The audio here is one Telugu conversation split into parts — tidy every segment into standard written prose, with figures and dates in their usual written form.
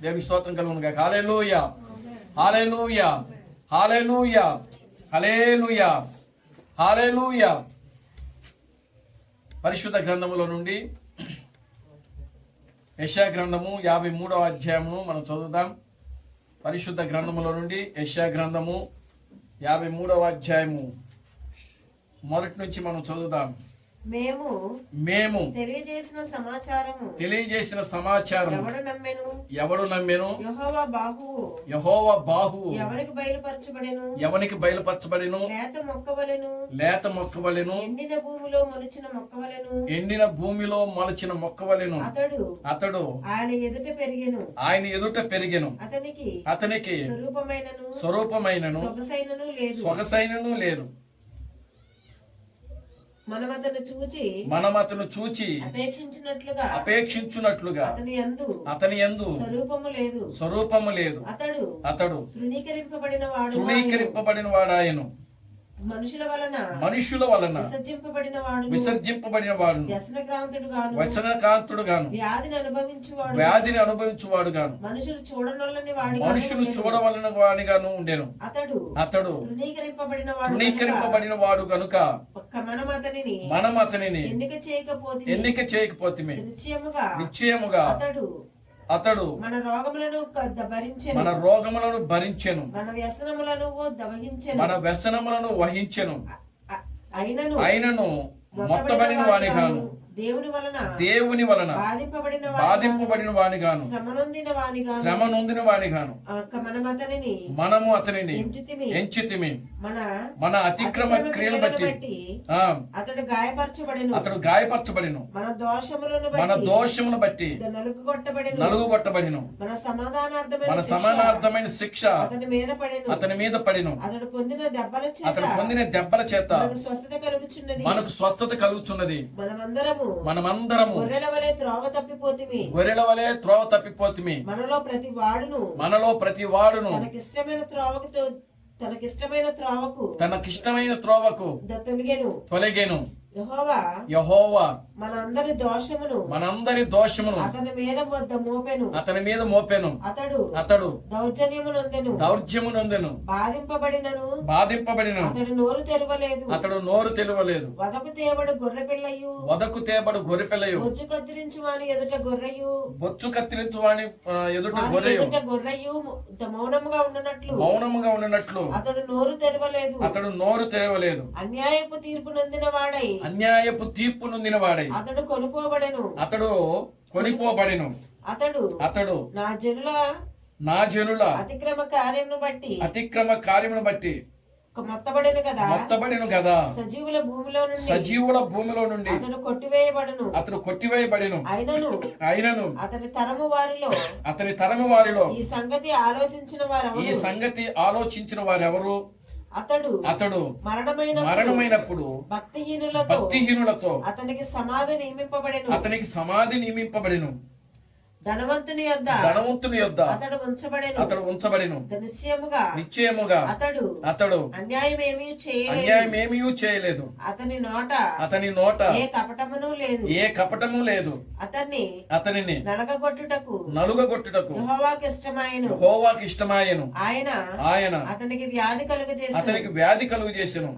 దేవునికి స్తోత్రం కలుగును గాక. హల్లెలూయా, హల్లెలూయా, హల్లెలూయా, హల్లెలూయా, హల్లెలూయా. పరిశుద్ధ గ్రంథములో నుండి యెషయా గ్రంథము 53వ అధ్యాయమును మనం చదువుదాం. పరిశుద్ధ గ్రంథములో నుండి యెషయా గ్రంథము 53వ అధ్యాయము మొదటి నుంచి మనం చదువుదాం. మేము తెలియజేసిన సమాచారం ఎవడు నమ్మెను? యెహోవా బాహువు ఎవనికి బయలుపరచబడెను? లేత మొక్కవలెను ఎండిన భూమిలో మొలచిన మొక్కవలెను. అతడు ఆయన ఎదుట పెరిగెను. అతనికి స్వరూపమైనను సొగసైనను లేదు. మనమతను చూచి అపేక్షించున్నట్లుగా అతని యందు స్వరూపము లేదు. అతడు తృణీకరింపబడిన వాడాయను. మనుషుల వలన విసర్జింపబడిన వాడు, వ్యసనకాంతుడు గాను, వ్యాధిని అనుభవించువాడు గాను, మనుషులు చూడవలన వాడిగాను ఉండెను. అతడు తృణీకరింపబడిన వాడు గనుక మనం అతనిని ఎన్నిక చేయకపోతిమి. నిశ్చయముగా అతడు మన రోగములను భరించెను, మన వ్యసనములను వహించెను. అయినను మొత్తబడిన వాని గాను, దేవుని వలన బాధింపబడిన వాని గాను, శ్రమ నొందిన వాని గాను మనము అతనిని ఎంచితిమి. మన అతిక్రమ క్రియలు బట్టి అతడు గాయపరచబడిను, మన దోషములను బట్టి నలుగుగొట్టబడిను. మన సమానార్థమైన శిక్ష అతని మీద పడిను. అతడు పొందిన దెబ్బల చేత మనకు స్వస్థత కలుగుచున్నది. మనమందరము గొర్రెల వలె త్రోవ తప్పిపోతిమి. మనలో ప్రతి వాడును తనకిష్టమైన త్రోవకు తొలగెను. యెహోవా మనందరి దోషమును అతని మీద మోపెను. అతడు దౌర్జన్యము నొందెను, బాధింపబడిన అతడు నోరు తెరవలేదు. వదకు తేబడు గొర్రెపిల్లయు బొచ్చు కత్తిరించు వాని ఎదుట గొర్రెయు మౌనముగా ఉన్నట్లు అతడు నోరు తెరవలేదు. అన్యాయపు తీర్పు నొందిన వాడై అతడు కొనిపోబడెను. అతడు నా జనుల అతిక్రమ కార్యమును బట్టి మొత్తబడెను కదా. సజీవుల భూమిలో నుండి అతడు కొట్టివేయబడెను. అయినను అతని తరము వారిలో ఈ సంగతి ఆలోచించిన వారెవరు? అతడు మరణమైనప్పుడు భక్తిహీనులతో అతనికి సమాధి నియమింపబడెను. ధనవంతుని యొద్ద అతడు ఉంచబడెను. నిశ్చయముగా అతడు అన్యాయమేమీ చేయలేదు. అతని నోట ఏ కపటము లేదు. అతనిని నలుగగొట్టుటకు యెహోవాకు ఇష్టమాయెను. ఆయన అతనికి వ్యాధి కలుగజేసెను.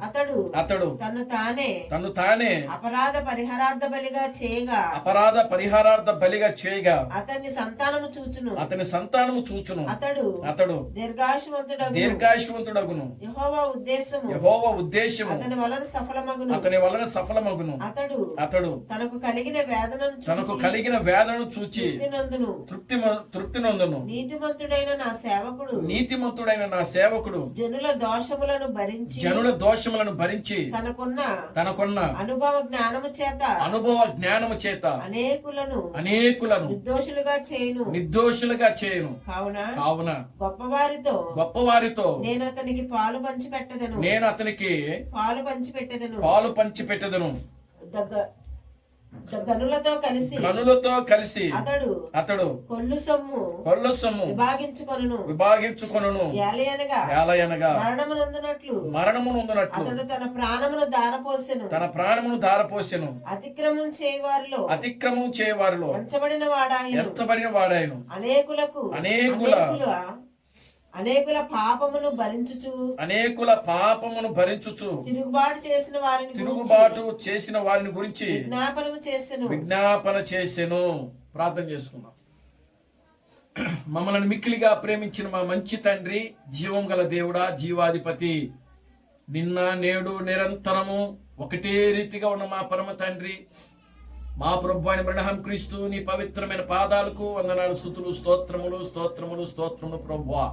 అతడు తన్ను తానే అపరాధ పరిహారార్థ బలిగా చేయగా అతని సంతానము చూచును. అతడు దీర్ఘాయుష్మంతుడగును. యెహోవా ఉద్దేశము అతని వలన సఫలమగును. అతడు తనకు కలిగిన వేదనను చూచి తృప్తి నొందును. నీతిమంతుడైన నా సేవకుడు జనుల దోషములను భరించి తనకున్న అనుభవ జ్ఞానము చేత అనేకులను నిర్దోషులుగా చేయును. కావున గొప్పవారితో నేను అతనికి పాలు పంచి పెట్టెదను. గనులతో కలిసి అతడు కొల్లు సొమ్ము విభాగించుకొనును ఏలయనగా మరణము నొందునట్లు అతడు తన ప్రాణమును దారపోసెను అతిక్రమం చేయవారిలో ఎంచబడిన వాడాయను అనేకుల పాపమును భరించుచు తిరుగుబాటు చేసిన వారిని గురించి విజ్ఞాపన చేసెను. ప్రార్థన చేసుకుందాం. మమ్మల్ని మిక్కిలిగా ప్రేమించిన మా మంచి తండ్రి, జీవం గల దేవుడా, జీవాధిపతి, నిన్న నేడు నిరంతరము ఒకటే రీతిగా ఉన్న మా పరమ తండ్రి, మా ప్రభు అయిన అబ్రహాం క్రీస్తు నీ పవిత్రమైన పాదాలకు వందనాలు, స్తుతులు, స్తోత్రములు ప్రభువా.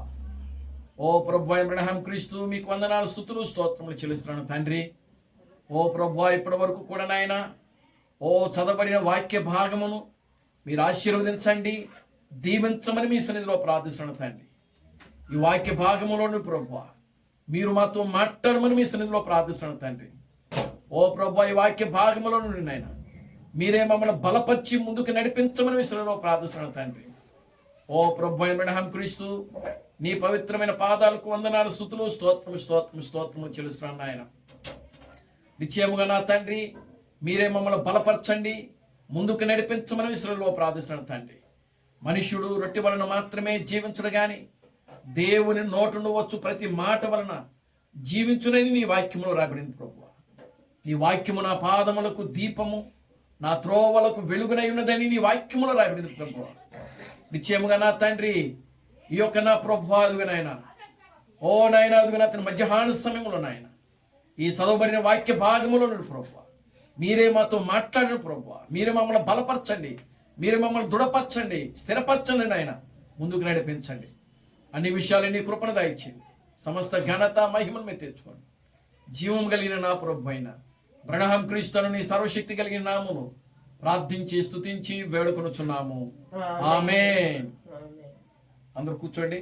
ఓ ప్రభు అయిన అబ్రహాం క్రీస్తు మీకు వందనాలు, స్తుతులు, స్తోత్రములు చెల్లిస్తున్నాను తండ్రి. ఓ ప్రభువా, ఇప్పటి వరకు కూడా నాయన ఓ చదవబడిన వాక్య భాగమును మీరు ఆశీర్వదించండి, దీవించమని మీ సన్నిధిలో ప్రార్థిస్తున్నాను తండ్రి. ఈ వాక్య భాగములోని ప్రభువా మీరు మాతో మాట్లాడమని మీ సన్నిధిలో ప్రార్థిస్తున్నాను తండ్రి. ఓ ప్రభువా, ఈ వాక్య భాగములో నుండి నాయన మీరే మమ్మల్ని బలపరిచి ముందుకు నడిపించమని మీ సన్నిధిలో ప్రార్థిస్తున్నాను తండ్రి. ఓ ప్రభు అయిన అబ్రహాం క్రీస్తు నీ పవిత్రమైన పాదాలకు వందనాలు, స్తుతులు, స్తోత్రము చెల్లిస్తున్నాను నాయన. నిశ్చయముగా నా తండ్రి మీరే మమ్మల్ని బలపరచండి, ముందుకు నడిపించమని విశ్రలో ప్రార్థిస్తున్నాను తండ్రి. మనుష్యుడు రొట్టె వలన మాత్రమే జీవించడు గాని దేవుని నోట వచ్చు ప్రతి మాట వలన జీవించునని నీ వాక్యములో రాబడింది ప్రభువా. నీ వాక్యము నా పాదములకు దీపము, నా త్రోవలకు వెలుగునై ఉన్నదని నీ వాక్యములో రాబడింది ప్రభువా. నిశ్చయముగా నా తండ్రి ఈ యొక్క నా ప్రభువా అదుగునైనా ఓ నాయన అదుగున అతని మధ్యాహ్న సమయంలో నాయన ఈ చదవబడిన వాక్య భాగములో ప్రభువా మీరే మాతో మాట్లాడిన ప్రభువా, మీరే మమ్మల్ని బలపరచండి, మీరే మమ్మల్ని దృఢపరచండి, స్థిరపరచండి నాయన, ముందుకు నడిపించండి. అన్ని విషయాలు నీ కృపణ దయచేయండి. సమస్త ఘనత మహిమను మీరు తెచ్చుకోండి. జీవం కలిగిన నా ప్రభు అయిన అబ్రహాం క్రీస్తును నీ సర్వశక్తి కలిగిన నామములో ప్రార్థించి స్తుతించి వేడుకొనుచున్నాము. ఆమేన్. అందరూ కూర్చోండి.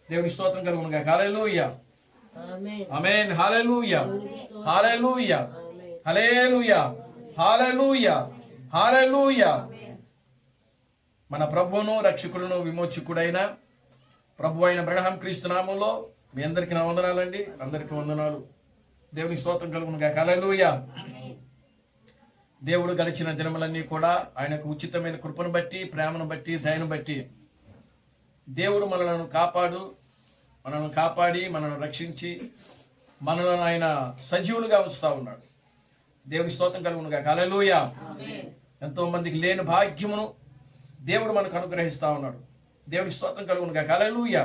దేవుని స్తోత్రం కలుగునుగా. హల్లెలూయా, ఆమేన్. హల్లెలూయా, హల్లెలూయా, హల్లెలూయా, హల్లెలూయా, హల్లెలూయా. మన ప్రభువును రక్షకుడును విమోచకుడైన ప్రభు అయిన అబ్రహాం క్రీస్తు నామంలో మీ అందరికీ నా వందనాలండి. అందరికీ వందనాలు. దేవుని స్తోత్రం కలుగునుగా. హల్లెలూయా. దేవుడు గడిచిన దినములన్నీ కూడా ఆయనకు ఉచితమైన కృపను బట్టి, ప్రేమను బట్టి, దయను బట్టి దేవుడు మనలను కాపాడి మనను రక్షించి మనలను ఆయన సజీవులుగా ఉంచుతా ఉన్నాడు. దేవుని స్తోత్రం కలుగునుగా. హల్లెలూయా. ఎంతో మందికి లేని భాగ్యమును దేవుడు మనకు అనుగ్రహిస్తా ఉన్నాడు. దేవుని స్తోత్రం కలుగునుగా. హల్లెలూయా,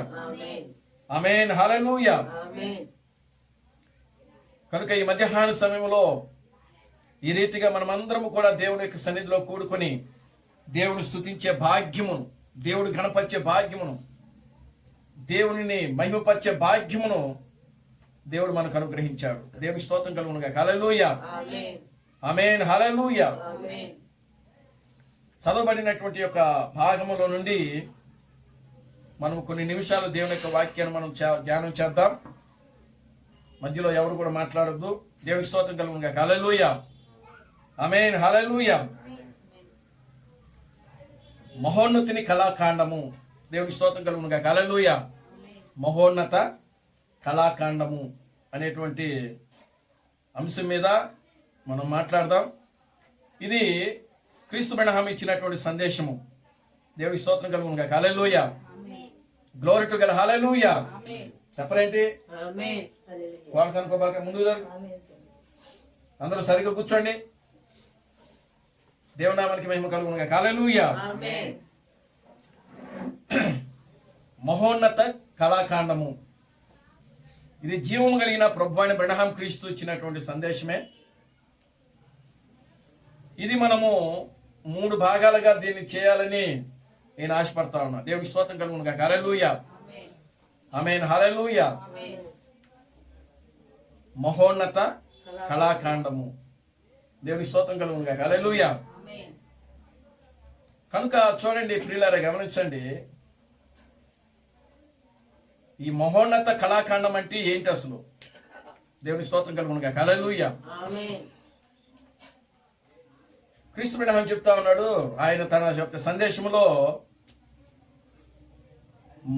ఆమేన్. హల్లెలూయా. కనుక ఈ మధ్యాహ్న సమయంలో ఈ రీతిగా మనమందరము కూడా దేవుని యొక్క సన్నిధిలో కూడుకొని దేవుని స్తుతించే భాగ్యమును, దేవుడు గణపరిచే భాగ్యమును, దేవునిని మహిమపరిచే భాగ్యమును దేవుడు మనకు అనుగ్రహించాడు. దేవుని స్తోత్రం కలుగునుగా. హల్లెలూయా, ఆమేన్. హల్లెలూయా. చదవబడినటువంటి యొక్క భాగములో నుండి మనం కొన్ని నిమిషాలు దేవుని యొక్క వాక్యాన్ని మనం ధ్యానం చేద్దాం. మధ్యలో ఎవరు కూడా మాట్లాడొద్దు. దేవుని స్తోత్రం కలుగునుగా. హల్లెలూయా, ఆమేన్. హల్లెలూయా. మహోన్నతిని కళాకాండము. దేవుని స్తోత్రం కలుగునుగా. హల్లెలూయా. మహోన్నత కళాకాండము అనేటువంటి అంశం మీద మనం మాట్లాడదాం. ఇది క్రీస్తు అబ్రహాం ఇచ్చినటువంటి సందేశము. దేవుని స్తోత్రం కలుగునుగా. హల్లెలూయా. Glory to God. హల్లెలూయా. చెప్పరేంటి? వాడు అనుకోబాక ముందుకు జరుగు. అందరూ సరిగ్గా కూర్చోండి. దేవుని నామానికి మహిమ కలుగునుగా. హల్లెలూయా. మహోన్నత కళాకాండము. ఇది జీవం కలిగిన ప్రభు అయిన అబ్రహాం క్రీస్తు ఇచ్చినటువంటి సందేశమే. ఇది మనము 3 భాగాలుగా దీన్ని చేయాలని నేను ఆశపడతా ఉన్నా. దేవునికి స్తోత్రం కలుగునుగా. హల్లెలూయా, ఆమేన్. హల్లెలూయా. మహోన్నత కళాకాండము. దేవునికి స్తోత్రం కలుగునుగా. హల్లెలూయా. కనుక చూడండి ప్రియులారా, గమనించండి. ఈ మహోన్నత కళాకాండం అంటే ఏంటి అసలు? దేవుని స్తోత్రం కలుగునుగా. హల్లెలూయా. ఆమేన్. క్రీస్తు బిడ్డ చెప్తా ఉన్నాడు, ఆయన తన యొక్క సందేశంలో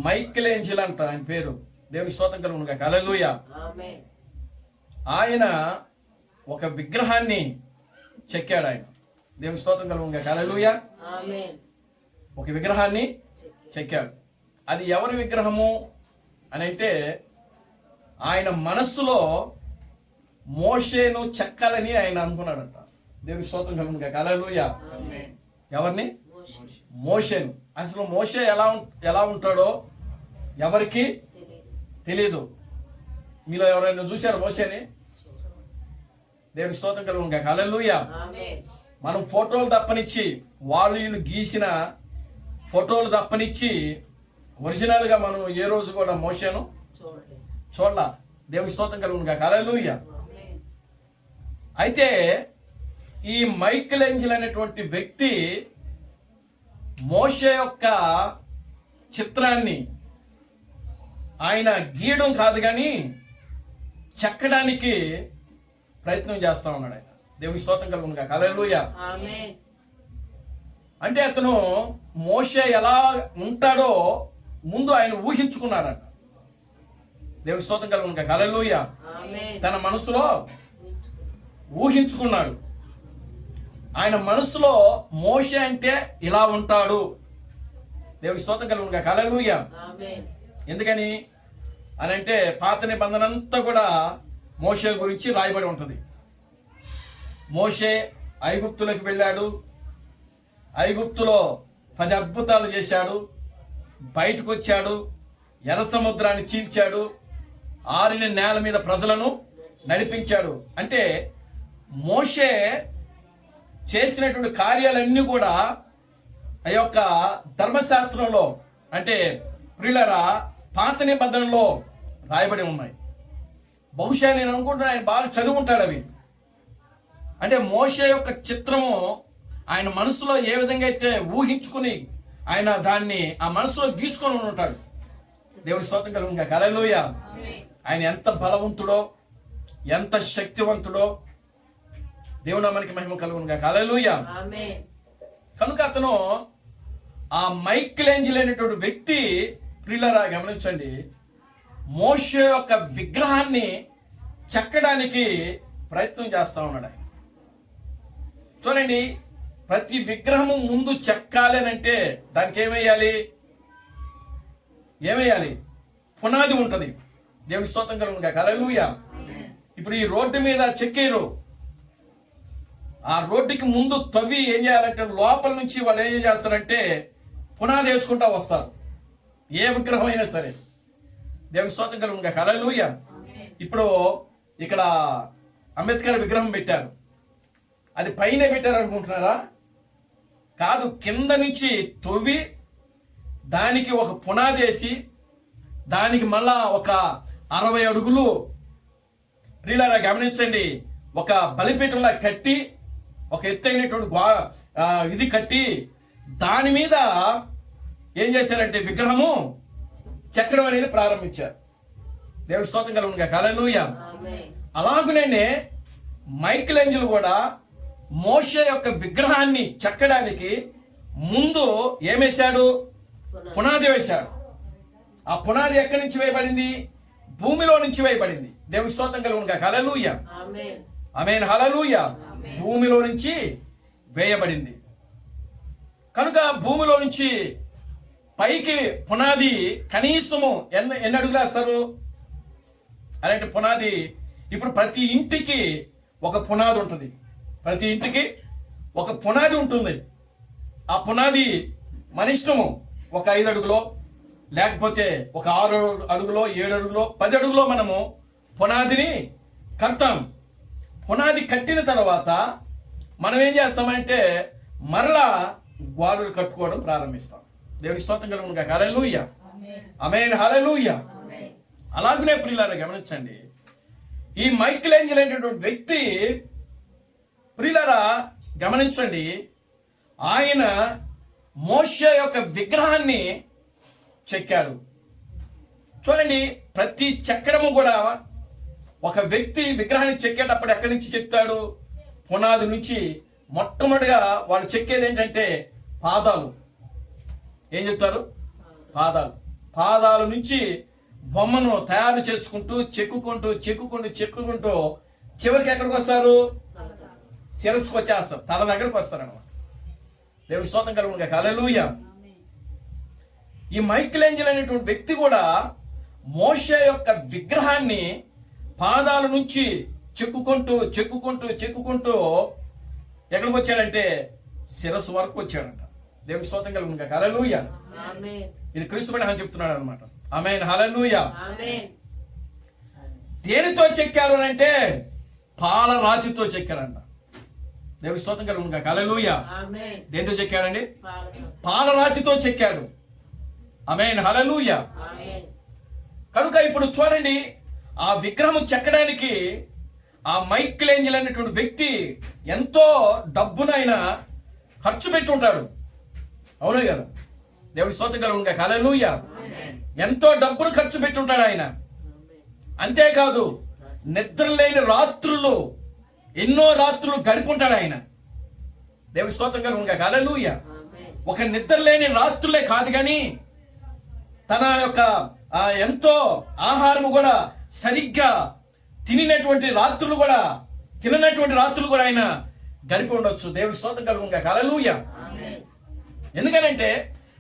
మైకేల్ ఏంజెల్ అంట ఆయన పేరు. దేవుని స్తోత్రం కలుగునుగా. హల్లెలూయా. ఆమేన్. ఆయన ఒక విగ్రహాన్ని చెక్కాడు. ఆయన దేవుని స్తోత్రం కలుగునుగా. హల్లెలూయా. ఆమేన్. ఒక విగ్రహాన్ని చెక్కాడు. అది ఎవరి విగ్రహము అని అంటే, ఆయన మనస్సులో మోషేను చెక్కాలని ఆయన అనుకున్నాడంట. దేవుని స్తోత్రం కలుగునుగా. హల్లెలూయా. ఆమేన్. ఎవరిని? మోషే. మోషేను. అసలు మోషే ఎలా ఉంటాడో ఎవరికి తెలియదు. మీలో ఎవరైనా చూశారు మోషేని? దేవుని స్తోత్రం కలుగునుగా. హల్లెలూయా. ఆమేన్. మనం ఫోటోలు తప్పనిచ్చి, వాళ్ళు వీళ్ళు గీసిన ఫోటోలు తప్పనిచ్చి ఒరిజినల్గా మనం ఏ రోజు కూడా మోషేను చూడలా. దేవుని స్తోత్రం కలుగునుగా. హల్లెలూయా. ఆమేన్. అయితే ఈ మైకేల్ ఏంజెల్ అనేటువంటి వ్యక్తి మోషే యొక్క చిత్రాన్ని ఆయన గీయడం కాదు కానీ చెక్కడానికి ప్రయత్నం చేస్తా ఉన్నాడు ఆయన. దేవుని స్తోత్రం కలుగునుగా. హల్లెలూయా. ఆమేన్. అంటే అతను మోషే ఎలా ఉంటాడో ముందు ఆయన ఊహించుకున్నాడట. దేవుని స్తోత్రం కలుగునుగా. హల్లెలూయా. ఆమేన్. తన మనసులో ఊహించుకున్నాడు. ఆయన మనసులో మోషే అంటే ఇలా ఉంటాడు. దేవుని స్తోత్రం కలుగునుగా. హల్లెలూయా. ఆమేన్. ఎందుకని అని అంటే, పాత నిబంధన అంతా కూడా మోషే గురించి రాయబడి ఉంటుంది. మోషే ఐగుప్తులోకి వెళ్ళాడు, ఐగుప్తులో 10 అద్భుతాలు చేశాడు, బయటకు వచ్చాడు, ఎర్ర సముద్రాన్ని చీల్చాడు, ఆరిన నేల మీద ప్రజలను నడిపించాడు. అంటే మోషే చేసినటువంటి కార్యాలన్నీ కూడా ఆ యొక్క ధర్మశాస్త్రంలో, అంటే ప్రియులారా, పాత నిబంధనలో రాయబడి ఉన్నాయి. బహుశా నేను అనుకుంటున్నా ఆయన బాగా చదివి ఉంటాడు అవి. అంటే మోషే యొక్క చిత్రము ఆయన మనసులో ఏ విధంగా అయితే ఊహించుకుని ఆయన దాన్ని ఆ మనసులో గీసుకొని ఉంటాడు. దేవుడి స్తోత్రం కలుగునుగా. హల్లెలూయా. ఆయన ఎంత బలవంతుడో, ఎంత శక్తివంతుడో, దేవుని నామానికి మహిమ కలుగునుగా. హల్లెలూయా. ఆమేన్. కనుక అతను ఆ మైకేల్ ఏంజెల్ అనేటువంటి వ్యక్తి, ప్రియులారా గమనించండి, మోషే యొక్క విగ్రహాన్ని చెక్కడానికి ప్రయత్నం చేస్తా ఉన్నాడు ఆయన. చూడండి, ప్రతి విగ్రహము ముందు చెక్కాలి అని అంటే దానికి ఏమేయాలి? పునాది ఉంటుంది. దేవుని స్తోత్రం కలుగునుగా. హల్లెలూయా. ఇప్పుడు ఈ రోడ్డు మీద చెక్కేరు, ఆ రోడ్డుకి ముందు తవ్వి ఏం చేయాలంటే లోపల నుంచి వాళ్ళు ఏం చేస్తారంటే పునాది వేసుకుంటా వస్తారు. ఏ విగ్రహం అయినా సరే. దేవుని స్తోత్రం కలుగునుగా. హల్లెలూయా. ఇప్పుడు ఇక్కడ అంబేద్కర్ విగ్రహం పెట్టారు, అది పైన పెట్టారు అనుకుంటున్నారా? కాదు, కింద నుంచి తవ్వి దానికి ఒక పునాది వేసి దానికి మళ్ళా ఒక 60 అడుగులు, ప్రియులారా గమనించండి, ఒక బలిపీఠంలా కట్టి ఒక ఎత్తైనటువంటి ఇది కట్టి దాని మీద ఏం చేశారంటే విగ్రహము చెక్కడం అనేది ప్రారంభించారు. దేవుడి స్తోత్రం కలుగునుగా. హల్లెలూయా. ఆమేన్. అలాగునే మైకేల్ ఏంజెల్ కూడా మోషే యొక్క విగ్రహాన్ని చెక్కడానికి ముందు ఏమేశాడు? పునాది వేశాడు. ఆ పునాది ఎక్కడి నుంచి వేయబడింది? భూమిలో నుంచి వేయబడింది. దేవుడి స్తోత్రం కలుగునుగా. హల్లెలూయా. ఆమేన్. ఆమేన్. హల్లెలూయా. భూమిలో నుంచి వేయబడింది. కనుక భూమిలో నుంచి పైకి పునాది కనీసము ఎన్ని అడుగులు వేస్తారు? అలాంటి పునాది ఇప్పుడు ప్రతి ఇంటికి ఒక పునాది ఉంటుంది. ప్రతి ఇంటికి ఒక పునాది ఉంటుంది. ఆ పునాది మన ఇష్టము, ఒక 5 అడుగులో, లేకపోతే ఒక 6 అడుగులో, 7 అడుగులో, 10 అడుగులో మనము పునాదిని కడతాం. పునాది కట్టిన తర్వాత మనం ఏం చేస్తామంటే మరలా గోడలు కట్టుకోవడం ప్రారంభిస్తాం. దేవుని స్తోత్రం కలుగునుగా. హల్లెలూయా. ఆమేన్. హల్లెలూయా. అలాగనే ప్రియులారా గమనించండి, ఈ మైకేల్ ఏంజెల్ అనేటువంటి వ్యక్తి, ప్రియులారా గమనించండి, ఆయన మోషే యొక్క విగ్రహాన్ని చెక్కాడు. చూడండి, ప్రతి చెక్కడము కూడా ఒక వ్యక్తి విగ్రహాన్ని చెక్కేటప్పుడు ఎక్కడి నుంచి చెక్తాడు? పునాది నుంచి. మొట్టమొదటిగా వాళ్ళు చెక్కేది ఏంటంటే పాదాలు. ఏం చెప్తారు? పాదాల నుంచి బొమ్మను తయారు చేసుకుంటూ చెక్కుకుంటూ చివరికి ఎక్కడికి వస్తారు? శిరస్సుకు వచ్చేస్తారు, తల దగ్గరకు వస్తారు అన్నమాట. దేవుడి స్తోత్రం కలుగును. హల్లెలూయా. ఈ మైకెలేంజెలో అనేటువంటి వ్యక్తి కూడా మోషే యొక్క విగ్రహాన్ని పాదాల నుంచి చెక్కుకుంటూ ఎక్కడికి వచ్చాడంటే శిరస్సు వరకు వచ్చాడంట. దేవుడి స్తోత్రం కలుగును. హల్లెలూయా. ఇది క్రీస్తు అని చెప్తున్నాడు అనమాట. ఆమేన్. హల్లెలూయా. దేనితో చెక్కాడు అంటే పాలరాతితో చెక్కాడంట. దేవుడి స్తోత్రం కలుగును. హల్లెలూయా. దేనితో చెక్కాడండి? పాలరాతితో చెక్కాడు. ఆమేన్. హల్లెలూయా. కనుక ఇప్పుడు చూడండి, ఆ విగ్రహం చెక్కడానికి ఆ మైకెలేంజెలో అనేటువంటి వ్యక్తి ఎంతో డబ్బునైనా ఖర్చు పెట్టి ఉంటాడు. అవునా కదా? దేవుడి స్తోత్రం కలుగును. హల్లెలూయా. ఎంతో డబ్బును ఖర్చు పెట్టి ఉంటాడు ఆయన. అంతేకాదు, నిద్రలేని రాత్రులు, ఎన్నో రాత్రులు గడిపుంటాడు ఆయన. దేవుడి స్తోత్రం కలుగును. హల్లెలూయా. ఒక నిద్రలేని రాత్రులే కాదు కానీ తన యొక్క ఎంతో ఆహారము కూడా సరిగ్గా తిననటువంటి రాత్రులు కూడా ఆయన గడిపి ఉండొచ్చు. దేవుడి స్తోత్రం కలుగును. హల్లెలూయా. ఎందుకనంటే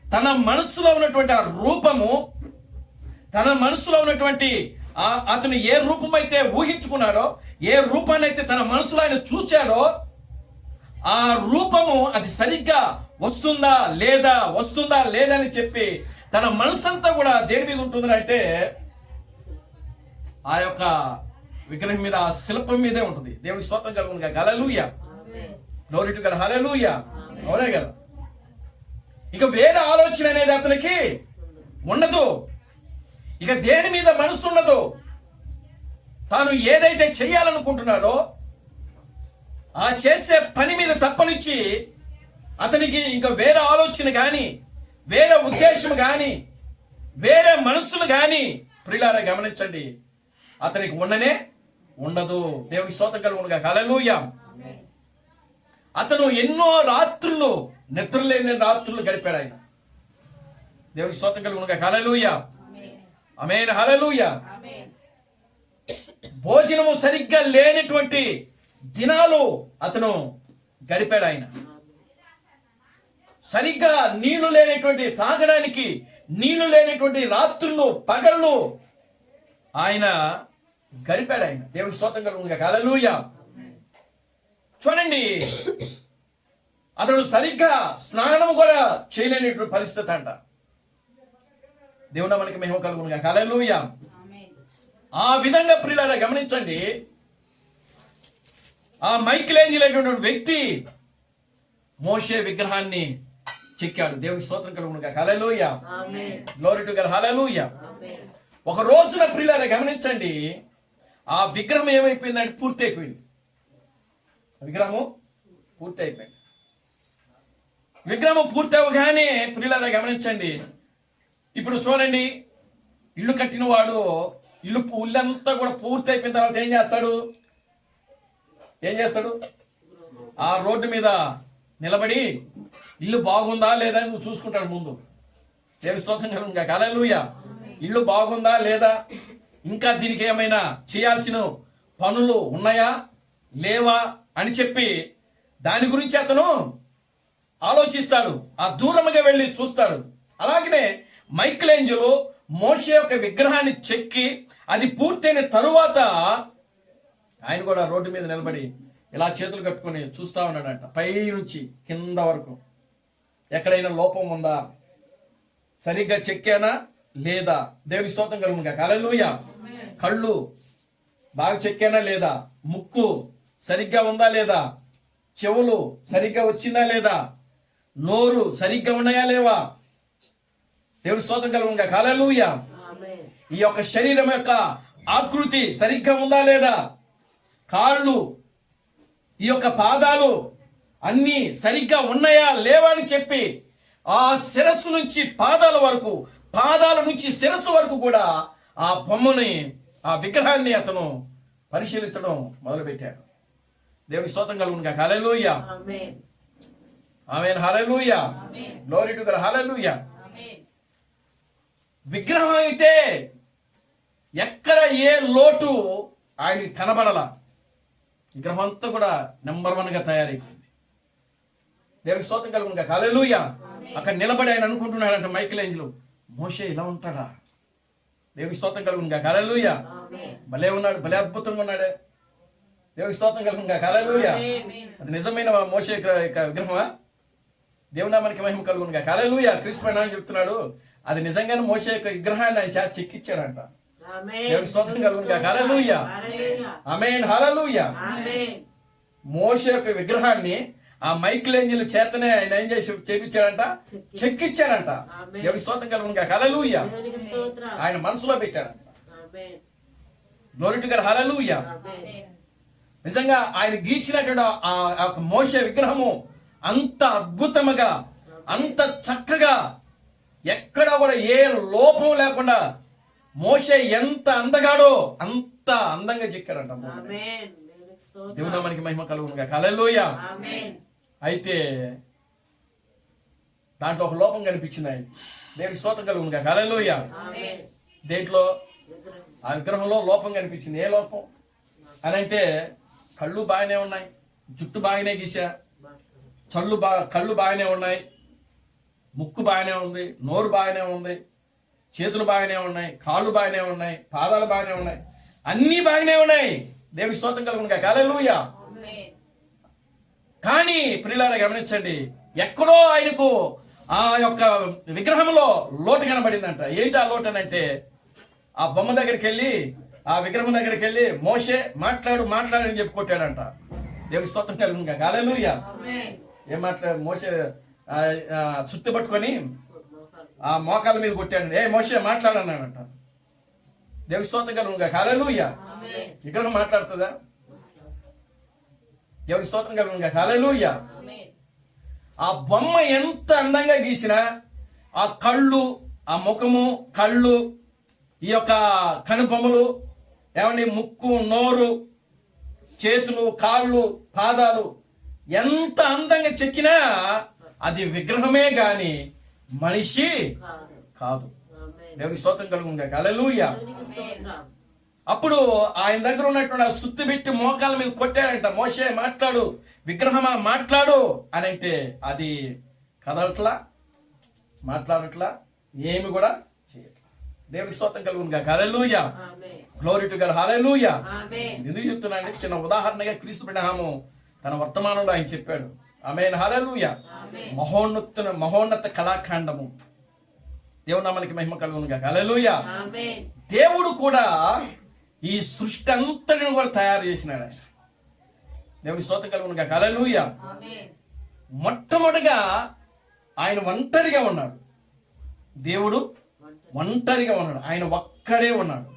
తన మనస్సులో ఉన్నటువంటి ఆ రూపము, తన మనస్సులో ఉన్నటువంటి అతను ఏ రూపమైతే ఊహించుకున్నాడో, ఏ రూపాన్ని అయితే తన మనసులో ఆయన చూచాడో, ఆ రూపము అది సరిగ్గా వస్తుందా లేదా అని చెప్పి తన మనసంతా కూడా దేని మీద ఉంటుందంటే ఆ యొక్క విగ్రహం మీద, ఆ శిల్పం మీదే ఉంటుంది. దేవుడి స్తోత్రం కలుగును. హల్లెలూయా. Glory to God. హల్లెలూయా. అవునే కదా? ఇక వేరే ఆలోచన అనేది అతనికి ఉండదు. ఇక దేని మీద మనసు ఉండదు. తాను ఏదైతే చేయాలనుకుంటున్నాడో ఆ చేసే పని మీద తప్పనిచ్చి అతనికి ఇంకా వేరే ఆలోచన కానీ, వేరే ఉద్దేశం కానీ, వేరే మనస్సులు కానీ ప్రియులారా గమనించండి, అతనికి ఉండదు. దేవునికి స్తోత్రం కలుగును. హల్లెలూయా. అతను ఎన్నో రాత్రులు, నిద్రలేని రాత్రులు గడిపాడు ఆయన. దేవునికి స్తోత్రం కలుగును. హల్లెలూయా. ఆమేన్. హల్లెలూయా. భోజనము సరిగ్గా లేనటువంటి దినాలు అతను గడిపాడు ఆయన. సరిగ్గా నీళ్లు లేనటువంటి, తాగడానికి నీళ్లు లేనటువంటి రాత్రులు పగళ్ళు ఆయన గడిపాడు ఆయన. దేవుని స్తోత్రం కలుగును. హల్లెలూయా. చూడండి, అతడు సరిగ్గా స్నానం కూడా చేయలేనటువంటి పరిస్థితి అంట. దేవుడా మనకి మహిమ కలుగును. హల్లెలూయా. ఆ విధంగా ప్రియులారా గమనించండి, ఆ మైకెలేంజెలో అనేటువంటి వ్యక్తి మోషే విగ్రహాన్ని చెక్కాడు. దేవునికి స్తోత్రం కలుగును. హల్లెలూయా. Glory to God. హల్లెలూయా. ఒక రోజున ప్రియులారా గమనించండి, ఆ విగ్రహం ఏమైపోయిందంటే పూర్తి అయిపోయింది. విగ్రహము పూర్తి అయిపోయింది. విగ్రహం పూర్తి అవ్వగానే ప్రియులారా గమనించండి, ఇప్పుడు చూడండి, ఇల్లు కట్టిన వాడు ఇల్లంతా కూడా పూర్తి అయిపోయిన తర్వాత ఏం చేస్తాడు? ఆ రోడ్డు మీద నిలబడి ఇల్లు బాగుందా లేదా అని నువ్వు చూసుకుంటాడు ముందు. దేవుని స్తోత్రం కలుగును. హల్లెలూయా. ఇల్లు బాగుందా లేదా, ఇంకా దీనికి ఏమైనా చేయాల్సిన పనులు ఉన్నాయా లేవా అని చెప్పి దాని గురించి అతను ఆలోచిస్తాడు. ఆ దూరముగా వెళ్ళి చూస్తాడు. అలాగనే మైకెలేంజెలో మోషే యొక్క విగ్రహాన్ని చెక్కి అది పూర్తయిన తరువాత ఆయన కూడా రోడ్డు మీద నిలబడి ఇలా చేతులు కట్టుకొని చూస్తా ఉన్నాడంట, పై నుంచి కింద వరకు ఎక్కడైనా లోపం ఉందా, సరిగ్గా చెక్కానా లేదా. దేవుని స్తోత్రం కలుగును. హల్లెలూయా. కళ్ళు బాగా చెక్కానా లేదా, ముక్కు సరిగ్గా ఉందా లేదా, చెవులు సరిగ్గా వచ్చిందా లేదా, నోరు సరిగ్గా ఉన్నాయా లేవా. దేవుని స్తోత్రం కలుగును. హల్లెలూయా. ఈ యొక్క శరీరం యొక్క ఆకృతి సరిగ్గా ఉందా లేదా, కాళ్ళు, ఈ యొక్క పాదాలు అన్నీ సరిగ్గా ఉన్నాయా లేవా అని చెప్పి ఆ శిరస్సు నుంచి పాదాల వరకు, పాదాల నుంచి శిరస్సు వరకు కూడా ఆ బొమ్మని, ఆ విగ్రహాన్ని అతను పరిశీలించడం మొదలుపెట్టాడు. దేవుని స్తోత్రం కలుగును గాక. హల్లెలూయా. ఆమేన్. ఆమేన్. హల్లెలూయా. Glory to God. హల్లెలూయా. విగ్రహం అయితే ఎక్కడ ఏ లోటు ఆయనకి కనబడలా. విగ్రహం అంతా కూడా నెంబర్ 1గా తయారైపోయింది. దేవునికి స్తోత్రం కలుగును గాక. హల్లెలూయా. అక్కడ నిలబడి ఆయన అనుకుంటున్నాడంట మైకేలేంజెలో, మోషే ఇలా ఉంటాడా? దేవునికి స్తోత్రం కలుగును గాక. హల్లెలూయా. భలే ఉన్నాడు, భలే అద్భుతంగా ఉన్నాడే. దేవునికి స్తోత్రం కలుగును గాక. హల్లెలూయా. అది నిజమైన మోషే విగ్రహమా? దేవుని నామానికి మహిమ కలుగును గాక. హల్లెలూయా. క్రీస్తు అని చెప్తున్నాడు, అది నిజంగానే మోషే యొక్క విగ్రహాన్ని ఆయన చేత చెక్కిచ్చాడంట. దేవునికి స్తోత్రం కలుగును గాక. హల్లెలూయా. ఆమేన్. హల్లెలూయా. మోషే యొక్క విగ్రహాన్ని ఆ మైకేలేంజెలో చేతనే ఆయన ఏం చేసి చేపించాడంట, చెక్కిచ్చాడంట. దేవునికి స్తోత్రం కలుగును గాక. హల్లెలూయా. ఆయన మనసులో పెట్టాడంట. Glory to God. హల్లెలూయా. నిజంగా ఆయన గీచినటువంటి ఆ మోషే విగ్రహము అంత అద్భుతముగా, అంత చక్కగా, ఎక్కడ కూడా ఏ లోపం లేకుండా మోషే ఎంత అందగాడో అంత అందంగా చెక్కాడంట. దేవుని నామానికి మహిమ కలుగును గాక. హల్లెలూయా. అయితే దాంట్లో ఒక లోపం కనిపించింది ఆయన. దేవునికి స్తోత్రం కలుగును గాక. హల్లెలూయా. దేంట్లో? ఆ విగ్రహంలో లోపం కనిపించింది. ఏ లోపం అని అంటే, కళ్ళు బాగానే ఉన్నాయి, జుట్టు బాగానే గీసా, కళ్ళు బాగానే ఉన్నాయి, ముక్కు బాగానే ఉంది, నోరు బాగానే ఉంది, చేతులు బాగానే ఉన్నాయి, కాళ్ళు బాగానే ఉన్నాయి, పాదాలు బాగానే ఉన్నాయి, అన్నీ బాగానే ఉన్నాయి. దేవునికి స్తోత్రం కలుగును గాక. హల్లెలూయా. కానీ ప్రియులారా గమనించండి, ఎక్కడో ఆయనకు ఆ యొక్క విగ్రహంలో లోటు కనబడిందంట. ఏంటి ఆ లోటు అని అంటే, ఆ బొమ్మ దగ్గరికి వెళ్ళి, ఆ విగ్రహం దగ్గరికి వెళ్ళి, మోషే మాట్లాడు అని చెప్పి కొట్టాడంట. దేవునికి స్తోత్రం కలుగును గాక. హల్లెలూయా. ఏం మాట్లాడు? మోషే చుట్టు పట్టుకొని ఆ మోకాల మీద కొట్టాడు. ఏ మోషే మాట్లాడన్నాడంట. దేవునికి స్తోత్రం కలుగును గాక. హల్లెలూయా. విగ్రహం మాట్లాడుతుందా? దేవునికి స్తోత్రం కలుగును గాక. హల్లెలూయా. ఆ బొమ్మ ఎంత అందంగా గీసినా ఆ కళ్ళు, ఆ ముఖము, కళ్ళు, ఈ యొక్క కనుబొమ్మలు, ఏమండి, ముక్కు, నోరు, చేతులు, కాళ్ళు, పాదాలు ఎంత అందంగా చెక్కినా అది విగ్రహమే గాని మనిషి కాదు. దేవునికి స్తోత్రం కలుగును గాక. హల్లెలూయా. అప్పుడు ఆయన దగ్గర ఉన్నటువంటి ఆ సుత్తి పెట్టి మోకాల మీద కొట్టాడంట. మోషే మాట్లాడు, విగ్రహమా మాట్లాడు అని అంటే అది కదలట్లా, మాట్లాడట్లా, ఏమి కూడా చేయట్లా. దేవునికి స్తోత్రం కలుగును గాక. హల్లెలూయా. Glory to God. హల్లెలూయా. ఎందుకు చెప్తున్నా అంటే, చిన్న ఉదాహరణగా క్రీస్తు అబ్రహాము తన వర్తమానంలో ఆయన చెప్పాడు. ఆమేన్. హల్లెలూయా. మహోన్నత కళాఖండము. దేవుని నామానికి మహిమ కలుగును గాక. హల్లెలూయా. దేవుడు కూడా ఈ సృష్టి అంతటిని కూడా తయారు చేసినాడు ఆయన. దేవుని స్తోత్రం కలుగును గాక. హల్లెలూయా. మొట్టమొదటిగా ఆయన ఒంటరిగా ఉన్నాడు. దేవుడు ఒంటరిగా ఉన్నాడు. ఆయన ఒక్కడే ఉన్నాడు.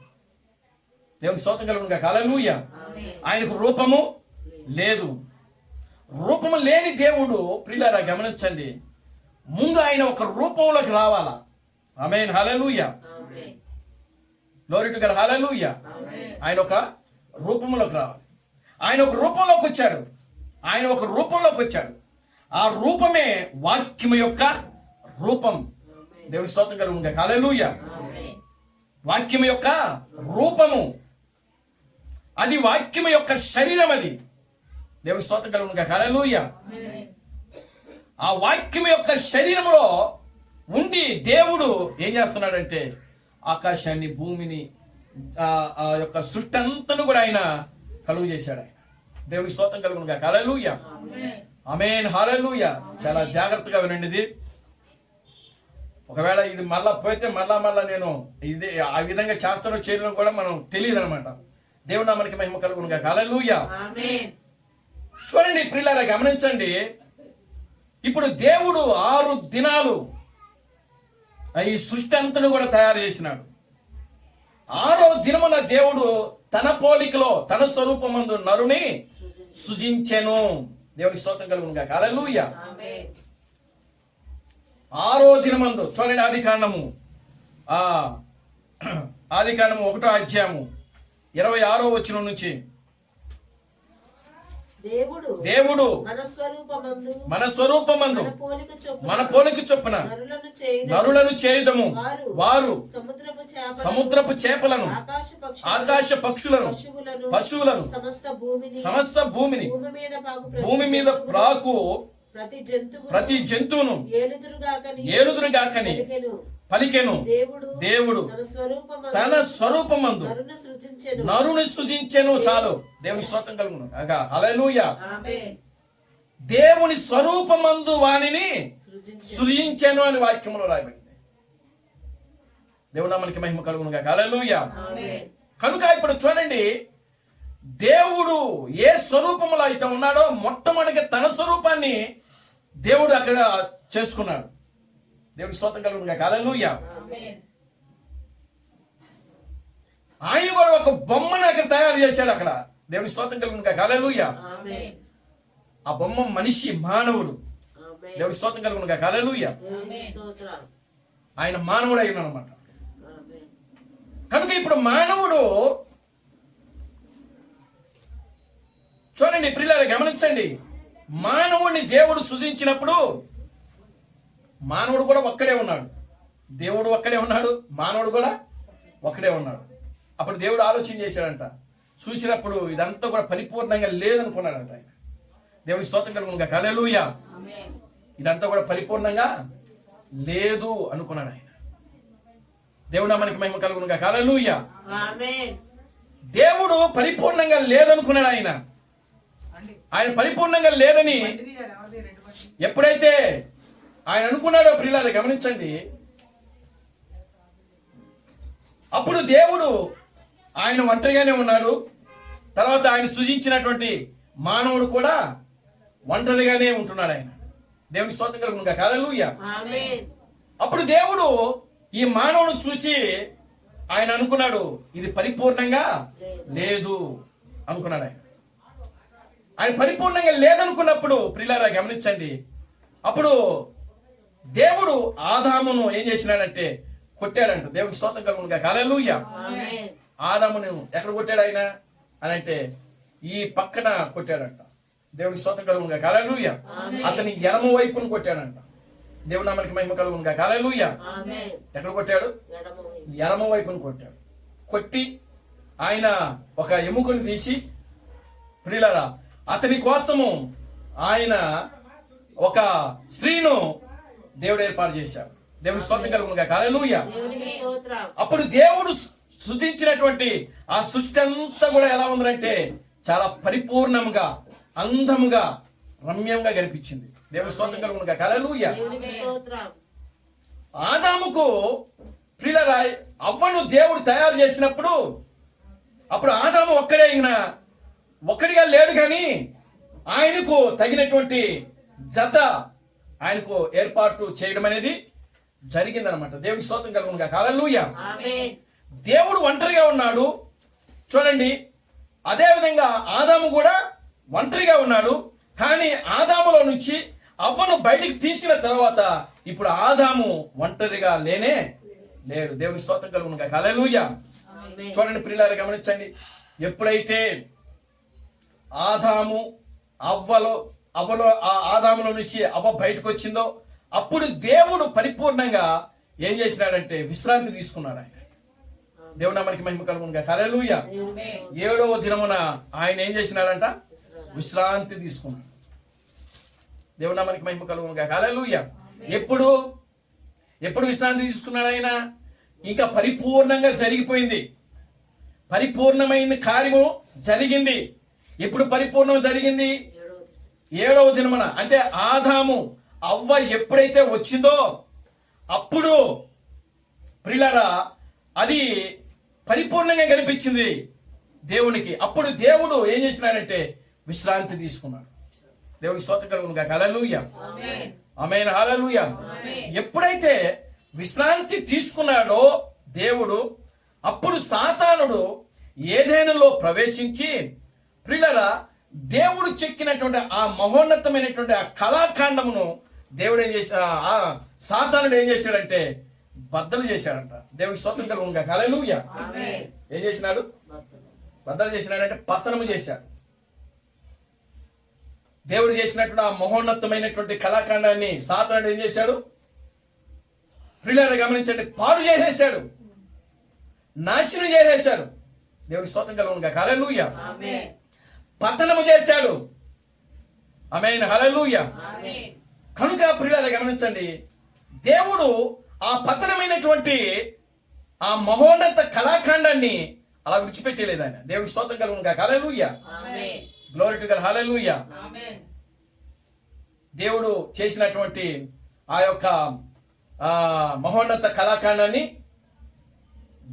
దేవుని స్తోత్రం కలుగును గాక. హల్లెలూయా. ఆయనకు రూపము లేదు. రూపము లేని దేవుడు, ప్రియులారా గమనించండి, ముందు ఆయన ఒక రూపంలోకి రావాలా. ఆమేన్. హల్లెలూయా. Glory to God. హల్లెలూయా. ఆయన ఒక రూపంలోకి రావాలి. ఆయన ఒక రూపంలోకి వచ్చాడు. ఆ రూపమే వాక్యము యొక్క రూపం. దేవుని స్తోత్రం కలుగును గాక. హల్లెలూయా. వాక్యము యొక్క రూపము, అది వాక్యము యొక్క శరీరం. అది దేవుని స్తోత్రం కలుగును గాక. హల్లెలూయా. ఆ వాక్యము యొక్క శరీరములో ఉండి దేవుడు ఏం చేస్తున్నాడంటే, ఆకాశాన్ని, భూమిని, ఆ యొక్క సృష్టి అంతను కూడా ఆయన కలుగు చేశాడు. ఆయన దేవునికి స్తోత్రం కలుగును గాక. హల్లెలూయా. ఆమేన్. హల్లెలూయా. చాలా జాగ్రత్తగా వినండి. ఇది ఒకవేళ ఇది మళ్ళా పోతే మళ్ళా నేను ఇది ఆ విధంగా చేస్తానో చేయడం కూడా మనం తెలియదు అనమాట. దేవుడు నామానికి మహిమ కలుగును గాక. హల్లెలూయా. చూడండి ప్రియులారా గమనించండి. ఇప్పుడు దేవుడు 6 దినాలు ఈ సృష్టి అంతను కూడా తయారు చేసినాడు. 6వ దినమున దేవుడు తన పోలికలో, తన స్వరూపమందు నరుని సృజించెను. దేవునికి స్తోత్రం కలుగును గాక. హల్లెలూయా. 6వ దినమందు చూడండి, ఆదికాండము 1వ అధ్యాయము 26వ వచనం నుంచి. దేవుడు మన స్వరూపమందు మన పోలిక చొప్పున నరులను చేయుదము. వారు సముద్రపు చేపలను, ఆకాశ పక్షులను, పశువులను, సమస్త భూమిని, భూమి మీద ప్రాకు ప్రతి జంతువును ఏలుదురుగాకని పలికెను. దేవుడు తన స్వరూపమందు నరుని సృజించెను. చాలు, దేవుని స్తోత్రం కలుగును. హల్లెలూయా. దేవుని స్వరూపమందు వానిని సృజించెను అని వాక్యంలో రాయబడింది. దేవుని నామానికి మహిమ కలుగును గాక. హల్లెలూయా. కనుక ఇప్పుడు చూడండి, దేవుడు ఏ స్వరూపంలో అయితే ఉన్నాడో మొట్టమొదటిగా తన స్వరూపాన్ని దేవుడు అక్కడ చేసుకున్నాడు. దేవుడికి స్తోత్రం కలుగును గాక. హల్లెలూయా. ఆయన కూడా ఒక బొమ్మను అక్కడ తయారు చేశాడు. అక్కడ దేవుడికి స్తోత్రం కలుగును గాక. హల్లెలూయా. ఆ బొమ్మ మనిషి, మానవుడు. దేవుడికి స్తోత్రం కలుగును గాక. హల్లెలూయా. ఆయన మానవుడు అయిన అన్నమాట. కనుక ఇప్పుడు మానవుడు చూడండి ప్రియులారా, గమనించండి. మానవుడిని దేవుడు సృజించినప్పుడు మానవుడు కూడా ఒక్కడే ఉన్నాడు. దేవుడు ఒక్కడే ఉన్నాడు, మానవుడు కూడా ఒక్కడే ఉన్నాడు. అప్పుడు దేవుడు ఆలోచన చేశాడంట. చూసినప్పుడు ఇదంతా కూడా పరిపూర్ణంగా లేదనుకున్నాడంట ఆయన. దేవుడి స్తోత్రం కలుగును గాక. హల్లెలూయా. ఇదంతా కూడా పరిపూర్ణంగా లేదు అనుకున్నాడు ఆయన. దేవుడు నామానికి మహిమ కలుగును గాక. హల్లెలూయా. దేవుడు పరిపూర్ణంగా లేదనుకున్నాడు ఆయన. ఆయన పరిపూర్ణంగా లేదని ఎప్పుడైతే ఆయన అనుకున్నాడో ప్రియులారా, గమనించండి, అప్పుడు దేవుడు ఆయన ఒంటరిగానే ఉన్నాడు. తర్వాత ఆయన సృజించినటువంటి మానవుడు కూడా ఒంటరిగానే ఉంటున్నాడు ఆయన. దేవుని స్తోత్రం కలుగును గాక. హల్లెలూయా. అప్పుడు దేవుడు ఈ మానవుడు చూసి ఆయన అనుకున్నాడు, ఇది పరిపూర్ణంగా లేదు అనుకున్నాడు ఆయన. ఆయన పరిపూర్ణంగా లేదనుకున్నప్పుడు ప్రియులారా, గమనించండి, అప్పుడు దేవుడు ఆదామును ఏం చేసినాడంటే కొట్టాడంట. దేవుడికి స్తోత్రం కలుగును గాక. హల్లెలూయా. ఆదామును ఎక్కడ కొట్టాడు ఆయన అని అంటే ఈ పక్కన కొట్టాడంట. దేవుడికి స్తోత్రం కలుగును గాక. హల్లెలూయా. అతని ఎడమ వైపును కొట్టాడంట. దేవుడి నామానికి మహిమ కలుగును గాక. హల్లెలూయా. ఎక్కడ కొట్టాడు? ఎడమ వైపును కొట్టాడు. కొట్టి ఆయన ఒక ఎముకను తీసి ప్రియులారా, అతని కోసము ఆయన ఒక స్త్రీను దేవుడు ఏర్పాటు చేశాడు. దేవుని స్తోత్రం కలుగును గాక. హల్లెలూయా. అప్పుడు దేవుడు సృజించినటువంటి ఆ సృష్టి అంతా కూడా ఎలా ఉందంటే చాలా పరిపూర్ణంగా, అందముగా, రమ్యంగా కనిపించింది. దేవుని స్తోత్రం కలుగును గాక. హల్లెలూయా. ఆదాముకు ప్రియులారా, అవ్వను దేవుడు తయారు చేసినప్పుడు అప్పుడు ఆదాము ఒక్కడిగా లేడు, కానీ ఆయనకు తగినటువంటి జత ఆయనకు ఏర్పాటు చేయడం అనేది జరిగిందనమాట. దేవుని స్తోత్రం కలుగును గాక. హల్లెలూయా. దేవుడు ఒంటరిగా ఉన్నాడు చూడండి. అదే విధంగా ఆదాము కూడా ఒంటరిగా ఉన్నాడు. కానీ ఆదాములో నుంచి అవ్వను బయటికి తీసిన తర్వాత ఇప్పుడు ఆదాము ఒంటరిగా లేనే లేడు. దేవుని స్తోత్రం కలుగును గాక. హల్లెలూయా. చూడండి ప్రియులారా, గమనించండి. ఎప్పుడైతే ఆదాములో నుంచి అవ్వ బయటకు వచ్చిందో అప్పుడు దేవుడు పరిపూర్ణంగా ఏం చేసినాడంటే విశ్రాంతి తీసుకున్నాడు ఆయన. దేవుడు నామానికి మహిమ కలుగును గాక. హల్లెలూయా. 7వ దినమున ఆయన ఏం చేసినాడంట? విశ్రాంతి తీసుకున్నాడు. దేవుడు నామానికి మహిమ కలుగును గాక. హల్లెలూయా. ఎప్పుడు విశ్రాంతి తీసుకున్నాడు ఆయన? ఇంకా పరిపూర్ణంగా జరిగిపోయింది. పరిపూర్ణమైన కార్యము జరిగింది. ఎప్పుడు పరిపూర్ణం జరిగింది? 7వ దినమున. అంటే ఆదాము అవ్వ ఎప్పుడైతే వచ్చిందో అప్పుడు ప్రియులారా అది పరిపూర్ణంగా కనిపించింది దేవునికి. అప్పుడు దేవుడు ఏం చేసినాడంటే విశ్రాంతి తీసుకున్నాడు. దేవునికి స్తోత్రం కలుగును గాక. హల్లెలూయా. ఆమేన్. హల్లెలూయా. ఎప్పుడైతే విశ్రాంతి తీసుకున్నాడో దేవుడు, అప్పుడు సాతానుడు ఏదెనులో ప్రవేశించి ప్రియులారా దేవుడు చెక్కినటువంటి ఆ మహోన్నతమైనటువంటి ఆ కళాఖండమును దేవుడు ఏం చేసా సాతానుడు ఏం చేశాడంటే బద్దలు చేశాడంట. దేవుడికి స్తోత్రం కలుగును గాక. హల్లెలూయా. ఏం చేసినాడు? బద్దలు చేసినాడంటే పతనము చేశాడు. దేవుడు చేసినటువంటి ఆ మహోన్నతమైనటువంటి కళాఖండాన్ని సాతానుడు ఏం చేశాడు? ప్రియులారా గమనించండి, పాడు చేసేశాడు, నాశనం చేసేశాడు. దేవుడి స్తోత్రం కలుగును గాక. హల్లెలూయా. ఆమేన్. పతనము చేశాడు. ఆమేన్. హల్లెలూయా. ఆమేన్. కనుక ప్రియులారా గమనించండి, దేవుడు ఆ పతనమైనటువంటి ఆ మహోన్నత కళాఖండాన్ని అలా విడిచిపెట్టలేదు ఆయన. దేవుడి స్తోత్రం కలుగును గాక. హల్లెలూయా. ఆమేన్. Glory to God. హల్లెలూయా. ఆమేన్. దేవుడు చేసినటువంటి ఆ యొక్క మహోన్నత కళాఖండాన్ని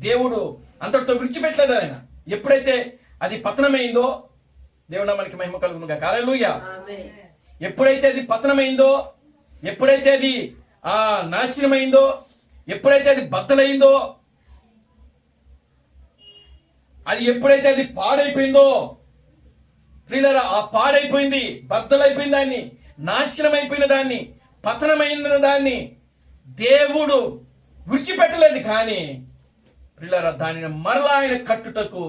దేవుడు అంతటితో విడిచిపెట్టలేదు ఆయన. ఎప్పుడైతే అది పతనమైందో, దేవుడు మనకి మహిమ కలుగును గాక. హల్లెలూయా. ఆమేన్. ఎప్పుడైతే అది పతనమైందో, ఎప్పుడైతే అది నాశనమైందో, ఎప్పుడైతే అది బద్దలైందో, అది ఎప్పుడైతే అది పాడైపోయిందో, ప్రియులారా ఆ పాడైపోయింది, బద్దలైపోయిన దాన్ని, నాశనమైపోయిన దాన్ని, పతనమైన దాన్ని దేవుడు విడిచిపెట్టలేదు. కానీ ప్రియులారా దానిని మరలా ఆయన కట్టుటకు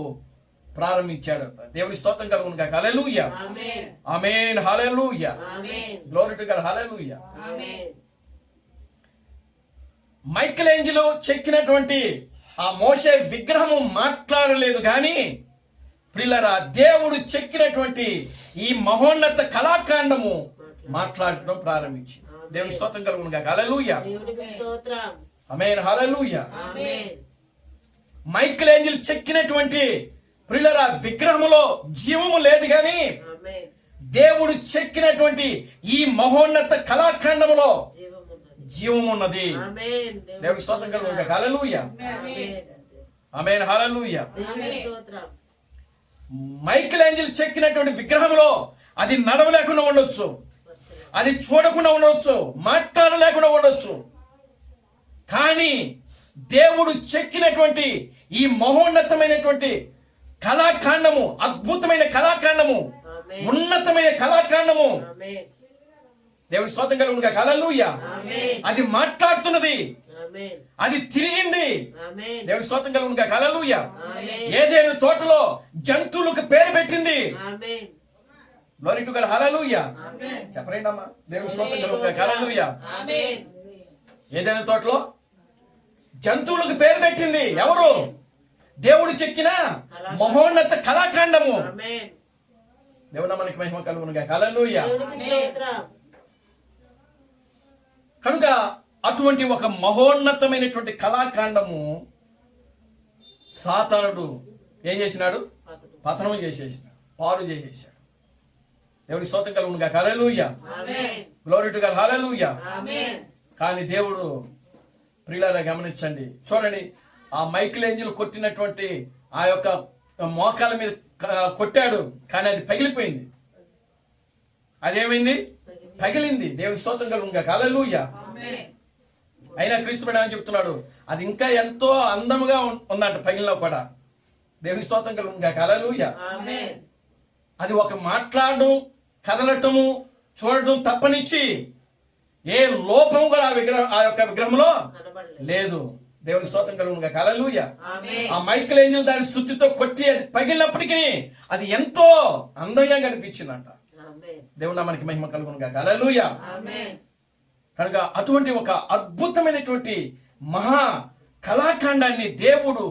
ప్రారంభించాడు. దేవుని స్తోత్రం కలుగును గాక. హల్లెలూయా. ఆమేన్. ఆమేన్. హల్లెలూయా. ఆమేన్. Glory to God. హల్లెలూయా. ఆమేన్. మైకేల్ ఏంజెలో చెక్కినటువంటి ఆ మోషే విగ్రహము మాట్లాడలేదు, కానీ ప్రియులారా దేవుడు చెక్కినటువంటి ఈ మహోన్నత కళాఖండము మాట్లాడటం ప్రారంభించి. దేవుని స్తోత్రం కలుగును గాక. హల్లెలూయా. దేవునికి స్తోత్రం. ఆమేన్. హల్లెలూయా. ఆమేన్. మైకేల్ ఏంజెల్ చెక్కినటువంటి ప్రియులారా విగ్రహములో జీవము లేదు, కానీ ఆమేన్. దేవుడు చెక్కినటువంటి ఈ మహోన్నత కళాఖండములో జీవమున్నది. జీవము ఉన్నది. ఆమేన్. దేవుని స్తోత్రం కలుగును గాక. హల్లెలూయా. ఆమేన్. ఆమేన్. హల్లెలూయా. దేవునికి స్తోత్రం. మైకేల్ ఏంజెల్ చెక్కినటువంటి విగ్రహంలో అది నడవలేకుండా ఉండొచ్చు, అది చూడకుండా ఉండవచ్చు, మాట్లాడలేకుండా ఉండొచ్చు, కానీ దేవుడు చెక్కినటువంటి ఈ మహోన్నతమైనటువంటి కళాఖండము, అద్భుతమైన కళాఖండము, ఆమేన్. ఉన్నతమైన కళాఖండము, ఆమేన్. దేవుడి స్తోత్రం కలుగును గాక. హల్లెలూయా. ఆమేన్. అది మాట్లాడుతున్నది, ఆమేన్. అది తిరిగింది. ఆమేన్. దేవుడి స్తోత్రం కలుగును గాక. హల్లెలూయా. ఆమేన్. ఏదైనా తోటలో జంతువులకు పేరు పెట్టింది. ఆమేన్. Glory to God. హల్లెలూయా. చెప్పండి అమ్మా. దేవుడి స్తోత్రం కలుగును గాక. హల్లెలూయా. ఆమేన్. ఏదైనా తోటలో జంతువులకు పేరు పెట్టింది ఎవరు? దేవుడు చెక్కిన మహోన్నత కళాఖండము. ఆమేన్. దేవుడు మనకి మహిమ కలుగును గాక. హల్లెలూయా. దేవునికి స్తోత్రం. కనుక అటువంటి ఒక మహోన్నతమైనటువంటి కళాఖండము సాతానుడు ఏం చేసినాడు? పతనం చేసేసినాడు, పాడు చేసేసాడు. దేవుడి స్తోత్రం కలుగును గాక. హల్లెలూయా. ఆమేన్. Glory to God. హల్లెలూయా. ఆమేన్. కానీ దేవుడు ప్రియులారా గమనించండి, చూడండి, ఆ మైకేల్ ఏంజెల్ కొట్టినటువంటి ఆ యొక్క మోకాల మీద కొట్టాడు, కానీ అది పగిలిపోయింది. అదేమైంది? పగిలింది. దేవుని స్తోత్రం కలుగును గాక. హల్లెలూయా. ఆమేన్. అయినా క్రీస్తు బిడ్డ అని చెప్తున్నాడు, అది ఇంకా ఎంతో అందముగా ఉందంట పగిలిలో కూడా. దేవుని స్తోత్రం కలుగును గాక. హల్లెలూయా. ఆమేన్. అది ఒక మాట్లాడడం, కదలటము, చూడటం తప్పనిచ్చి ఏ లోపము కూడా ఆ యొక్క విగ్రహంలో కనబడలేదు. లేదు. దేవుని స్తోత్రం కలుగును గాక. హల్లెలూయా. ఆమేన్. ఆ మైకేల్ ఏంజెల్ దాని స్తుతితో కొట్టి అది పగిలినప్పటికీ అది ఎంతో అందంగా కనిపించిందంట. ఆమేన్. దేవుడు మనకి మహిమ కలుగును గాక. హల్లెలూయా. ఆమేన్. కనుక అటువంటి ఒక అద్భుతమైనటువంటి మహా కళాఖండాన్ని దేవుడు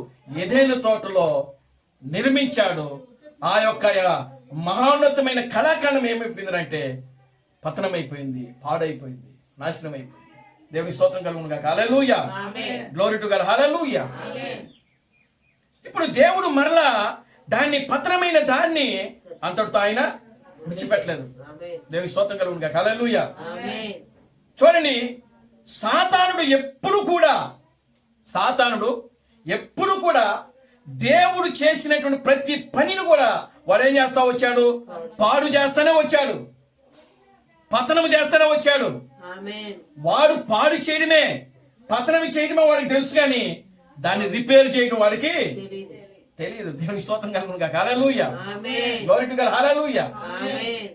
ఏదైనా తోటలో నిర్మించాడు. ఆ యొక్క మహోన్నతమైన కళాఖండం ఏమైపోయిందంటే పతనమైపోయింది, పాడైపోయింది, నాశనం అయిపోయింది. దేవుని స్తోత్రం కలుగును గాక. హల్లెలూయా. ఆమేన్. Glory to God. హల్లెలూయా. ఆమేన్. ఇప్పుడు దేవుడు మరలా దాన్ని పతనమైన దాన్ని అంతటితో ఆయన విడిచిపెట్టలేదు. ఆమేన్. దేవుని స్తోత్రం కలుగును గాక. హల్లెలూయా. ఆమేన్. చూడండి, సాతానుడు ఎప్పుడు కూడా దేవుడు చేసినటువంటి ప్రతి పనిని కూడా వాడు ఏం చేస్తా వచ్చాడు? పాడు చేస్తానే వచ్చాడు, పతనం చేస్తానే వచ్చాడు. ఆమేన్. వాడు పాడు చేయడమే, పతనం చేయడమే వాడికి తెలుసు, కానీ దాన్ని రిపేర్ చేయడం వాడికి తెలీదు. తెలియదు. దేవుని స్తోత్రం కలుగును గాక. హల్లెలూయా. ఆమేన్. Glory to God. హల్లెలూయా. ఆమేన్.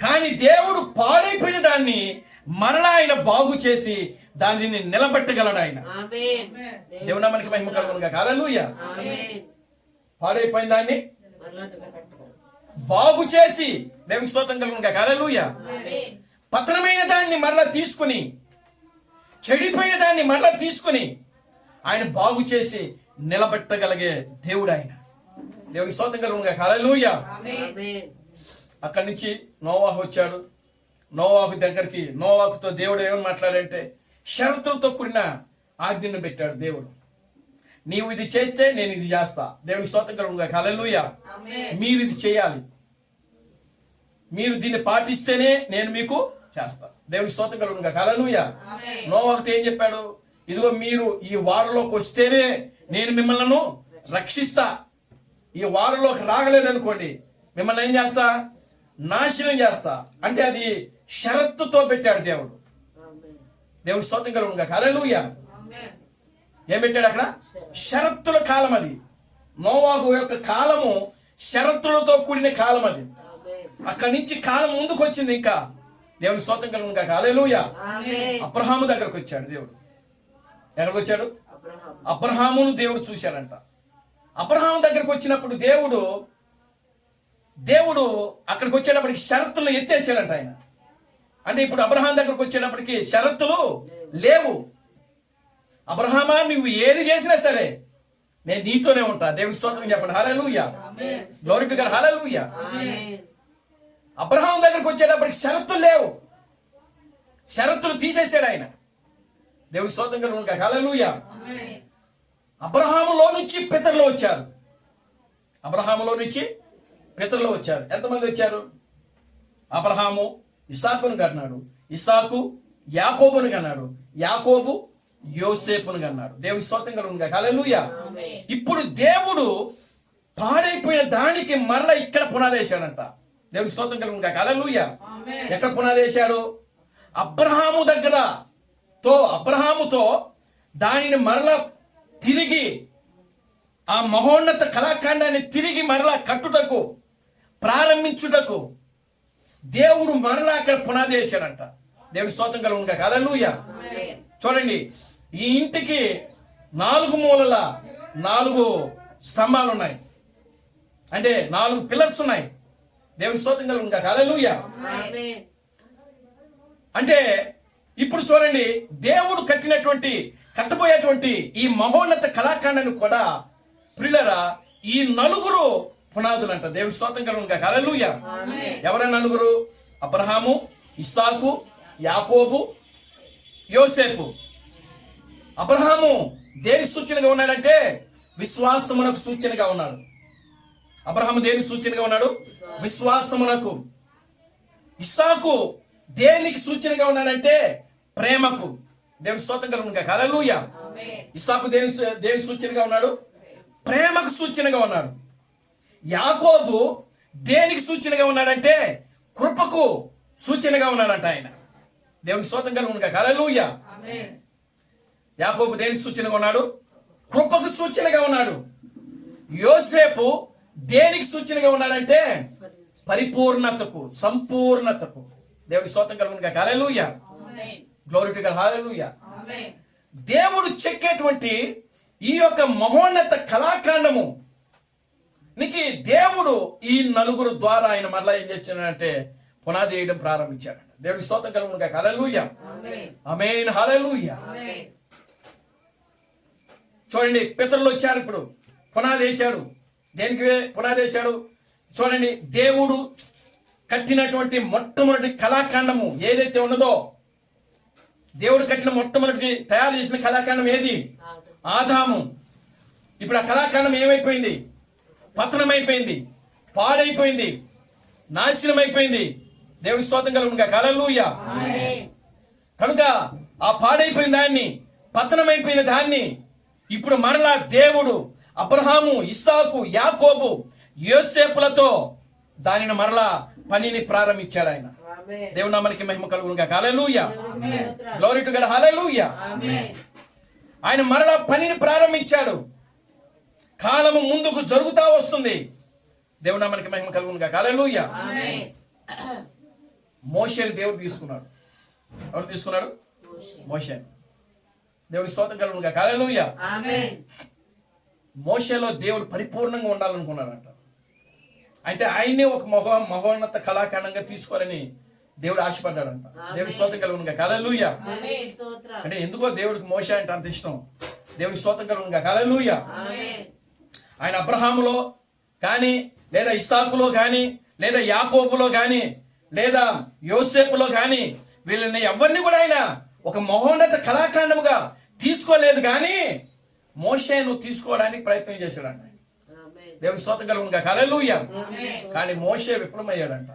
కానీ దేవుడు పాడైపోయిన దాన్ని మరలా ఆయన బాగు చేసి దానిని నిలబెట్టగలడు ఆయన. ఆమేన్. దేవుడు మనకి మహిమ కలుగును గాక. హల్లెలూయా. ఆమేన్. పాడైపోయిన దాన్ని మరలా నిలబెట్టుకోవాలి. బాగు చేసి, దేవునికి స్తోత్రం కలుగునుగాక, హల్లెలూయా. ఆమేన్. పతనమైన దాన్ని మరలా తీసుకుని, చెడిపోయిన దాన్ని మరలా తీసుకుని ఆయన బాగు చేసి నిలబెట్టగలిగే దేవుడు ఆయన. దేవునికి స్తోత్రం కలుగునుగాక, హల్లెలూయా. ఆమేన్. అక్కడి నుంచి నోవాహు వచ్చాడు. నోవాహు దగ్గరికి, నోవాహుతో దేవుడు ఏమని మాట్లాడంటే షరతులతో కూడిన ఆజ్ఞను పెట్టాడు దేవుడు. నీవు ఇది చేస్తే నేను ఇది చేస్తా. దేవునికి స్తోత్రం కలుగునుగాక, హల్లెలూయా. మీరు ఇది చేయాలి, మీరు దీన్ని పాటిస్తేనే నేను మీకు చేస్తా. దేవునికి స్తోత్రం కలుగునుగాక, హల్లెలూయా. నోవాహుతో ఏం చెప్పాడు? ఇదిగో మీరు ఈ వారంలోకి వస్తేనే నేను మిమ్మల్ని రక్షిస్తా. ఈ వారంలోకి రాగలేదనుకోండి, మిమ్మల్ని ఏం చేస్తా? నాశనం చేస్తా. అంటే అది షరతుతో పెట్టాడు దేవుడు. ఆమేన్. దేవుని స్తోత్రం కలుగునుగాక, హల్లెలూయా. ఏం పెట్టాడు అక్కడ? షరతుల కాలం అది. నోవాహు యొక్క కాలము షరతులతో కూడిన కాలం అది. ఆమేన్. అక్కడి నుంచి కాలం ముందుకు వచ్చింది. ఇంకా దేవుని స్తోత్రం కలుగునుగాక, హల్లెలూయా. ఆమేన్. అబ్రహాము దగ్గరకు వచ్చాడు దేవుడు. ఎక్కడికి వచ్చాడు? అబ్రహాము. అబ్రహామును దేవుడు చూశాడంట. అబ్రహాము దగ్గరకు వచ్చినప్పుడు దేవుడు అక్కడికి వచ్చేటప్పటికి షరతులు ఎత్తేసాడంట ఆయన. అంటే ఇప్పుడు అబ్రహాం దగ్గరకు వచ్చేటప్పటికి షరతులు లేవు. అబ్రహామా, నువ్వు ఏది చేసినా సరే నేను నీతోనే ఉంటా. దేవుని స్తోత్రం చెప్పండి, హల్లెలూయా. గ్లోరీ టు గాడ్, హల్లెలూయా. ఆమేన్. అబ్రహాం దగ్గరకు వచ్చేటప్పటికి షరతులు లేవు. షరతులు తీసేసాడు ఆయన. దేవుని స్తోత్రం కలుగునుగాక, హల్లెలూయా. అబ్రహాములో నుంచి పితరులు వచ్చారు. అబ్రహాములో నుంచి పితరులు వచ్చారు. ఎంతమంది వచ్చారు? అబ్రహాము ఇస్సాకును కన్నాడు, ఇస్సాకు యాకోబును కన్నాడు, యాకోబు యోసేపును కన్నాడు. దేవుని స్తోత్రం కలుగునుగాక, హల్లెలూయా. ఇప్పుడు దేవుడు పాడైపోయిన దానికి మరలా ఇక్కడ పునాదేశాడంట. దేవుని స్తోత్రం కలుగునుగాక, హల్లెలూయా. ఎక్కడ పునాదేశాడు? అబ్రహాముతో దానిని మరలా తిరిగి, ఆ మహోన్నత కళాఖండాన్ని తిరిగి మరలా కట్టుటకు, ప్రారంభించుటకు దేవుడు మరలా అక్కడ పునాది వేశాడంట. దేవుని స్తోత్రం కలుగునుగాక, హల్లెలూయా. చూడండి, ఈ ఇంటికి 4 మూలల 4 స్తంభాలు ఉన్నాయి. అంటే 4 పిల్లర్స్ ఉన్నాయి. దేవుని స్తోత్రం కలుగునుగాక, హల్లెలూయా. ఆమేన్. అంటే ఇప్పుడు చూడండి, దేవుడు కట్టబోయేటువంటి ఈ మహోన్నత కళాఖండాన్ని కూడా ప్రియులారా, ఈ 4 పునాదులు అంట. దేవుని స్తోత్రం కలుగునుగాక, హల్లెలూయా. ఆమేన్. ఎవరైనా 4? అబ్రహాము, ఇస్సాకు, యాకోబు, యోసేపు. అబ్రహాము దేని సూచనగా ఉన్నాడంటే విశ్వాసమునకు సూచనగా ఉన్నాడు. అబ్రహాము దేనికి సూచనగా ఉన్నాడు? విశ్వాసమునకు. ఇస్సాకు దేనికి సూచనగా ఉన్నాడంటే ప్రేమకు. దేవుని స్తోత్రం కలుగునుగాక, హల్లెలూయా. ఇస్సాకు దేనికి సూచనగా ఉన్నాడు? ప్రేమకు సూచనగా ఉన్నాడు. యాకోబు దేనికి సూచనగా ఉన్నాడంటే కృపకు సూచనగా ఉన్నాడంట ఆయన. దేవుని స్తోత్రం కలుగునుగాక, హల్లెలూయా. యాకోబు దేనికి సూచనగా ఉన్నాడు? కృపకు సూచనగా ఉన్నాడు. యోసేపు దేనికి సూచనగా ఉన్నాడంటే పరిపూర్ణతకు, సంపూర్ణతకు. దేవుని స్తోత్రం కలుగునుగాక, హల్లెలూయా. గ్లోరీ టు గాడ్, హల్లెలూయా. దేవుడు చెక్కేటువంటి ఈ యొక్క మహోన్నత కళాఖండము నీకు దేవుడు ఈ 4 ద్వారా ఆయన మరలా ఏం చేస్తున్నాడంటే పునాది వేయడం ప్రారంభించాడు. దేవుని స్తోత్రం కలుగునుగాక, హల్లెలూయా. ఆమేన్, హల్లెలూయా. చూడండి, పితరులు వచ్చారు. ఇప్పుడు పునాది వేశాడు. దేనికి పునాది వేశాడు? చూడండి, దేవుడు కట్టినటువంటి మొట్టమొదటి కళాఖండము ఏదైతే ఉన్నదో, దేవుడు కట్టిన మొట్టమొదటి తయారు చేసిన కళాఖండం ఏది? ఆదాము. ఇప్పుడు ఆ కళాఖండం ఏమైపోయింది? పతనమైపోయింది, పాడైపోయింది, నాశనం అయిపోయింది. దేవుని స్తోత్రం కలుగునుగాక, హల్లెలూయా. కనుక ఆ పాడైపోయిన దాన్ని, పతనమైపోయిన దాన్ని ఇప్పుడు మరలా దేవుడు అబ్రహాము, ఇస్సాకు, యాకోబు, యోసేపులతో దానిని మరలా పనిని ప్రారంభించాడు ఆయన. దేవుని నామానికి మహిమ కలుగునుగాక, హల్లెలూయా. గ్లోరీ టు గాడ్, హల్లెలూయా. ఆయన మరలా పనిని ప్రారంభించాడు. కాలము ముందుకు జరుగుతా వస్తుంది. దేవుని నామానికి మహిమ కలుగునుగాక, హల్లెలూయా. మోషేని దేవుడు తీసుకున్నాడు. ఎవరు తీసుకున్నాడు? మోషే. దేవుని స్తోత్రం కలుగునుగాక, హల్లెలూయా. మోషేలో దేవుడు పరిపూర్ణంగా ఉండాలనుకున్నాడంట. అంటే ఆయన్ని ఒక మహోన్నత కళాఖండంగా తీసుకోవాలని దేవుడు ఆశపడ్డాడంట. దేవుడి స్తోత్రం కలుగునుగా. హల్లెలూయా. ఆమేన్. స్తోత్రం. అంటే ఎందుకో దేవుడికి మోషే అంటే అంత ఇష్టం. దేవుడి స్తోత్రం కలుగునుగా. హల్లెలూయా. ఆమేన్. ఆయన అబ్రహాములో కానీ, లేదా ఇస్సాకులో కానీ, లేదా యాకోబులో కానీ, లేదా యోసేపులో కానీ, వీళ్ళని ఎవరిని కూడా ఆయన ఒక మహోన్నత కళాఖండముగా తీసుకోలేదు. కానీ మోషేను తీసుకోవడానికి ప్రయత్నం చేశాడంట. ఆమేన్. దేవుడికి స్తోత్రం కలుగునుగా. హల్లెలూయా. కానీ మోషే విఫలమయ్యాడంట.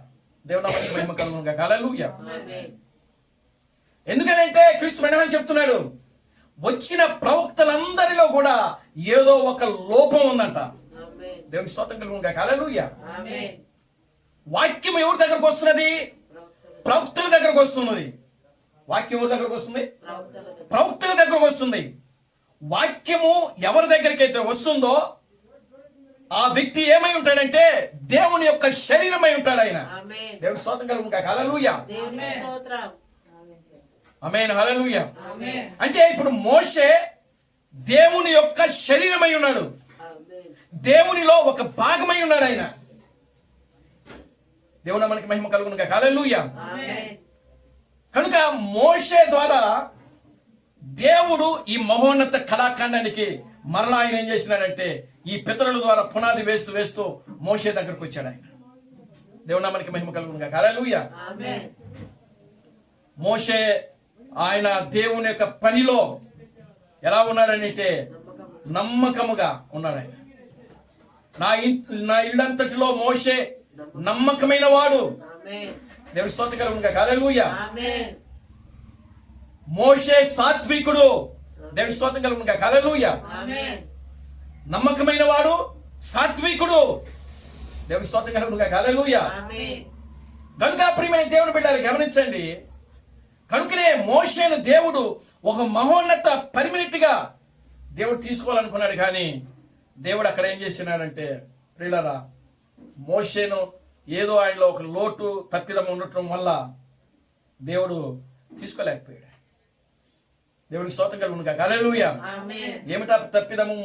దేవుని నామానికి మహిమ కలుగునుగా. హల్లెలూయా. ఆమేన్. ఎందుకనంటే క్రీస్తు మెనహని చెప్తున్నాడు, వచ్చిన ప్రవక్తలందరిలో కూడా ఏదో ఒక లోపం ఉందంట. ఆమేన్. దేవుని స్తోత్రం కలుగునుగా. హల్లెలూయా. ఆమేన్. వాక్యం ఎవరి దగ్గరకు వస్తున్నది? ప్రవక్తల దగ్గరకు వస్తున్నది. వాక్యం ఎవరి దగ్గరకు వస్తుంది? ప్రవక్తలకు. ప్రవక్తల దగ్గరకు వస్తుంది. వాక్యము ఎవరి దగ్గరికి అయితే వస్తుందో ఆ వ్యక్తి ఏమై ఉంటాడంటే దేవుని యొక్క శరీరమై ఉంటాడు ఆయన. ఆమేన్. దేవుని స్తోత్రం కలుగునుగా. హల్లెలూయా. దేవునికి స్తోత్రం. ఆమేన్. హల్లెలూయా. ఆమేన్. అంటే ఇప్పుడు మోషే దేవుని యొక్క శరీరమై ఉన్నాడు. ఆమేన్. దేవునిలో ఒక భాగమై ఉన్నాడు ఆయన. దేవుని మనకి మహిమ కలుగునుగా. హల్లెలూయా. ఆమేన్. కనుక మోషే ద్వారా దేవుడు ఈ మహోన్నత కళాఖండానికి మరలా ఆయన ఏం చేసినాడంటే ఈ పితరుల ద్వారా పునాది వేస్తూ వేస్తూ మోషే దగ్గరకు వచ్చాడు ఆయన. దేవుని మనకి మహిమ కలుగునుగా. హల్లెలూయా. ఆమేన్. మోషే ఆయన దేవుని యొక్క పనిలో ఎలా ఉన్నాడనంటే నమ్మకముగా ఉన్నాడు ఆయన. నా ఇల్లంతటిలో మోషే నమ్మకమైన వాడు. ఆమేన్. దేవుని స్తోత్రం కలుగునుగా. హల్లెలూయా. ఆమేన్. మోషే సాత్వికుడు. దేవుని స్తోత్రం కలుగునుగా. హల్లెలూయా. ఆమేన్. నమ్మకమైన వాడు, సాత్వికుడు. దేవుని స్తోత్రం కలుగునుగా. హల్లెలూయా. ఆమేన్. కనుక ప్రియమైన దేవుని బిడ్డలు గమనించండి. కనుకనే మోషేను దేవుడు ఒక మహోన్నత పర్మినెంట్గా దేవుడు తీసుకోవాలనుకున్నాడు. కానీ దేవుడు అక్కడ ఏం చేసినాడంటే ప్రియులారా, మోషేను ఏదో ఆయనలో ఒక లోటు తప్పిదం ఉండటం వల్ల దేవుడు తీసుకోలేకపోయాడు. దేవుడికి స్తోత్రం కలుగునుగా. హల్లెలూయా. ఆమేన్. ఏమిటా తప్పిదము?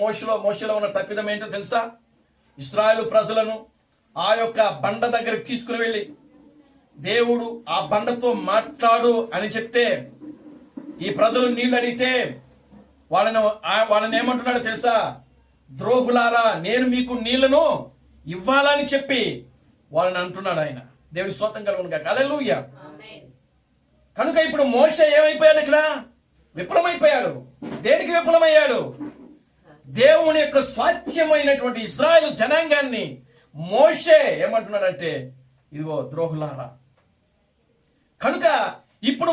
మోషేలో ఉన్న తప్పిదం ఏంటో తెలుసా? ఇశ్రాయేలు ప్రజలను ఆ యొక్క బండ దగ్గరికి తీసుకుని వెళ్ళి దేవుడు ఆ బండతో మాట్లాడు అని చెప్తే ఈ ప్రజలు నీళ్ళు అడిగితే వాళ్ళని ఏమంటున్నాడో తెలుసా? ద్రోహులారా, నేను మీకు నీళ్లను ఇవ్వాలని చెప్పి వాళ్ళని అంటున్నాడు ఆయన. దేవుడి స్తోత్రం కలుగునుగా. హల్లెలూయా. ఆమేన్. కనుక ఇప్పుడు మోషే ఏమైపోయాడు? ఇక్కడ విఫలమైపోయాడు. దేనికి విఫలమయ్యాడు? దేవుని యొక్క స్వాస్థ్యమైనటువంటి ఇశ్రాయేలు జనాంగాన్ని మోషే ఏమంటున్నాడంటే ఇదిగో ద్రోహులారా. కనుక ఇప్పుడు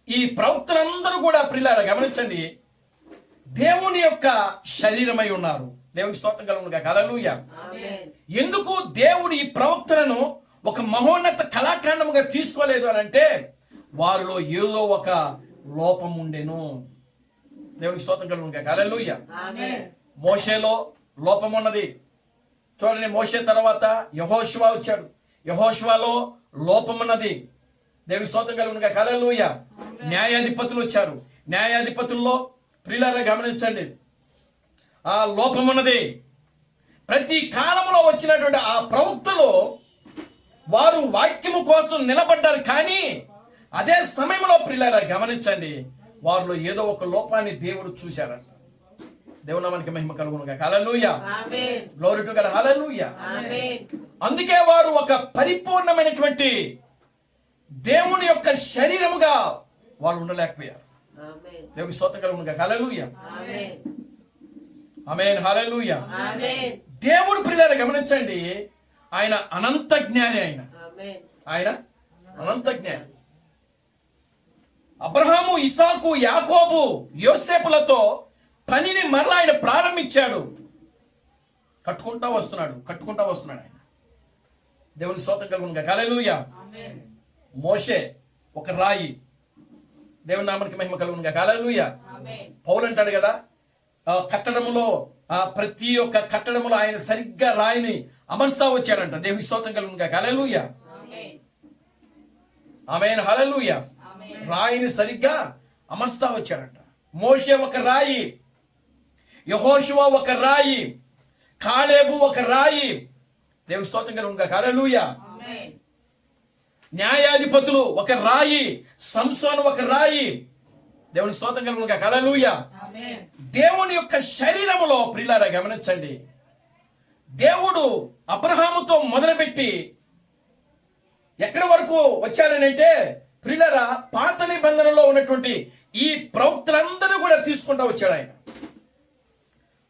ఈ ప్రవక్తలందరూ కూడా ప్రియులారా గమనించండి, దేవుని యొక్క శరీరమై ఉన్నారు. దేవుని స్తోత్రం కలుగునుగా. హల్లెలూయా. ఆమేన్. ఎందుకు దేవుడు ఈ ప్రవక్తలను ఒక మహోన్నత కళాఖండముగా తీసుకోలేదు అని అంటే వారిలో ఏదో ఒక లోపం ఉండెను. దేవునికి స్తోత్రం కలుగునుగా. హల్లెలూయా. ఆమేన్. మోషేలో లోపం ఉన్నది. చూడండి, మోషే తర్వాత యెహోషువ వచ్చాడు. యెహోషువలో లోపం ఉన్నది. దేవునికి స్తోత్రం కలుగునుగా. హల్లెలూయా. న్యాయాధిపతులు వచ్చారు. న్యాయాధిపతుల్లో ప్రియులారా గమనించండి, ఆ లోపం ఉన్నది. ప్రతి కాలంలో వచ్చినటువంటి ఆ ప్రవక్తలు వారు వాక్యము కోసం నిలబడ్డారు. కానీ అదే సమయంలో ప్రియులారా గమనించండి, వారిలో ఏదో ఒక లోపాన్ని దేవుడు చూశారంట. దేవుని నామానికి మహిమ కలుగునుగా. హల్లెలూయా. ఆమేన్. Glory to God. హల్లెలూయా. ఆమేన్. అందుకే వారు ఒక పరిపూర్ణమైనటువంటి దేవుని యొక్క శరీరముగా వారు ఉండలేకపోయారు. ఆమేన్. దేవుని స్తోత్రం కలుగునుగా. హల్లెలూయా. ఆమేన్. ఆమేన్. హల్లెలూయా. ఆమేన్. దేవుడు ప్రియులారా గమనించండి, ఆయన అనంత జ్ఞాని. ఆమేన్. ఆయన అనంత జ్ఞాని. అబ్రహాము, ఇసాకు, యాకోబు, యోసేపులతో పనిని మరలా ఆయన ప్రారంభించాడు. కట్టుకుంటా వస్తున్నాడు ఆయన. దేవునికి స్తోత్రం కలుగునుగా. హల్లెలూయా. ఆమేన్. మోషే ఒక రాయి. దేవుని నామానికి మహిమ కలుగునుగా. హల్లెలూయా. ఆమేన్. పౌలు అంటాడు కదా, కట్టడములో ప్రతి ఒక్క కట్టడములో ఆయన సరిగ్గా రాయిని అమర్స్తా వచ్చాడంట. దేవుని స్తోత్రం కలుగునుగా. హల్లెలూయా. ఆమేన్. ఆమేన్. హల్లెలూయా. రాయిని సరిగ్గా అమర్స్తా వచ్చాడంట. మోషే ఒక రాయి. యెహోషువ ఒక రాయి, కాలేబు ఒక రాయి. దేవుని స్తోత్రం కలుగునుగా. హల్లెలూయా. న్యాయాధిపతులు ఒక రాయి, సంసోను ఒక రాయి. దేవుని స్తోత్రం కలుగునుగా. హల్లెలూయా. దేవుని యొక్క శరీరములో ప్రియులారా గమనించండి, దేవుడు అబ్రహాముతో మొదలుపెట్టి ఎక్కడి వరకు వచ్చాడనంటే ప్రియులారా పాత నిబంధనలో ఉన్నటువంటి ఈ ప్రవక్తలందరూ కూడా తీసుకుంటూ వచ్చాడు. ఆయన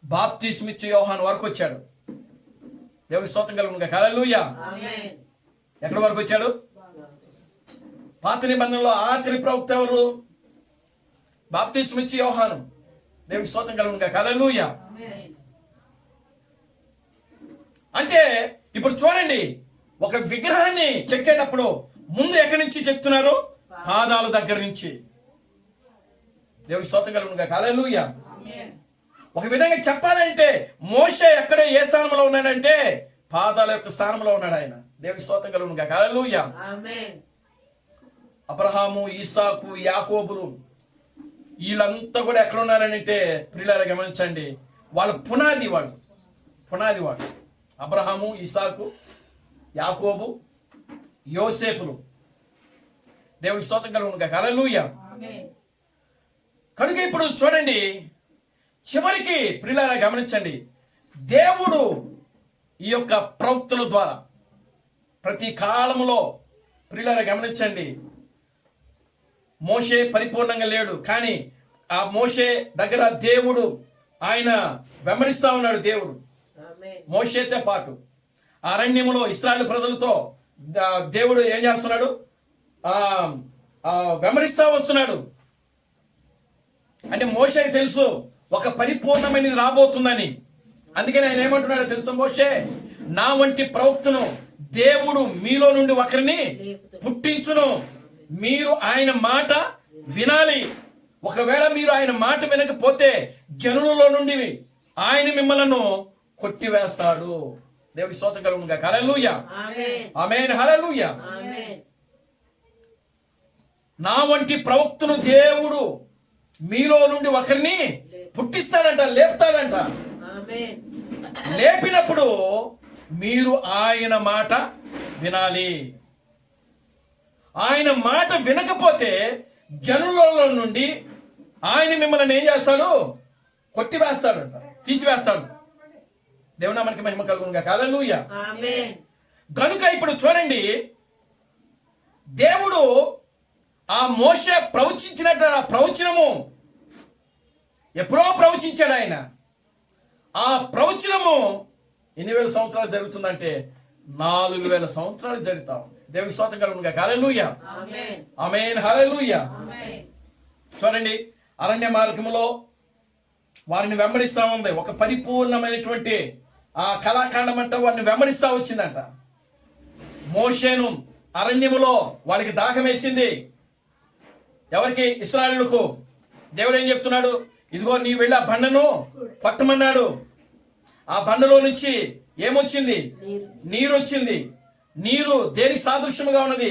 బాప్తిస్మిచ్చు యోహాను వరకు వచ్చాడు. దేవుని స్తోత్రం కలుగునుగా. హల్లెలూయా. ఎక్కడి వరకు వచ్చాడు? పాత నిబంధనలో ఆఖరి ప్రవక్త ఎవరు? బాప్తిస్మిచ్చు యోహాను. దేవుని స్తోత్రం కలుగునుగా. హల్లెలూయా. అంటే ఇప్పుడు చూడండి, ఒక విగ్రహాన్ని చెక్కేటప్పుడు ముందు ఎక్కడి నుంచి చెక్తున్నారు? పాదాల దగ్గర నుంచి. దేవుని స్తోత్రం కలుగునుగా. హల్లెలూయా. ఒక విధంగా చెప్పాలంటే మోషే ఎక్కడ ఏ స్థానంలో ఉన్నాడంటే పాదాల యొక్క స్థానంలో ఉన్నాడు ఆయన. దేవుని స్తోత్రం కలుగునుగా. హల్లెలూయా. అబ్రహాము, ఇస్సాకు, యాకోబులు వీళ్ళంతా కూడా ఎక్కడ ఉన్నారనంటే ప్రియులారా గమనించండి, వాళ్ళ పునాది వాడు అబ్రహాము, ఇస్సాకు, యాకోబు, యోసేపులు. దేవుని స్తోత్రం కలుగునుగా. హల్లెలూయా. కనుక ఇప్పుడు చూడండి, చివరికి ప్రియులారా గమనించండి, దేవుడు ఈ యొక్క ప్రవక్తల ద్వారా ప్రతి కాలములో ప్రియులారా గమనించండి, మోషే పరిపూర్ణంగా లేడు, కానీ ఆ మోషే దగ్గర దేవుడు ఆయన వెంబడిస్తా ఉన్నాడు. దేవుడు మోషేతో పాటు అరణ్యములో ఇశ్రాయేలు ప్రజలతో దేవుడు ఏం చేస్తున్నాడు? వెంబడిస్తా వస్తున్నాడు. అంటే మోషేకి తెలుసు ఒక పరిపూర్ణమైనది రాబోతుందని. అందుకని ఆయన ఏమంటున్నాడో తెలుసు, మోషే నా వంటి ప్రవక్తను దేవుడు మీలో నుండి ఒకరిని పుట్టించును, మీరు ఆయన మాట వినాలి. ఒకవేళ మీరు ఆయన మాట వినకపోతే జనులలో నుండి ఆయన మిమ్మలను కొట్టివేస్తాడు. దేవుడి స్తోత్రం కలుగునుగా. హల్లెలూయా. ఆమేన్. హల్లెలూయా. నా వంటి ప్రవక్తను దేవుడు మీలో నుండి ఒకరిని పుట్టిస్తాడంట, లేపుతాడంట. లేపినప్పుడు మీరు ఆయన మాట వినాలి. ఆయన మాట వినకపోతే జనులలో నుండి ఆయన మిమ్మల్ని ఏం చేస్తాడు? కొట్టివేస్తాడంట, తీసివేస్తాడు. దేవుని మనకి మహిమ కలుగునుగా. హల్లెలూయా. కనుక ఇప్పుడు చూడండి, దేవుడు ఆ మోషే ప్రవచించినట్టు ప్రవచనము ఎప్పుడో ప్రవచించాడు ఆయన. ఆ ప్రవచనము ఎన్ని వేల సంవత్సరాలు జరుగుతుందంటే 4000 సంవత్సరాలు జరుగుతా ఉంది. దేవుని స్తోత్రం కలుగునుగా. హల్లెలూయా. ఆమేన్. హల్లెలూయా. చూడండి, అరణ్య మార్గములో వారిని వెంబడిస్తా ఉంది ఒక పరిపూర్ణమైనటువంటి ఆ కళాఖండం అంట వారిని వెంబడిస్తా వచ్చిందంట. మోషేను అరణ్యములో వాళ్ళకి దాహం వేసింది. ఎవరికి? ఇశ్రాయేలుకు. దేవుడు ఏం చెప్తున్నాడు? ఇదిగో నీ వెళ్ళి ఆ బండను పట్టమన్నాడు. ఆ బండలో నుంచి ఏమొచ్చింది? నీరు వచ్చింది. నీరు దేనికి సాదృశ్యముగా ఉన్నది?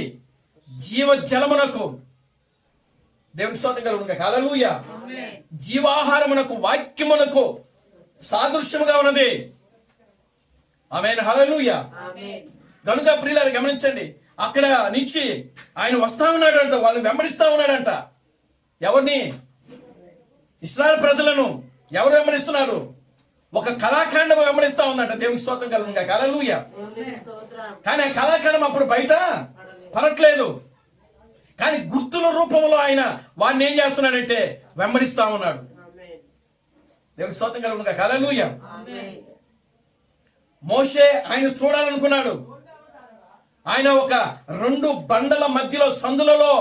జీవ జలమునకు. దేవుని స్తోత్రం కలుగునుగా. హల్లెలూయా. జీవాహారమునకు, వాక్యమునకు సాదృశ్యముగా ఉన్నది. ఆమేన్. హల్లెలూయా. కనుక ప్రియులారా గమనించండి, అక్కడ నుంచి ఆయన వస్తా ఉన్నాడంట, వాళ్ళని వెంబడిస్తా ఉన్నాడంట. ఎవరిని? ఇశ్రాయేలు ప్రజలను. ఎవరు వెంబడిస్తున్నారు? ఒక కళాఖండం వెంబడిస్తా ఉందంట. దేవుని స్తోత్రం కలుగునుగా. హల్లెలూయా. కానీ ఆ కళాఖండం అప్పుడు బయట పడట్లేదు, కానీ గుర్తుల రూపంలో ఆయన వాడిని ఏం చేస్తున్నాడంటే వెంబడిస్తా ఉన్నాడు. దేవుని స్తోత్రం కలుగునుగా. హల్లెలూయా. మోషే ఆయన చూడాలనుకున్నాడు. ఆయన ఒక 2 బండల మధ్యలో సందులలో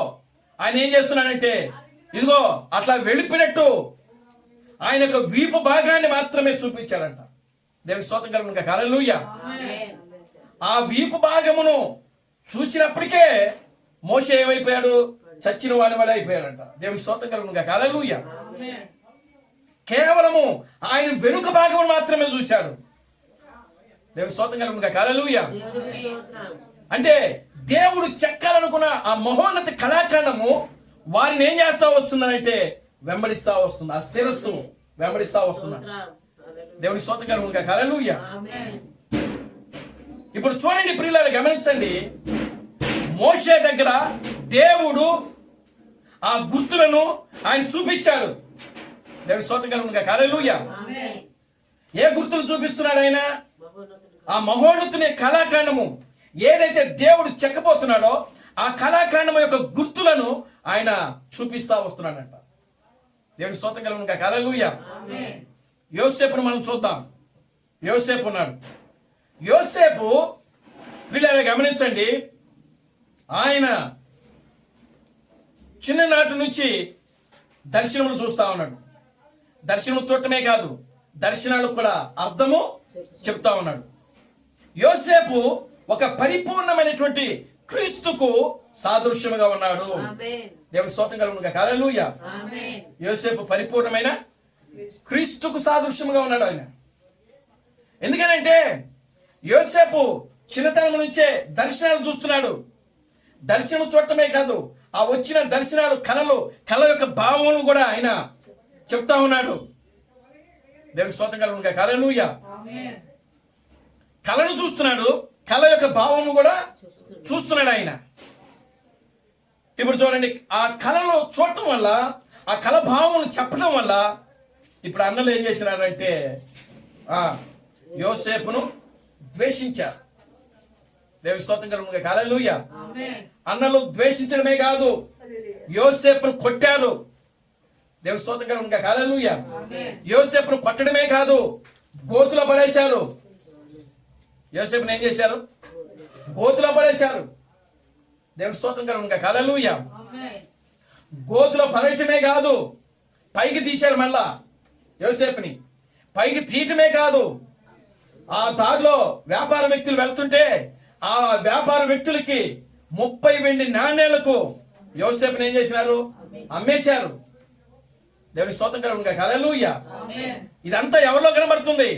ఆయన ఏం చేస్తున్నాడంటే ఇదిగో అట్లా వెళ్ళిపోయినట్టు ఆయన యొక్క వీపు భాగాన్ని మాత్రమే చూపించాడంట. దేవుని స్తోత్రం కలుగునుగా. హల్లెలూయా. ఆ వీపు భాగమును చూచినప్పటికే మోషే ఏమైపోయాడు? చచ్చిన వాని వలె అయిపోయాడంట. దేవుని స్తోత్రం కలుగునుగా. హల్లెలూయా. కేవలము ఆయన వెనుక భాగమును మాత్రమే చూశాడు. దేవుని స్తోత్రం కలుగునుగా. హల్లెలూయా. అంటే దేవుడు చెక్కాలనుకున్న ఆ మహోన్నత కళాఖండము వారిని ఏం చేస్తా వస్తుందంటే వెంబడిస్తా వస్తుంది. ఆ శిరస్సు వెంబడిస్తా వస్తున్నాడు. స్తోత్రం. హల్లెలూయా. దేవుని స్తోత్రం కలుగును గాక. హల్లెలూయా. ఆమేన్. ఇప్పుడు చూడండి ప్రియులారా, గమనించండి. మోషే దగ్గర దేవుడు ఆ గుర్తులను ఆయన చూపించాడు. దేవుని స్తోత్రం కలుగును గాక. హల్లెలూయా. ఆమేన్. ఏ గుర్తులు చూపిస్తున్నాడు ఆయన? మహోన్నతుని ఆ మహోన్నతుని కళాఖండము ఏదైతే దేవుడు చెక్కబోతున్నాడో ఆ కళాఖండము యొక్క గుర్తులను ఆయన చూపిస్తా వస్తున్నాడంట. దేవుని స్తోత్రం కలుగును గాక. హల్లెలూయా. ఆమేన్. యోసేపును మనం చూద్దాం. యోసేపు ఉన్నాడు. యోసేపు వీళ్ళని గమనించండి. ఆయన చిన్ననాటి నుంచి దర్శనములు చూస్తా ఉన్నాడు. దర్శనము చూడటమే కాదు, దర్శనాలు కూడా అర్థము చెప్తా ఉన్నాడు. యోసేపు ఒక పరిపూర్ణమైనటువంటి క్రీస్తుకు సాదృశ్యముగా ఉన్నాడు. ఆమేన్. దేవుని స్తోత్రం కలుగును గాక. హల్లెలూయా. ఆమేన్. యోసేపు పరిపూర్ణమైన క్రీస్తుకు సాదృశ్యముగా ఉన్నాడు ఆయన. ఎందుకనంటే యోసేపు చిన్నతనం నుంచే దర్శనాలు చూస్తున్నాడు. దర్శనం చూడటమే కాదు, ఆ వచ్చిన దర్శనాలు కళ యొక్క భావములను కూడా ఆయన చెప్తా ఉన్నాడు. దేవుని స్తోత్రం కలుగును గాక. హల్లెలూయా. ఆమేన్. కళను చూస్తున్నాడు, కళ యొక్క భావము కూడా చూస్తున్నాడు ఆయన. ఇప్పుడు చూడండి, ఆ కళలో చూడటం వల్ల, ఆ కళ భావమును చెప్పడం వల్ల ఇప్పుడు అన్నలు ఏం చేసినారంటే యోసేపును ద్వేషించారు. దేవుని స్తోత్రం కలుగును గాక. హల్లెలూయా. ఆమేన్. అన్నలు ద్వేషించడమే కాదు, యోసేపును కొట్టారు. దేవుని స్తోత్రం కలుగును గాక. హల్లెలూయా. ఆమేన్. యోసేపును కొట్టడమే కాదు, గోతులో పడేశారు. యోసేపును ఏం చేశారు? గోతులో పడేశారు. దేవుని స్తోత్రం కలుగును గాక. హల్లెలూయా. ఆమేన్. గోతులో పడేయటమే కాదు, పైకి తీశారు. మళ్ళా యోసేపుని పైకి తీయటమే కాదు, ఆ దారిలో వ్యాపార వ్యక్తులు వెళ్తుంటే ఆ వ్యాపార వ్యక్తులకి 30 వెండి నాణేలకు యోసేపుని ఏం చేసినారు? అమ్మేశారు. దేవుని స్తోత్రం కలుగును గాక. హల్లెలూయా. ఆమేన్. ఇదంతా ఎవరిలో కనబడుతుంది?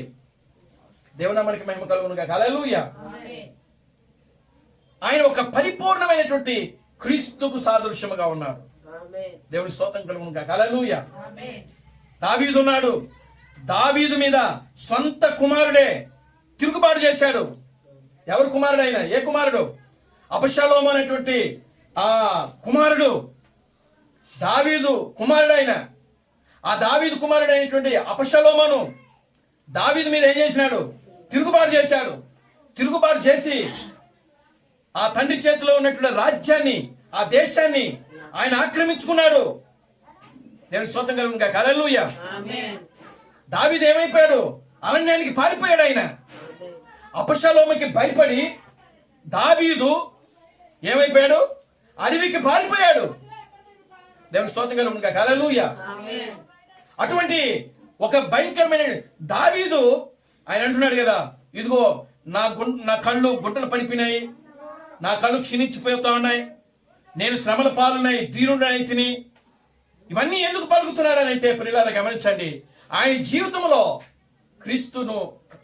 దేవుని నామమునకు మహిమ కలుగును గాక. హల్లెలూయా. ఆమేన్. ఆయన ఒక పరిపూర్ణమైనటువంటి క్రీస్తుకు సాదృశ్యముగా ఉన్నాడు. ఆమేన్. దేవుని స్తోత్రం కలుగును గాక. హల్లెలూయా. ఆమేన్. దావీదు ఉన్నాడు. దావీదు మీద సొంత కుమారుడే తిరుగుబాటు చేశాడు. ఎవరు కుమారుడు ఆయన? ఏ కుమారుడు? అబషలోము అనేటువంటి ఆ కుమారుడు దావీదు కుమారుడు. ఆయన ఆ దావీదు కుమారుడు అయినటువంటి అబషలోమును దావీదు మీద ఏం చేసినాడు? తిరుగుబాటు చేశాడు. తిరుగుబాటు చేసి ఆ తండ్రి చేతిలో ఉన్నటువంటి రాజ్యాన్ని, ఆ దేశాన్ని ఆయన ఆక్రమించుకున్నాడు. దేవుని స్తోత్రం కలుగును గాక. హల్లెలూయా. ఆమేన్. దావీదు ఏమైపోయాడు? అరణ్యానికి పారిపోయాడు. ఆయన ఆమేన్. అబషలోముకి భయపడి దావీదు ఏమైపోయాడు? అడవికి పారిపోయాడు. దేవుని స్తోత్రం కలుగును గాక. హల్లెలూయా. ఆమేన్. అటువంటి ఒక భయంకరమైన దావీదు ఆయన అంటున్నాడు కదా, ఇదిగో నా కళ్ళు గుంటలు పడిపోయినాయి, నా కళ్ళు క్షీణించిపోతా ఉన్నాయి, నేను శ్రమల పాలున్నాయి, దీనుడనై తిని. ఇవన్నీ ఎందుకు పలుకుతున్నాడు అని అంటే ప్రియులారా గమనించండి, ఆయన జీవితంలో క్రీస్తును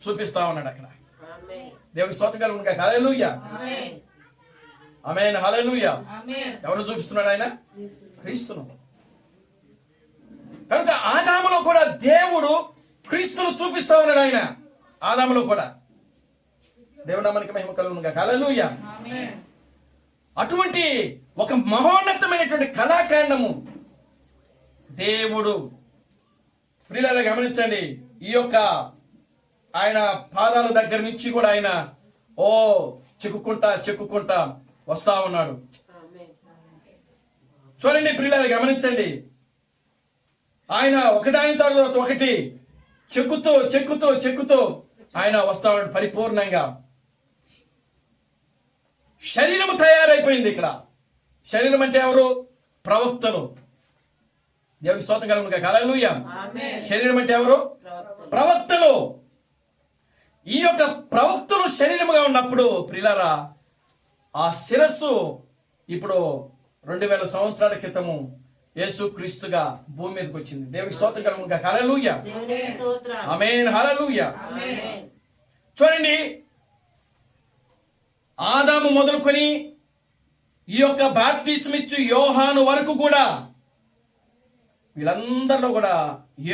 చూపిస్తా ఉన్నాడు అక్కడ. ఆమేన్. దేవుని స్తోత్రం కలుగును గాక. హల్లెలూయా. ఆమేన్. ఆమేన్. హల్లెలూయా. ఆమేన్. ఎవరు చూపిస్తున్నాడు? ఆయన క్రీస్తును. కనుక ఆదాములో కూడా దేవుడు క్రీస్తును చూపిస్తా ఉన్నాడు. ఆయన ఆదాములో కూడా. దేవుని నామమునకు మహిమ కలుగును గాక. హల్లెలూయా. ఆమేన్. అటువంటి ఒక మహోన్నతమైనటువంటి కళాఖండము దేవుడు ప్రియులారా గమనించండి. ఈ యొక్క ఆయన పాదాల దగ్గర నుంచి కూడా ఆయన చెక్కుకుంటా వస్తా ఉన్నాడు. ఆమేన్. చూడండి ప్రియులారా గమనించండి. ఆయన ఒకదాని తర్వాత ఒకటి చెక్కుతూ ఆయన వస్తా ఉన్నాడు పరిపూర్ణంగా. శరీరం తయారైపోయింది. ఇక్కడ శరీరం అంటే ఎవరు? ప్రవక్తలు. దేవునికి స్తోత్రం కలుగును గాక. హల్లెలూయా. ఆమేన్. శరీరం అంటే ఎవరు? ప్రవక్తలు. ప్రవక్తలు. ఈ యొక్క ప్రవక్తలు శరీరముగా ఉన్నప్పుడు ప్రియులారా ఆ శిరస్సు ఇప్పుడు 2000 సంవత్సరాల క్రితము యేసు క్రీస్తుగా భూమి మీదకి వచ్చింది. దేవునికి స్తోత్రం కలుగును గాక. హల్లెలూయా. దేవునికి స్తోత్రం. ఆమేన్. హల్లెలూయా. ఆమేన్. చూడండి, ఆదాము మొదలుకొని ఈ యొక్క బాప్తిస్మిచ్చు యోహాను వరకు కూడా వీళ్ళందరిలో కూడా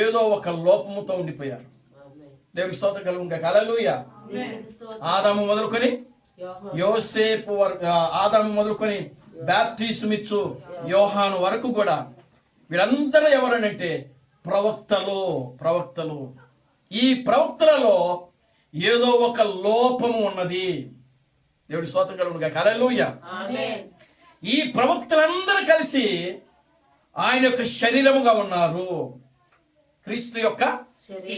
ఏదో ఒక లోపముతో ఉండిపోయారు. ఆమేన్. దేవునికి స్తోత్రం కలుగును గాక. హల్లెలూయా. దేవునికి స్తోత్రం. ఆదాము మొదలుకొని యోహాను. యోసేపు వరకు, ఆదాము మొదలుకొని బాప్తిస్మిచ్చు యోహాను వరకు కూడా వీళ్ళందరూ ఎవరనంటే ప్రవక్తలు. ఈ ప్రవక్తలలో ఏదో ఒక లోపము ఉన్నది. దేవుడి స్తోత్రం కలుగును గాక. హల్లెలూయా. ఆమేన్. ఈ ప్రవక్తలందరూ కలిసి ఆయన యొక్క శరీరముగా ఉన్నారు, క్రీస్తు యొక్క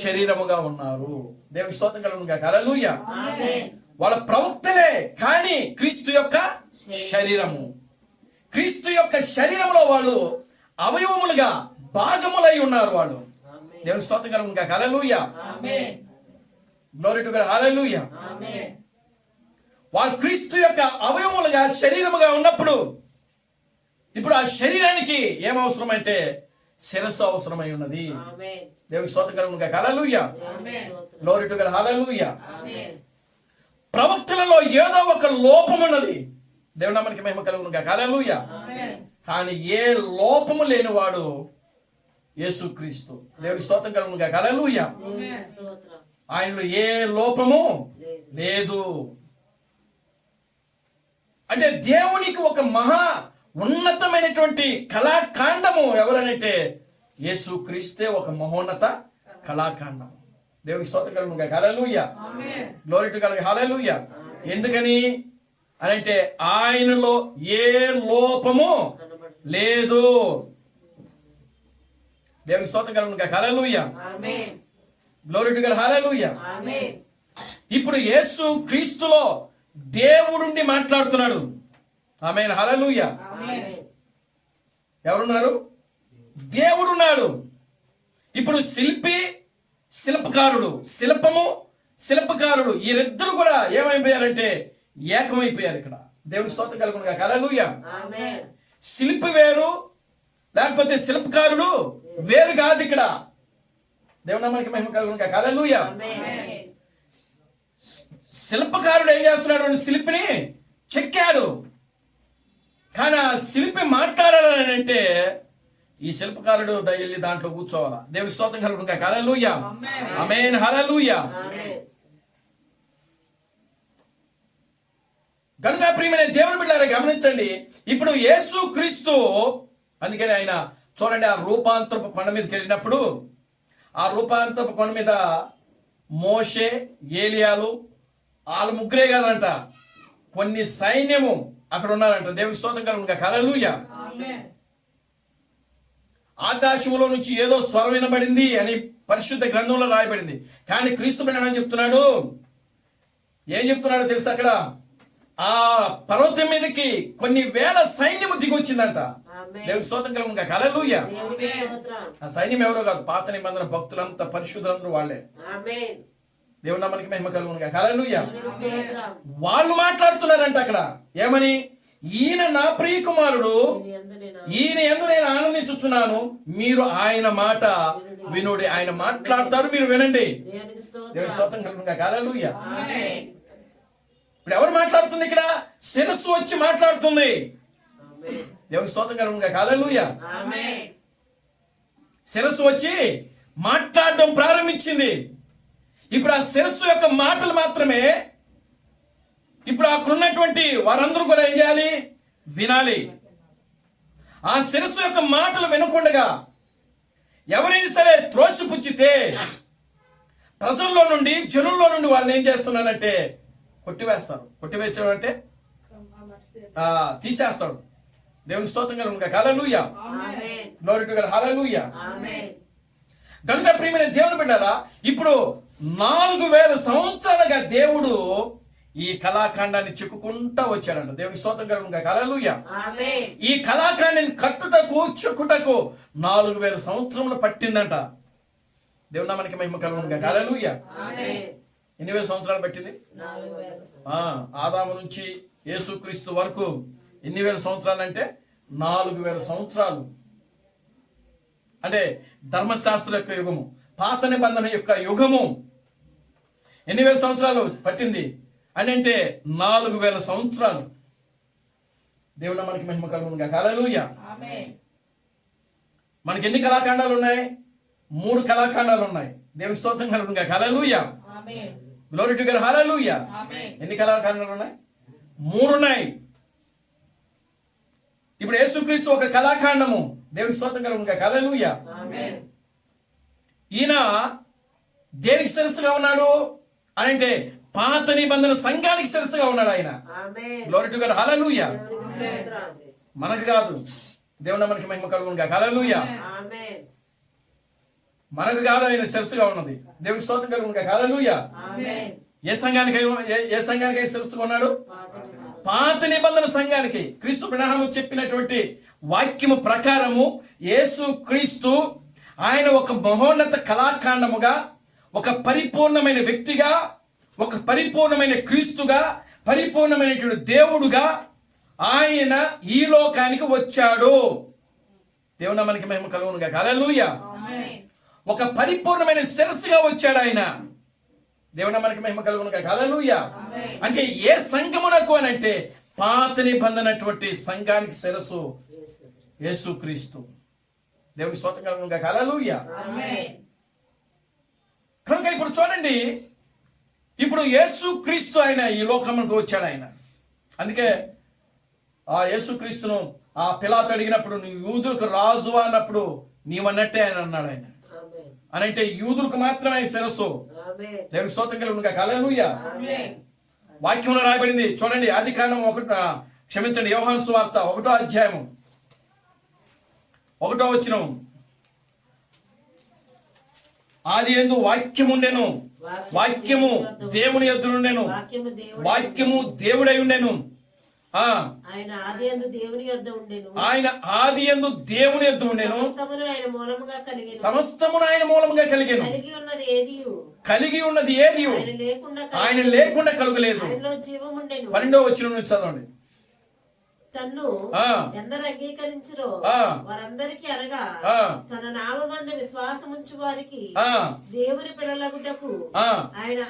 శరీరముగా ఉన్నారు. దేవుడి స్తోత్రం కలుగును గాక. హల్లెలూయా. ఆమేన్. వాళ్ళ ప్రవక్తలే కానీ క్రీస్తు యొక్క శరీరము. క్రీస్తు యొక్క శరీరంలో వాళ్ళు అవయవములుగా భాగములై ఉన్నారు వాళ్ళు. ఆమేన్. దేవుని స్తోత్రం కలుగును గాక. హల్లెలూయా. ఆమేన్. Glory to God. హల్లెలూయా. ఆమేన్. వాళ్ళు క్రీస్తు యొక్క అవయవములుగా శరీరముగా ఉన్నప్పుడు ఇప్పుడు ఆ శరీరానికి ఏం అవసరం అంటే శిరస్సు అవసరమై ఉన్నది. ఆమేన్. దేవుని స్తోత్రం కలుగును గాక. హల్లెలూయా. దేవునికి స్తోత్రం. Glory to God. హల్లెలూయా. ఆమేన్. ప్రవక్తలలో ఏదో ఒక లోపం ఉన్నది. దేవుని నామానికి మహిమ కలుగును గాక. హల్లెలూయా. ఆమేన్. కానీ ఏ లోపము లేనివాడు యేసుక్రీస్తు. దేవుని స్తోత్రం కలుగును గాక. హల్లెలూయా. దేవునికి స్తోత్రం. ఆయనలో ఏ లోపము లేదు. లేదు. అంటే దేవునికి ఒక మహా ఉన్నతమైనటువంటి కళాకాండము ఎవరనంటే యేసుక్రీస్తే ఒక మహోన్నత కళాకాండం. దేవునికి స్తోత్రం కలుగును గాక. హల్లెలూయా. Glory to God. హల్లెలూయా. ఎందుకని అనంటే ఆయనలో ఏ లోపము లేదు. దేవునికి స్తోత్రం కలుగును గాక. హల్లెలూయా. ఆమేన్. Glory to God. హల్లెలూయా. ఆమేన్. ఇప్పుడు యేసు క్రీస్తులో దేవుడుండి మాట్లాడుతున్నాడు. ఆమేన్. హల్లెలూయా. ఆమేన్. ఎవరున్నారు? దేవుడున్నాడు. ఇప్పుడు శిల్పకారుడు, శిల్పకారుడు వీరిద్దరు కూడా ఏమైపోయారంటే ఏకమైపోయారు. ఇక్కడ దేవునికి స్తోత్రం కలుగును గాక. హల్లెలూయా. ఆమేన్. శిల్పి వేరు, లేకపోతే శిల్పకారుడు వేరు కాదు. ఇక్కడ దేవుని నామానికి మహిమ కలుగును గాక. హల్లెలూయా. ఆమేన్. శిల్పకారుడు ఏం చేస్తున్నాడు? శిల్పిని చెక్కాడు. కానీ ఆ శిల్పి మాట్లాడాలని అంటే ఈ శిల్పకారుడు వెళ్ళి దాంట్లో కూర్చోవాలా. దేవుని స్తోత్రం కలుగును గాక. హల్లెలూయా. ఆమేన్. హల్లెలూయా. ఆమేన్. కనుక ప్రియమైన దేవుని బిడ్డలారా గమనించండి. ఇప్పుడు యేసు క్రీస్తు, అందుకని ఆయన చూడండి, ఆ రూపాంతరపు కొండ మీదకి వెళ్ళినప్పుడు ఆ రూపాంతరపు కొండ మీద మోషే, ఏలియాలు వాళ్ళు ముగ్గురే కాదంట, కొన్ని సైన్యము అక్కడ ఉన్నారంట. దేవుని స్తోత్రం కలుగును గాక. హల్లెలూయా. ఆకాశంలో నుంచి ఏదో స్వరం వినబడింది అని పరిశుద్ధ గ్రంథంలో రాయబడింది. కానీ క్రీస్తు బిడ్డ ఏం చెప్తున్నాడు? తెలుసా? అక్కడ ఆ పర్వతం మీదకి కొన్ని వేల సైన్యము దిగొచ్చిందంట. ఆమేన్. దేవుని స్తోత్రం కలుగును గాక. హల్లెలూయా. దేవునికి స్తోత్రం. ఆ సైన్యం ఎవరో కాదు, పాత నిబంధన భక్తులంతా పరిశుద్ధులందరూ వాళ్ళే. ఆమేన్. దేవుని నామానికి మహిమ కలుగును గాక. హల్లెలూయా. దేవునికి స్తోత్రం. వాళ్ళు మాట్లాడుతున్నారంట అక్కడ ఏమని? ఈయన నా ప్రియ కుమారుడు, ఈయన యందు నేను ఆనందించుచున్నాను, మీరు ఆయన మాట వినుడి. ఆయన మాట్లాడతారు, మీరు వినండి. దేవునికి స్తోత్రం. దేవుని స్తోత్రం కలుగును గాక. హల్లెలూయా. ఆమేన్. ఇప్పుడు ఎవరు మాట్లాడుతుంది? ఇక్కడ శిరస్సు వచ్చి మాట్లాడుతుంది. ఆమేన్. దేవుని స్తోత్రం కలుగును గాక. హల్లెలూయా. ఆమేన్. శిరస్సు వచ్చి మాట్లాడడం ప్రారంభించింది. ఇప్పుడు ఆ శిరస్సు యొక్క మాటలు మాత్రమే ఇప్పుడు అక్కడున్నటువంటి వారందరూ కూడా ఏం చేయాలి? వినాలి. ఆ శిరస్సు యొక్క మాటలు వినకుండగా ఎవరైనా సరే త్రోసిపుచ్చితే ప్రజల్లో నుండి, జనుల్లో నుండి వాళ్ళని ఏం చేస్తున్నారంటే కొట్టివేస్తారు. కొట్టివేయడం అంటే తీసేస్తాడు. దేవుని స్తోత్రం కలుగును గాక. హల్లెలూయా. ఆమేన్. Glory to God. హల్లెలూయా. ఆమేన్. కనుక ప్రియమైన దేవుని బిడ్డలారా, ఇప్పుడు 4000 సంవత్సరాలుగా దేవుడు ఈ కళాఖండాన్ని చెక్కుకుంటా వచ్చాడంట. దేవుని స్తోత్రం కలుగును గాక. హల్లెలూయా. ఆమేన్. ఈ కళాఖండాన్ని కట్టుటకు, చెక్కుటకు 4000 సంవత్సరములు పట్టిందంట. దేవుని నామానికి మహిమ కలుగును గాక. హల్లెలూయా. ఆమేన్. ఎన్ని వేల సంవత్సరాలు పట్టింది? 4000. ఆదాము నుంచి యేసుక్రీస్తు వరకు ఎన్ని వేల సంవత్సరాలు అంటే 4000 సంవత్సరాలు. అంటే ధర్మశాస్త్ర యొక్క యుగము, పాత నిబంధన యొక్క యుగము ఎన్ని వేల సంవత్సరాలు పట్టింది అని అంటే 4000 సంవత్సరాలు. దేవుడు మనకి మహిమ కలుగును గాక. హల్లెలూయా. ఆమేన్. మనకి ఎన్ని కళాఖండాలు ఉన్నాయి? 3 కళాఖండాలు ఉన్నాయి. దేవుని స్తోత్రం కలుగునుగా. హల్లెలూయా. ఆమేన్. Glory to God. హల్లెలూయా. ఆమేన్. ఎన్ని కళాఖండాలు ఉన్నాయి? 3 ఉన్నాయి. ఇప్పుడు యేసుక్రీస్తు ఒక కళాఖండము. దేవుని స్తోత్రం కలుగునుగా. హల్లెలూయా. ఆమేన్. ఈయన దేనికి శిరస్సుగా ఉన్నాడు అని అంటే పాత నిబంధన సంఘానికి శిరస్సుగా ఉన్నాడు ఆయన. ఆమేన్. Glory to God. హల్లెలూయా. దేవునికి స్తోత్రం. మనకు కాదు, దేవుని మనకి మహిమ కలుగునుగా. హల్లెలూయా. ఆమేన్. మనకు కాదు ఆయన శిరస్సుగా ఉన్నది. దేవునికి స్తోత్రం కలుగునుగా. హల్లెలూయా. ఆమేన్. ఏ సంఘానికి ఏ సంఘానికి ఆయన శిరస్సుగా ఉన్నాడు? పాతనిబంధన. పాత నిబంధన సంఘానికి. క్రీస్తు అబ్రహాము చెప్పినటువంటి వాక్యము ప్రకారము యేసు క్రీస్తు ఆయన ఒక మహోన్నత కళాఖండముగా, ఒక పరిపూర్ణమైన వ్యక్తిగా, ఒక పరిపూర్ణమైన క్రీస్తుగా, పరిపూర్ణమైనటువంటి దేవుడుగా ఆయన ఈ లోకానికి వచ్చాడు. దేవుని మనకి మహిమ కలుగునుగా. హల్లెలూయా. ఆమేన్. ఒక పరిపూర్ణమైన శిరస్సుగా వచ్చాడు ఆయన. దేవుని మనకి మహిమ కలుగునుగా. హల్లెలూయా. ఆమేన్. అంటే ఏ సంఘమునకు అని అంటే పాత నిబంధనటువంటి సంఘానికి శిరస్సు యేసుక్రీస్తు. దేవుని స్తోత్రం కలుగునుగా. హల్లెలూయా. ఆమేన్. కనుక ఇప్పుడు చూడండి, ఇప్పుడు యేసుక్రీస్తు ఆయన ఈ లోకమునకు వచ్చాడు ఆయన. అందుకే ఆ యేసుక్రీస్తును ఆ పిలాతు అడిగినప్పుడు నువ్వు యూదులకు రాజు అన్నప్పుడు నీవన్నట్టే ఆయన అన్నాడు ఆయన. ఆమేన్. అని అంటే యూదులకు మాత్రమే ఆయన శిరస్సు. ఆమేన్. దేవుని స్తోత్రం కలుగునుగా. హల్లెలూయా. ఆమేన్. వాక్యంలో రాయబడింది చూడండి. ఆదికాండం క్షమించండి, యోహాను సువార్త 1వ అధ్యాయము 1వ వచనం. ఆది యందు వాక్యముండెను, వాక్యము దేవుని యొద్ద నుండెను, వాక్యము దేవుడు. వాక్యము దేవుడై ఉండెను. ఆయన ఆదియందు దేవుని యొద్ద ఉండెను. ఆయన ఆది యందు దేవుని యొద్ద ఉండెను, సమస్తమును ఆయన మూలముగా కలిగెను. సమస్తమును ఆయన మూలముగా కలిగెను. కలిగి ఉన్నది ఏదియు కలిగి ఉన్నది ఏది ఆయన లేకుండా ఆయన లేకుండా కలుగలేదు. ఆయనలో జీవముండెను. 12వ వచనం నుంచి చదవండి. తన్ను ఆ. ఎందరు అంగీకరించరో ఆ. వారందరికీ అనగా ఆ. తన నామమందు విశ్వాసముంచు వారికి ఆ. దేవుని పిల్లలగుటకు ఆ. ఆయన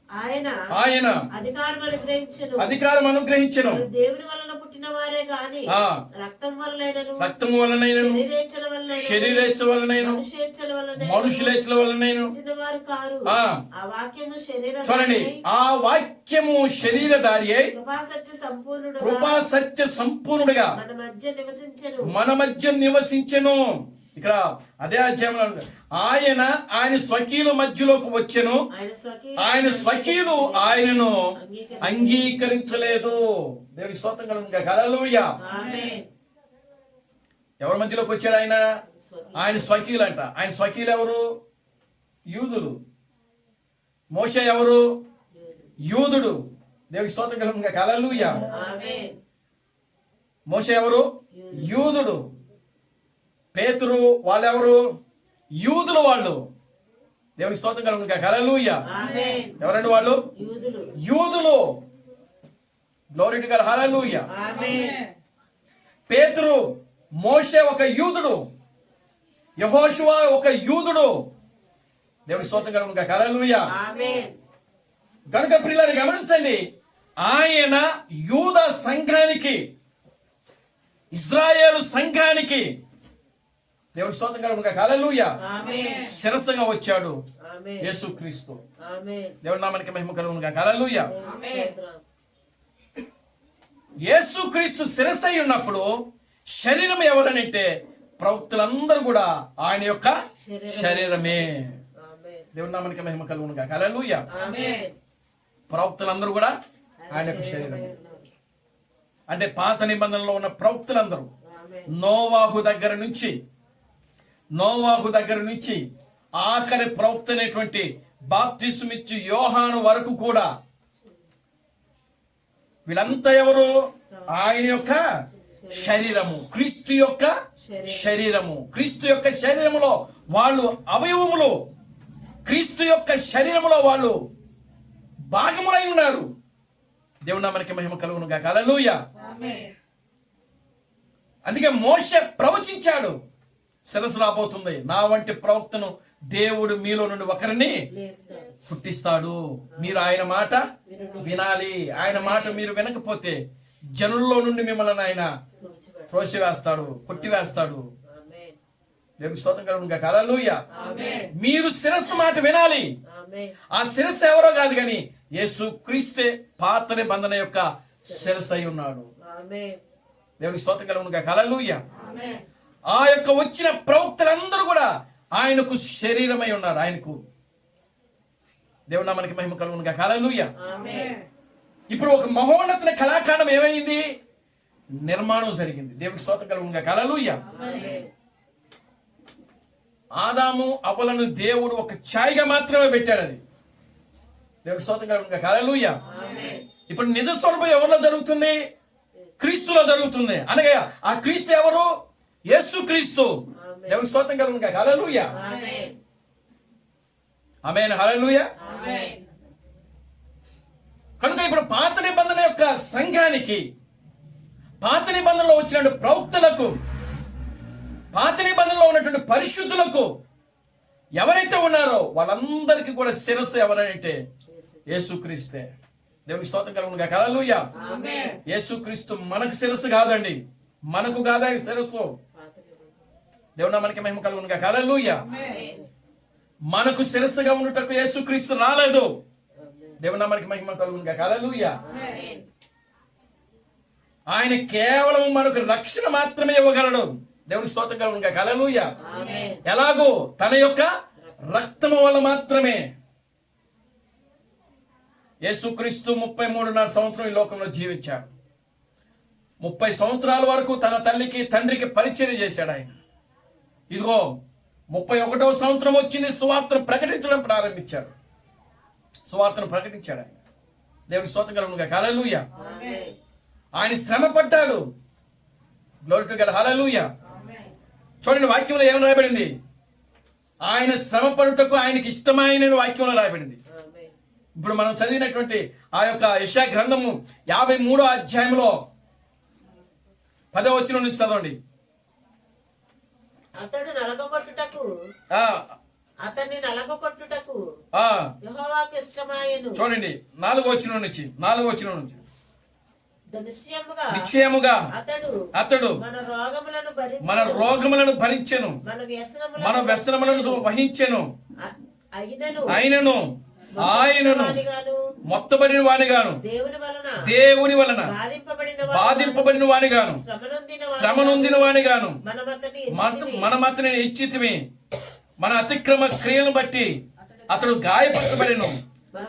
ఆయన ఆయన అధికారం అనుగ్రహించెను. అధికారం అనుగ్రహించెను. వారు దేవుని వలన పుట్టిన వారే గాని ఆ. రక్తం వలనైనను రక్తము వలనైనను, శరీరేచ్ఛల వలనైనను శరీరేచ్ఛ వలనైను, మనుషేచ్ఛల వలనైనను మనుషులేచ్ఛల వలనైను పుట్టిన వారు కారు. ఆ. ఆ వాక్యము శరీర చూడండి, ఆ వాక్యము శరీరధారి అయి కృపా సత్య సంపూర్ణుడు కృపా సత్య సంపూర్ణుడిగా మన మధ్య నివసించెను. మన మధ్య నివసించెను. ఇక్కడ అదే అధ్యాయంలో ఆయన స్వకీయుల మధ్యలోకి వచ్చెను, ఆయన స్వకీయులు ఆయనను అంగీకరించలేదు. దేవుని స్తోత్రం కలుగునుగా. హల్లెలూయా. ఆమేన్. ఎవరి మధ్యలోకి వచ్చాడు ఆయన? ఆయన స్వకీయులు అంట. ఆయన స్వకీయులు ఎవరు? యూదులు. మోషే ఎవరు? యూదుడు. దేవుని స్తోత్రం కలుగునుగా. హల్లెలూయా. ఆమేన్. మోషే ఎవరు? యూదుడు. పేతురు వాళ్ళెవరు? యూదులు వాళ్ళు. దేవుని స్తోత్రం కలుగునుగా. హల్లెలూయా. ఆమేన్. ఎవరండి వాళ్ళు? యూదులు. యూదులు. Glory to God. హల్లెలూయా. ఆమేన్. పేతురు, మోషే ఒక యూదుడు, యెహోషువ ఒక యూదుడు. దేవుని స్తోత్రం కలుగునుగా. హల్లెలూయా. ఆమేన్. కనుక ప్రియులారా గమనించండి, ఆయన యూద సంఘానికి, ఇశ్రాయేలు సంఘానికి దేవుని స్తోత్రం కలుగునుగా. హల్లెలూయా. ఆమేన్. శిరస్సుగా వచ్చాడు ఆమేన్. యేసుక్రీస్తు. ఆమేన్. దేవుని నామానికి మహిమ కలుగునుగా. హల్లెలూయా. ఆమేన్. యేసుక్రీస్తు శిరస్సు అయి ఉన్నప్పుడు శరీరం ఎవరనంటే ప్రవక్తలందరూ కూడా ఆయన యొక్క శరీరమే. ఆమేన్. దేవుని నామానికి మహిమ కలుగునుగా. హల్లెలూయా. ఆమేన్. ప్రవక్తలందరూ కూడా ఆయన యొక్క శరీరం. అంటే పాత నిబంధనలో ఉన్న ప్రవక్తలందరూ ఆమేన్. నోవాహు దగ్గర నుంచి ఆఖరి ప్రవక్త అనేటువంటి బాప్తిస్మిచ్చు యోహాను వరకు కూడా వీళ్ళంతా ఎవరు? ఆయన యొక్క శరీరము, క్రీస్తు యొక్క శరీరము. క్రీస్తు యొక్క శరీరములో వాళ్ళు అవయవములు, క్రీస్తు యొక్క శరీరములో వాళ్ళు భాగములై ఉన్నారు. దేవుని నామానికి మహిమ కలుగునుగా. హల్లెలూయా. అందుకే మోషే ప్రవచించాడు, శిరస్సు రాబోతుంది, నా వంటి ప్రవక్తను దేవుడు మీలో నుండి ఒకరిని పుట్టిస్తాడు. మీరు ఆయన మాట వినాలి. ఆయన మాట మీరు వినకపోతే జనుల్లో నుండి మిమ్మల్ని ఆయన త్రోసివేస్తాడు, కొట్టివేస్తాడు. దేవునికి స్తోత్రం కలుగునుగాక. హల్లెలూయా. మీరు శిరస్సు మాట వినాలి. ఆమేన్. ఆ శిరస్సు ఎవరో కాదు కానీ యేసు క్రీస్తే పాత నిబంధన యొక్క శిరస్సు అయి ఉన్నాడు. ఆమేన్. దేవునికి స్తోత్రం కలుగునుగాక. హల్లెలూయా. ఆ యొక్క వచ్చిన ప్రవక్తలందరూ కూడా ఆయనకు శరీరమై ఉన్నారు. ఆయనకు దేవుడు నామానికి మహిమ కలుగునుగాక. హల్లెలూయా. ఆమేన్. ఇప్పుడు ఒక మహోన్నత కళాఖండం ఏమైంది? నిర్మాణం జరిగింది. దేవునికి స్తోత్రం కలుగునుగాక. హల్లెలూయా. ఆమేన్. ఆదాము అవ్వలను దేవుడు ఒక ఛాయగా మాత్రమే పెట్టాడు. అది దేవునికి స్తోత్రం కలుగునుగాక. హల్లెలూయా. ఆమేన్. ఇప్పుడు నిజ స్వరూపం ఎవరిలో జరుగుతుంది? క్రీస్తులో జరుగుతుంది. అనగా ఆ క్రీస్తు ఎవరు? యేసు క్రీస్తు. దేవునికి స్తోత్రం కలుగునుగాక. హల్లెలూయా. ఆమేన్. ఆమేన్. హల్లెలూయా. ఆమేన్. కనుక ఇప్పుడు పాత నిబంధన యొక్క సంఘానికి, పాత నిబంధనలో వచ్చిన ప్రవక్తలకు, పాత నిబంధనలో ఉన్నటువంటి పరిశుద్ధులకు ఎవరైతే ఉన్నారో వాళ్ళందరికీ కూడా శిరస్సు ఎవరంటే యేసుక్రీస్తే. దేవునికి స్తోత్రం కలుగునుగాక. హల్లెలూయా. ఆమేన్. యేసుక్రీస్తు మనకు శిరస్సు కాదండి, మనకు కాదా శిరస్సు. దేవుడా మనకి మహిమ కలుగునుగాక. హల్లెలూయా. మనకు శిరస్సుగా ఉండుటకు యేసుక్రీస్తు రాలేదు. దేవుడా మనకి మహిమ కలుగునుగాక. హల్లెలూయా. ఆయన కేవలం మనకు రక్షణ మాత్రమే ఇవ్వగలడు. దేవునికి స్తోత్రం కలుగునుగాక. హల్లెలూయా. ఎలాగో తన యొక్క రక్తము వల్ల మాత్రమే. యేసుక్రీస్తు 33.5 సంవత్సరం ఈ లోకంలో జీవించాడు. 30 సంవత్సరాల వరకు తన తల్లికి తండ్రికి పరిచర్య చేశాడు ఆయన. ఇదిగో 31వ సంవత్సరం వచ్చింది, సువార్తను ప్రకటించడం ప్రారంభించాడు. సువార్తను ప్రకటించాడు ఆయన. దేవునికి స్తోత్రం కలుగునుగాక. హల్లెలూయా. ఆయన శ్రమ పడ్డాడు. Glory to God. హల్లెలూయా. చూడండి వాక్యంలో ఏమని రాయబడింది? ఆయన శ్రమ పడుటకు ఆయనకి ఇష్టమైన వాక్యంలో రాయబడింది. ఇప్పుడు మనం చదివినటువంటి ఆ యొక్క యెషయా గ్రంథము 53వ అధ్యాయంలో 10వ వచనం నుంచి చదవండి. అతడు నలగొట్టుటకు అతన్ని నలగొట్టుటకు యెహోవాకు ఇష్టమాయెను. చూడండి 4వ వచనం నుంచి నిశ్చయముగా అతడు మన రోగములను భరించెను, మన వ్యసనములను వహించెను, ఆయనను మొత్తబడిన వానిగాను, దేవుని వలన బాధింపబడిన వానిగాను, శ్రమనొందిన వానిగాను మనమతని ఇచ్చితిమి. మన అతిక్రమ క్రియలను బట్టి అతడు గాయపరచబడిను,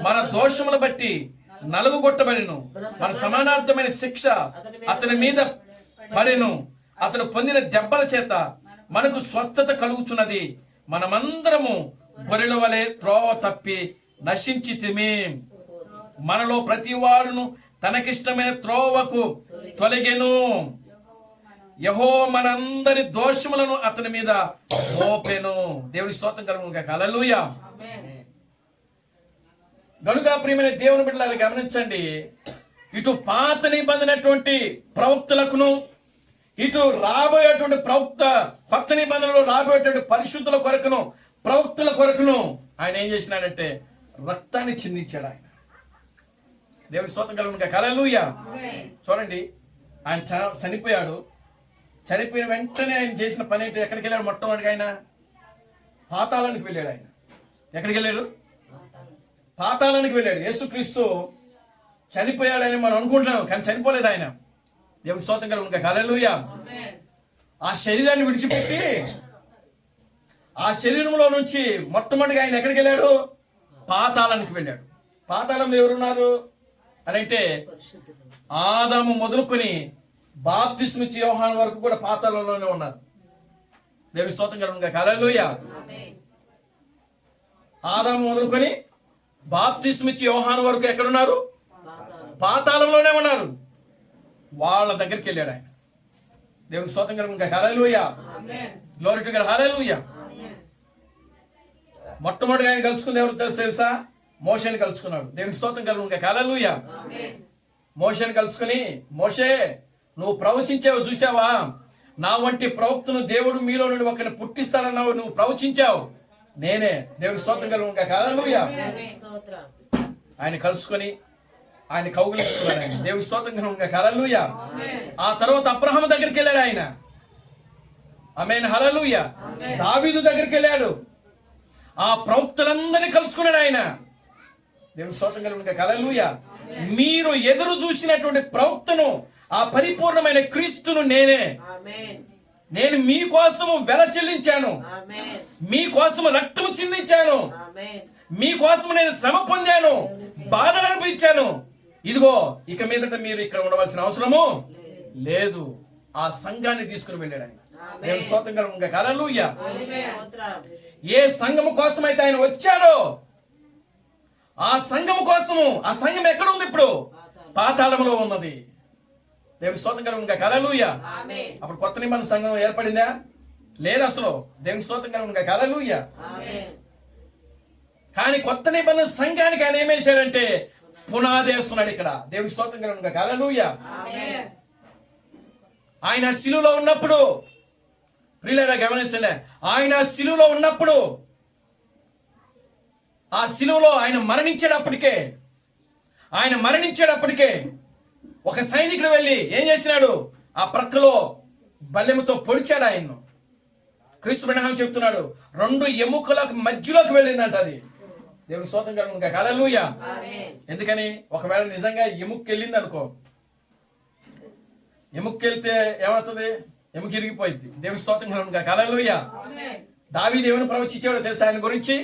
మన దోషములను బట్టి నలుగుగొట్టబడిను, మన సమానార్థమైన శిక్ష అతని మీద పడెను, అతడు పొందిన దెబ్బల చేత మనకు స్వస్థత కలుగుచున్నది. మనమందరము గొర్రెల వలె త్రోవ తప్పి నశించితిమి. మనలో ప్రతి వాడును తనకిష్టమైన త్రోవకు తొలగెను. యెహోవా మనందరి దోషములను అతని మీద మోపెను. దేవుని స్తోత్రం కలుగునుగాక. హల్లెలూయా. గనుక ప్రియమైన దేవుని బిడ్డలారా గమనించండి, ఇటు పాత నిబంధనటువంటి ప్రవక్తలకును, ఇటు రాబోయేటువంటి కొత్త నిబంధనలో రాబోయేటువంటి పరిశుద్ధుల కొరకును, ప్రవక్తల కొరకును ఆయన ఏం చేసినాడంటే రక్తాన్ని చిందించాడు ఆయన. దేవుని స్తోత్రం కలుగునుగాక. హల్లెలూయా. చూడండి, ఆయన చనిపోయాడు. చనిపోయిన వెంటనే ఆయన చేసిన పని ఏంటి? ఎక్కడికి వెళ్ళాడు? మొట్టమొదటిగా ఆయన పాతాళానికి వెళ్ళాడు. ఆయన ఎక్కడికి వెళ్ళాడు? పాతాళానికి వెళ్ళాడు. యేసుక్రీస్తు చనిపోయాడని మనం అనుకుంటున్నాం, కానీ చనిపోలేదు ఆయన. దేవుని స్తోత్రం కలుగునుగాక. హల్లెలూయా. ఆ శరీరాన్ని విడిచిపెట్టి ఆ శరీరంలో నుంచి మొట్టమొదటిగా ఆయన ఎక్కడికి వెళ్ళాడు? పాతాళానికి వెళ్ళాడు. పాతాళంలో ఎవరున్నారు అని అంటే ఆదాము మొదలుకొని బాప్తిస్మిచ్చి యోహాను వరకు కూడా పాతాళంలోనే ఉన్నారు. దేవుని స్తోత్రం కలుగునుగాక. హల్లెలూయా. ఆదాము మొదలుకొని బాప్తిస్మిచ్చి యోహాను వరకు ఎక్కడున్నారు? పాతాళంలోనే ఉన్నారు. వాళ్ళ దగ్గరికి వెళ్ళాడు ఆయన. దేవుని స్తోత్రం కలుగునుగాక. హల్లెలూయా. Glory to God. హల్లెలూయా. మొట్టమొదటిగా ఆయన కలుసుకుంది ఎవరు తెలుసా? మోషేని కలుసుకున్నాడు. దేవుని స్తోత్రం కలుగునుగాక. హల్లెలూయా. మోషేని కలుసుకుని, మోషే నువ్వు ప్రవచించావు చూసావా? నా వంటి ప్రవక్తను దేవుడు మీలో నుండి ఒకరిని పుట్టిస్తానన్నావు, నువ్వు ప్రవచించావు, నేనే. దేవుని స్తోత్రం కలుగునుగాక. హల్లెలూయా. ఆయన కలుసుకొని ఆయన కౌగిలించుకున్నాడు ఆయన. దేవుని స్తోత్రం కలుగునుగాక. హల్లెలూయా. ఆ తర్వాత అబ్రహాము దగ్గరికి వెళ్ళాడు ఆయన. ఆమేన్, హల్లెలూయా. దావీదు దగ్గరికి వెళ్ళాడు, ఆ ప్రవక్తలందరినీ కలుసుకున్నాడు ఆయన. దేవుని స్తోత్రం కలుగును గాక, హల్లెలూయా. మీరు ఎదురు చూసినటువంటి ప్రవక్తను, ఆ పరిపూర్ణమైన క్రీస్తును నేను మీకోసము వెల చెల్లించాను, మీకోసము రక్తము చిందించాను, మీకోసము నేను శ్రమ పొందాను, బాధలు అనిపించాను. ఇదిగో ఇక మీదట మీరు ఇక్కడ ఉండవలసిన అవసరము లేదు. ఆ సంఘాన్ని తీసుకుని వెళ్ళాడు ఆయన. దేవుని స్తోత్రం కలుగును గాక, హల్లెలూయా. ఏ సంఘము కోసం అయితే ఆయన వచ్చాడో ఆ సంఘము కోసము, ఆ సంఘం ఎక్కడ ఉంది ఇప్పుడు? పాతాళములో ఉన్నది. దేవుని స్తోత్రం కలుగును గాక, హల్లెలూయా. అప్పుడు కొత్త నిబంధన సంఘం ఏర్పడిందా? లేదు అసలు. దేవుని స్తోత్రం కలుగును గాక, హల్లెలూయా. కానీ కొత్త నిబంధన సంఘానికి ఆయన ఏం చేశాడంటే పునాది వేస్తున్నాడు ఇక్కడ. దేవుని స్తోత్రం కలుగును గాక, హల్లెలూయా. ఆయన శిలువలో ఉన్నప్పుడు, ప్రియులారా గమనించండి, ఆయన శిలువలో ఉన్నప్పుడు, ఆ శిలువలో ఆయన మరణించేటప్పటికే ఒక సైనికుడు వెళ్ళి ఏం చేసినాడు? ఆ ప్రక్కలో బల్లెముతో పొడిచాడు ఆయన్ను. క్రీస్తు బ్రహ్మం చెప్తున్నాడు, 2 ఎముకలకు మధ్యలోకి వెళ్ళిందంట అది. దేవుని స్తోత్రం కలుగును గాక, హల్లెలూయా. ఎందుకని? ఒకవేళ నిజంగా ఎముక్కి వెళ్ళింది అనుకో, ఎముక్కి వెళ్తే ఏమవుతుంది? ఎముక ఇరిగిపోయింది. దేవుని స్తోత్రం కలుగును గాక, హల్లెలూయా. దావీదు ఏమని ప్రవచించాడో తెలుసా ఆయన గురించి?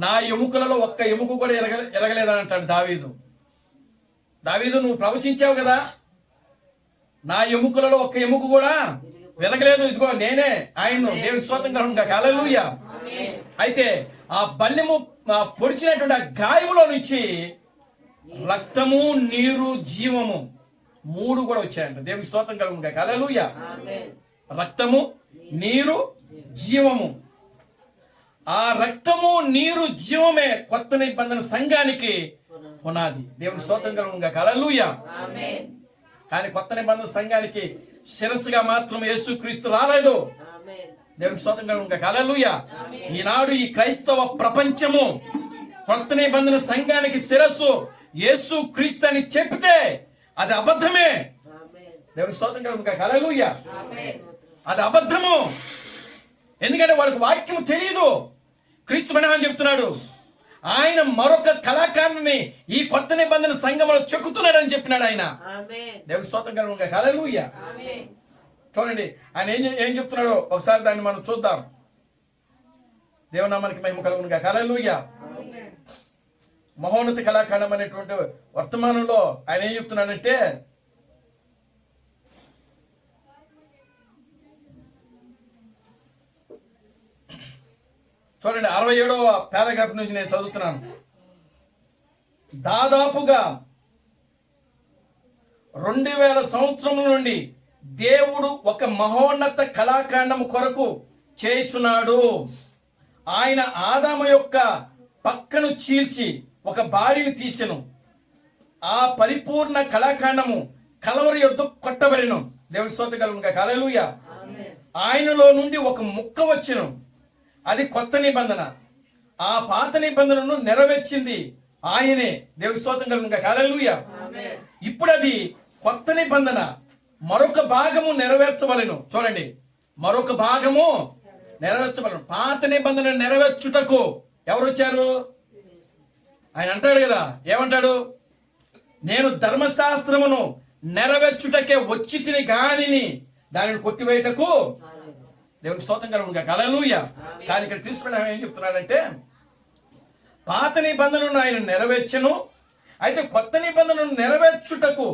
నా ఎముకలలో ఒక్క ఎముక కూడా ఎరగలేదని అంటాడు దావీదు. దావీదు, నువ్వు ప్రవచించావు కదా, నా ఎముకలలో ఒక్క ఎముక కూడా వెలగలేదు, ఇదిగో నేనే ఆయన్ను. దేవుని స్తోత్రం కలుగును గాక, హల్లెలూయా. అయితే ఆ బల్లెము పొడిచినటువంటి ఆ గాయములో నుంచి రక్తము, నీరు, జీవము 3 కూడా వచ్చాయంట. దేవుని స్తోత్రం కలుగును గాక, హల్లెలూయా. రక్తము, నీరు, జీవము. ఆ రక్తము, నీరు, జీవమే కొత్త నిబంధన సంఘానికి పునాది. దేవుని స్తోత్రం కలుగును గాక, హల్లెలూయా. కానీ కొత్త నిబంధన సంఘానికి శిరస్సుగా మాత్రం యేసుక్రీస్తు రాలేదు. దేవుని స్తోత్రం కలుగును గాక, హల్లెలూయా. ఈనాడు ఈ క్రైస్తవ ప్రపంచము కొత్త నిబంధన సంఘానికి శిరస్సు యేసుక్రీస్తు అని చెప్తే అది అబద్ధమే. దేవుని స్తోత్రం కలుగును గాక, హల్లెలూయా. అది అబద్ధము. ఎందుకంటే వాళ్ళకి వాక్యం తెలియదు. క్రీస్తు బ్రహ్మం చెప్తున్నాడు, ఆయన మరొక కళాకారుని ఈ కొత్త నిబంధన సంఘంలో చెక్కుతున్నాడని చెప్పినాడు ఆయన. దేవుని స్తోత్రం కలుగును గాక, హల్లెలూయా. చూడండి ఆయన ఏం చెప్తున్నాడో ఒకసారి దాన్ని మనం చూద్దాం. దేవుని నామానికి మహిమ కలుగును గాక, హల్లెలూయా. మహోన్నత కళాఖండం అనేటువంటి వర్తమానంలో ఆయన ఏం చెప్తున్నాడంటే, చూడండి 67వ పారాగ్రాఫ్ నుంచి నేను చదువుతున్నాను. దాదాపుగా 2000 సంవత్సరముల నుండి దేవుడు ఒక మహోన్నత కళాఖండము కొరకు చేయుచున్నాడు. ఆయన ఆదాము యొక్క పక్కను చీల్చి ఒక బారిని తీసెను. ఆ పరిపూర్ణ కళాఖండము కలవరి యొద్ద కొట్టబడెను. దేవుని స్తోత్రం కలుగును గాక, హల్లెలూయా. ఆయనలో నుండి ఒక ముక్క వచ్చెను, అది కొత్త నిబంధన. ఆ పాత నిబంధనను నెరవేర్చింది ఆయనే. దేవుని స్తోత్రం కలుగును గాక, హల్లెలూయా. ఇప్పుడు అది కొత్త నిబంధన మరొక భాగము నెరవేర్చవలెను. చూడండి, మరొక భాగము నెరవేర్చవలెను. పాత నిబంధన నెరవేర్చుటకు ఎవరు వచ్చారు? ఆయన అంటాడు కదా, ఏమంటాడు? నేను ధర్మశాస్త్రమును నెరవేర్చుటకే వచ్చి తిని గానిని దానిని కొట్టివేయటకు. దేవుని స్తోత్రం కలుగును గాక, హల్లెలూయా. కానీ ఇక్కడ క్రీస్తు ఏం చెప్తున్నాడంటే, పాత నిబంధనను ఆయన నెరవేర్చెను, అయితే కొత్త నిబంధనను నెరవేర్చుటకు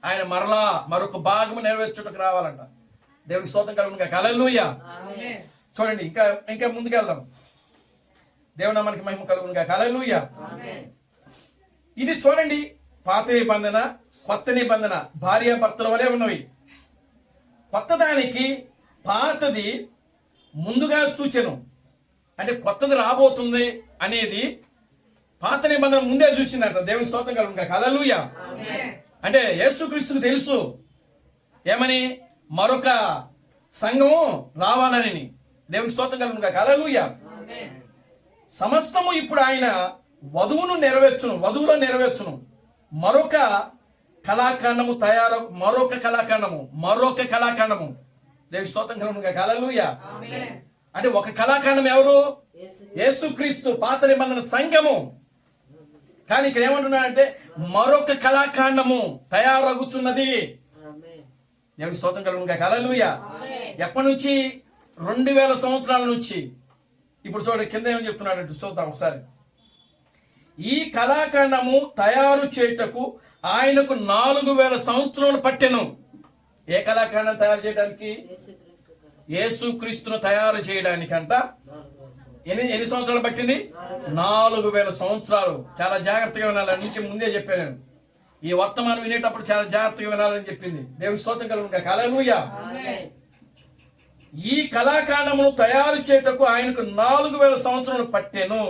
ఆయన మరలా మరొక భాగము నెరవేర్చుటకు రావాలంట. దేవుని స్తోత్రం కలుగును గాక, హల్లెలూయా. చూడండి ఇంకా ముందుకెళ్దాం. దేవుని నామానికి మహిమ కలుగును గాక, హల్లెలూయా. ఇది చూడండి, పాత నిబంధన కొత్త నిబంధన భార్యాభర్తల వలె ఉన్నవి. కొత్త దానికి పాతది ముందుగా చూచెను, అంటే కొత్తది రాబోతుంది అనేది పాత నిబంధన ముందే చూసిందంట. దేవుని స్తోత్రం కలుగును గాక, హల్లెలూయా. అంటే యేసుక్రీస్తుకు తెలుసు ఏమని, మరొక సంఘము రావాలని. దేవుని స్తోత్రం కలుగును గాక, హల్లెలూయా. సమస్తము ఇప్పుడు ఆయన వధువులో నెరవేర్చును. మరొక కళాఖండము మరొక కళాఖండము దేవుని స్తోత్రం కలుగునుగా. హల్లెలూయా. అంటే ఒక కళాఖండం ఎవరు? యేసుక్రీస్తు, పాత నిబంధన సంఘము. కానీ ఇక్కడ ఏమంటున్నాడంటే మరొక కళాఖండము తయారగుచున్నది. దేవుని స్తోత్రం కలుగునుగా. హల్లెలూయా. ఎప్పటి నుంచి? 2000 సంవత్సరాల నుంచి. ఇప్పుడు చూడండి కింద ఏమని చెప్తున్నాడంటే చూద్దాం ఒకసారి. ఈ కళాఖండము తయారు చేయుటకు ఆయనకు 4000 సంవత్సరాలు పట్టెను. ఏ కళాఖండం తయారు చేయడానికి? యేసుక్రీస్తును తయారు చేయడానికంట ఎన్ని సంవత్సరాలు పట్టింది? 4000 సంవత్సరాలు. చాలా జాగ్రత్తగా వినాలి. అందుకే ముందే చెప్పాను నేను, ఈ వర్తమానం వినేటప్పుడు చాలా జాగ్రత్తగా వినాలని చెప్పింది. దేవుని స్తోత్రం కలుగునుగా. హల్లెలూయా. ఈ కళాఖండమును తయారు చేయుటకు ఆయనకు 4000 సంవత్సరాలు పట్టెను.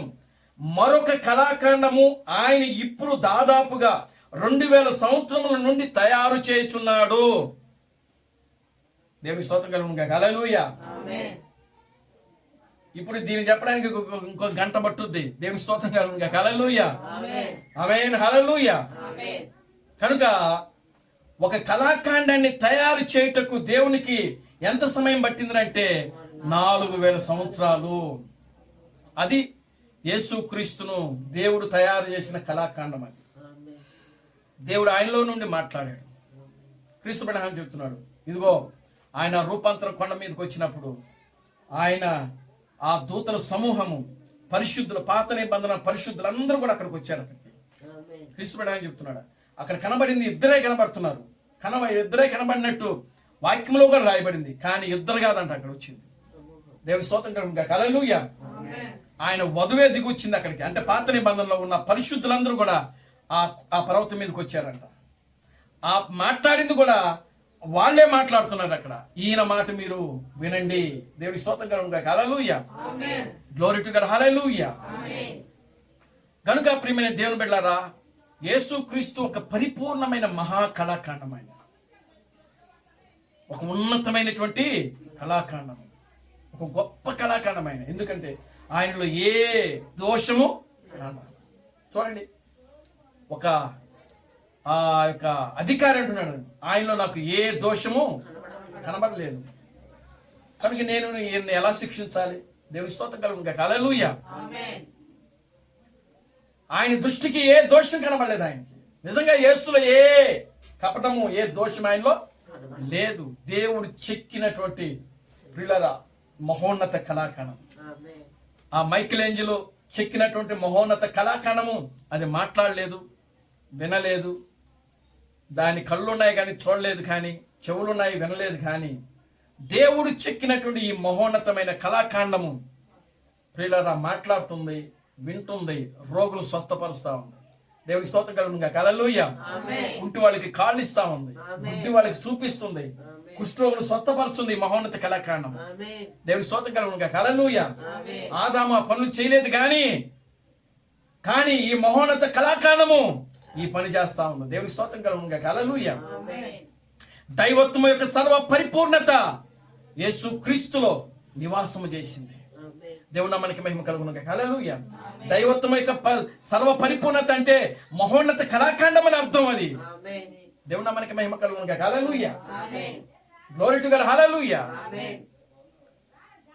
మరొక కళాఖండము ఆయన ఇప్పుడు దాదాపుగా 2000 సంవత్సరముల నుండి తయారు చేయుచున్నాడు. దేవుని స్తోత్రం కలుగునుగా. హల్లెలూయా. ఇప్పుడు దీన్ని చెప్పడానికి ఇంకో గంట పట్టుద్ది. దేవుని స్తోత్రం కలుగునుగా. హల్లెలూయా. ఆమేన్. హల్లెలూయా. కనుక ఒక కళాఖండాన్ని తయారు చేయుటకు దేవునికి ఎంత సమయం పట్టిందంటే 4000 సంవత్సరాలు. అది యేసుక్రీస్తును దేవుడు తయారు చేసిన కళాఖండం. అది దేవుడు ఆయనలో నుండి మాట్లాడాడు. క్రీస్తు బిడ్డ చెప్తున్నాడు, ఇదిగో ఆయన రూపాంతర కొండ మీదకి వచ్చినప్పుడు ఆయన ఆ దూతల సమూహము, పరిశుద్ధులు, పాత నిబంధన పరిశుద్ధులు అందరూ కూడా అక్కడికి వచ్చారు. అక్కడికి క్రీస్తు బిడ్డ చెప్తున్నాడు, అక్కడ కనబడింది ఇద్దరే కనబడుతున్నారు. ఇద్దరే కనబడినట్టు వాక్యంలో కూడా రాయబడింది. కానీ ఇద్దరు కాదంట అక్కడ వచ్చింది. దేవుని స్తోత్రం కలుగునుగా. హల్లెలూయా. ఆయన వధువే దిగి వచ్చింది అక్కడికి. అంటే పాత నిబంధనలో ఉన్న పరిశుద్ధులందరూ కూడా ఆ పర్వతం మీదకి వచ్చారంట. ఆ మాట్లాడింది కూడా వాళ్ళే మాట్లాడుతున్నారు అక్కడ. ఈయన మాట మీరు వినండి. దేవుని స్తోత్రం కలుగునుగా. హల్లెలూయా. Glory to God. హల్లెలూయా. కనుక ప్రియమైన దేవుని బిడ్డలారా, యేసుక్రీస్తు ఒక పరిపూర్ణమైన మహాకళాఖండమైన, ఒక ఉన్నతమైనటువంటి కళాఖండం, ఒక గొప్ప కళాఖండమైన. ఎందుకంటే ఆయనలో ఏ దోషము చూడండి. ఒక యొక్క అధికారి అంటున్నాడు, ఆయనలో నాకు ఏ దోషము కనబడలేదు. కనుక నేను ఈయన్ని ఎలా శిక్షించాలి? దేవుని స్తోత్రం కలుగునుగా. హల్లెలూయా. ఆయన దృష్టికి ఏ దోషం కనబడలేదు. ఆయనకి నిజంగా యేసులో ఏ కపటము, ఏ దోషం ఆయనలో లేదు. దేవుడు చెక్కినటువంటి ప్రియులారా మహోన్నత కళాఖండం. ఆ మైకెలేంజెలో చెక్కినటువంటి మహోన్నత కళాఖండము అది మాట్లాడలేదు, వినలేదు. దాని కళ్ళున్నాయి కానీ చూడలేదు, కానీ చెవులున్నాయి వినలేదు. కానీ దేవుడు చెక్కినటువంటి ఈ మహోన్నతమైన కళాఖండము ప్రియులారా మాట్లాడుతుంది, వింటుంది, రోగులు స్వస్థపరుస్తా ఉంది. దేవుని స్తోత్రం కలుగునుగా. హల్లెలూయా. కుంటి వాళ్ళకి కాళ్ళు ఇస్తా ఉంది, గుడ్డి వాళ్ళకి చూపిస్తుంది, కుష్ఠరోగులు స్వస్థపరుస్తుంది మహోన్నత కళాఖండం. దేవుని స్తోత్రం కలుగునుగా. హల్లెలూయా. ఆదాము ఆ పనులు చేయలేదు, కానీ ఈ మహోన్నత కళాఖండము ఈ పని చేస్తా ఉంది. దేవుని స్తోత్రం కలుగునుగా. హల్లెలూయా. దైవత్వం యొక్క సర్వ పరిపూర్ణత యేసుక్రీస్తులో నివాసము చేసింది. దేవుని మనకి మహిమ కలుగునుగా. హల్లెలూయా. దైవత్వం యొక్క సర్వ పరిపూర్ణత అంటే మహోన్నత కళాఖండం అని అర్థం. అది దేవుని మనకి మహిమ కలుగునుగా. హల్లెలూయా. Glory to God. హల్లెలూయా.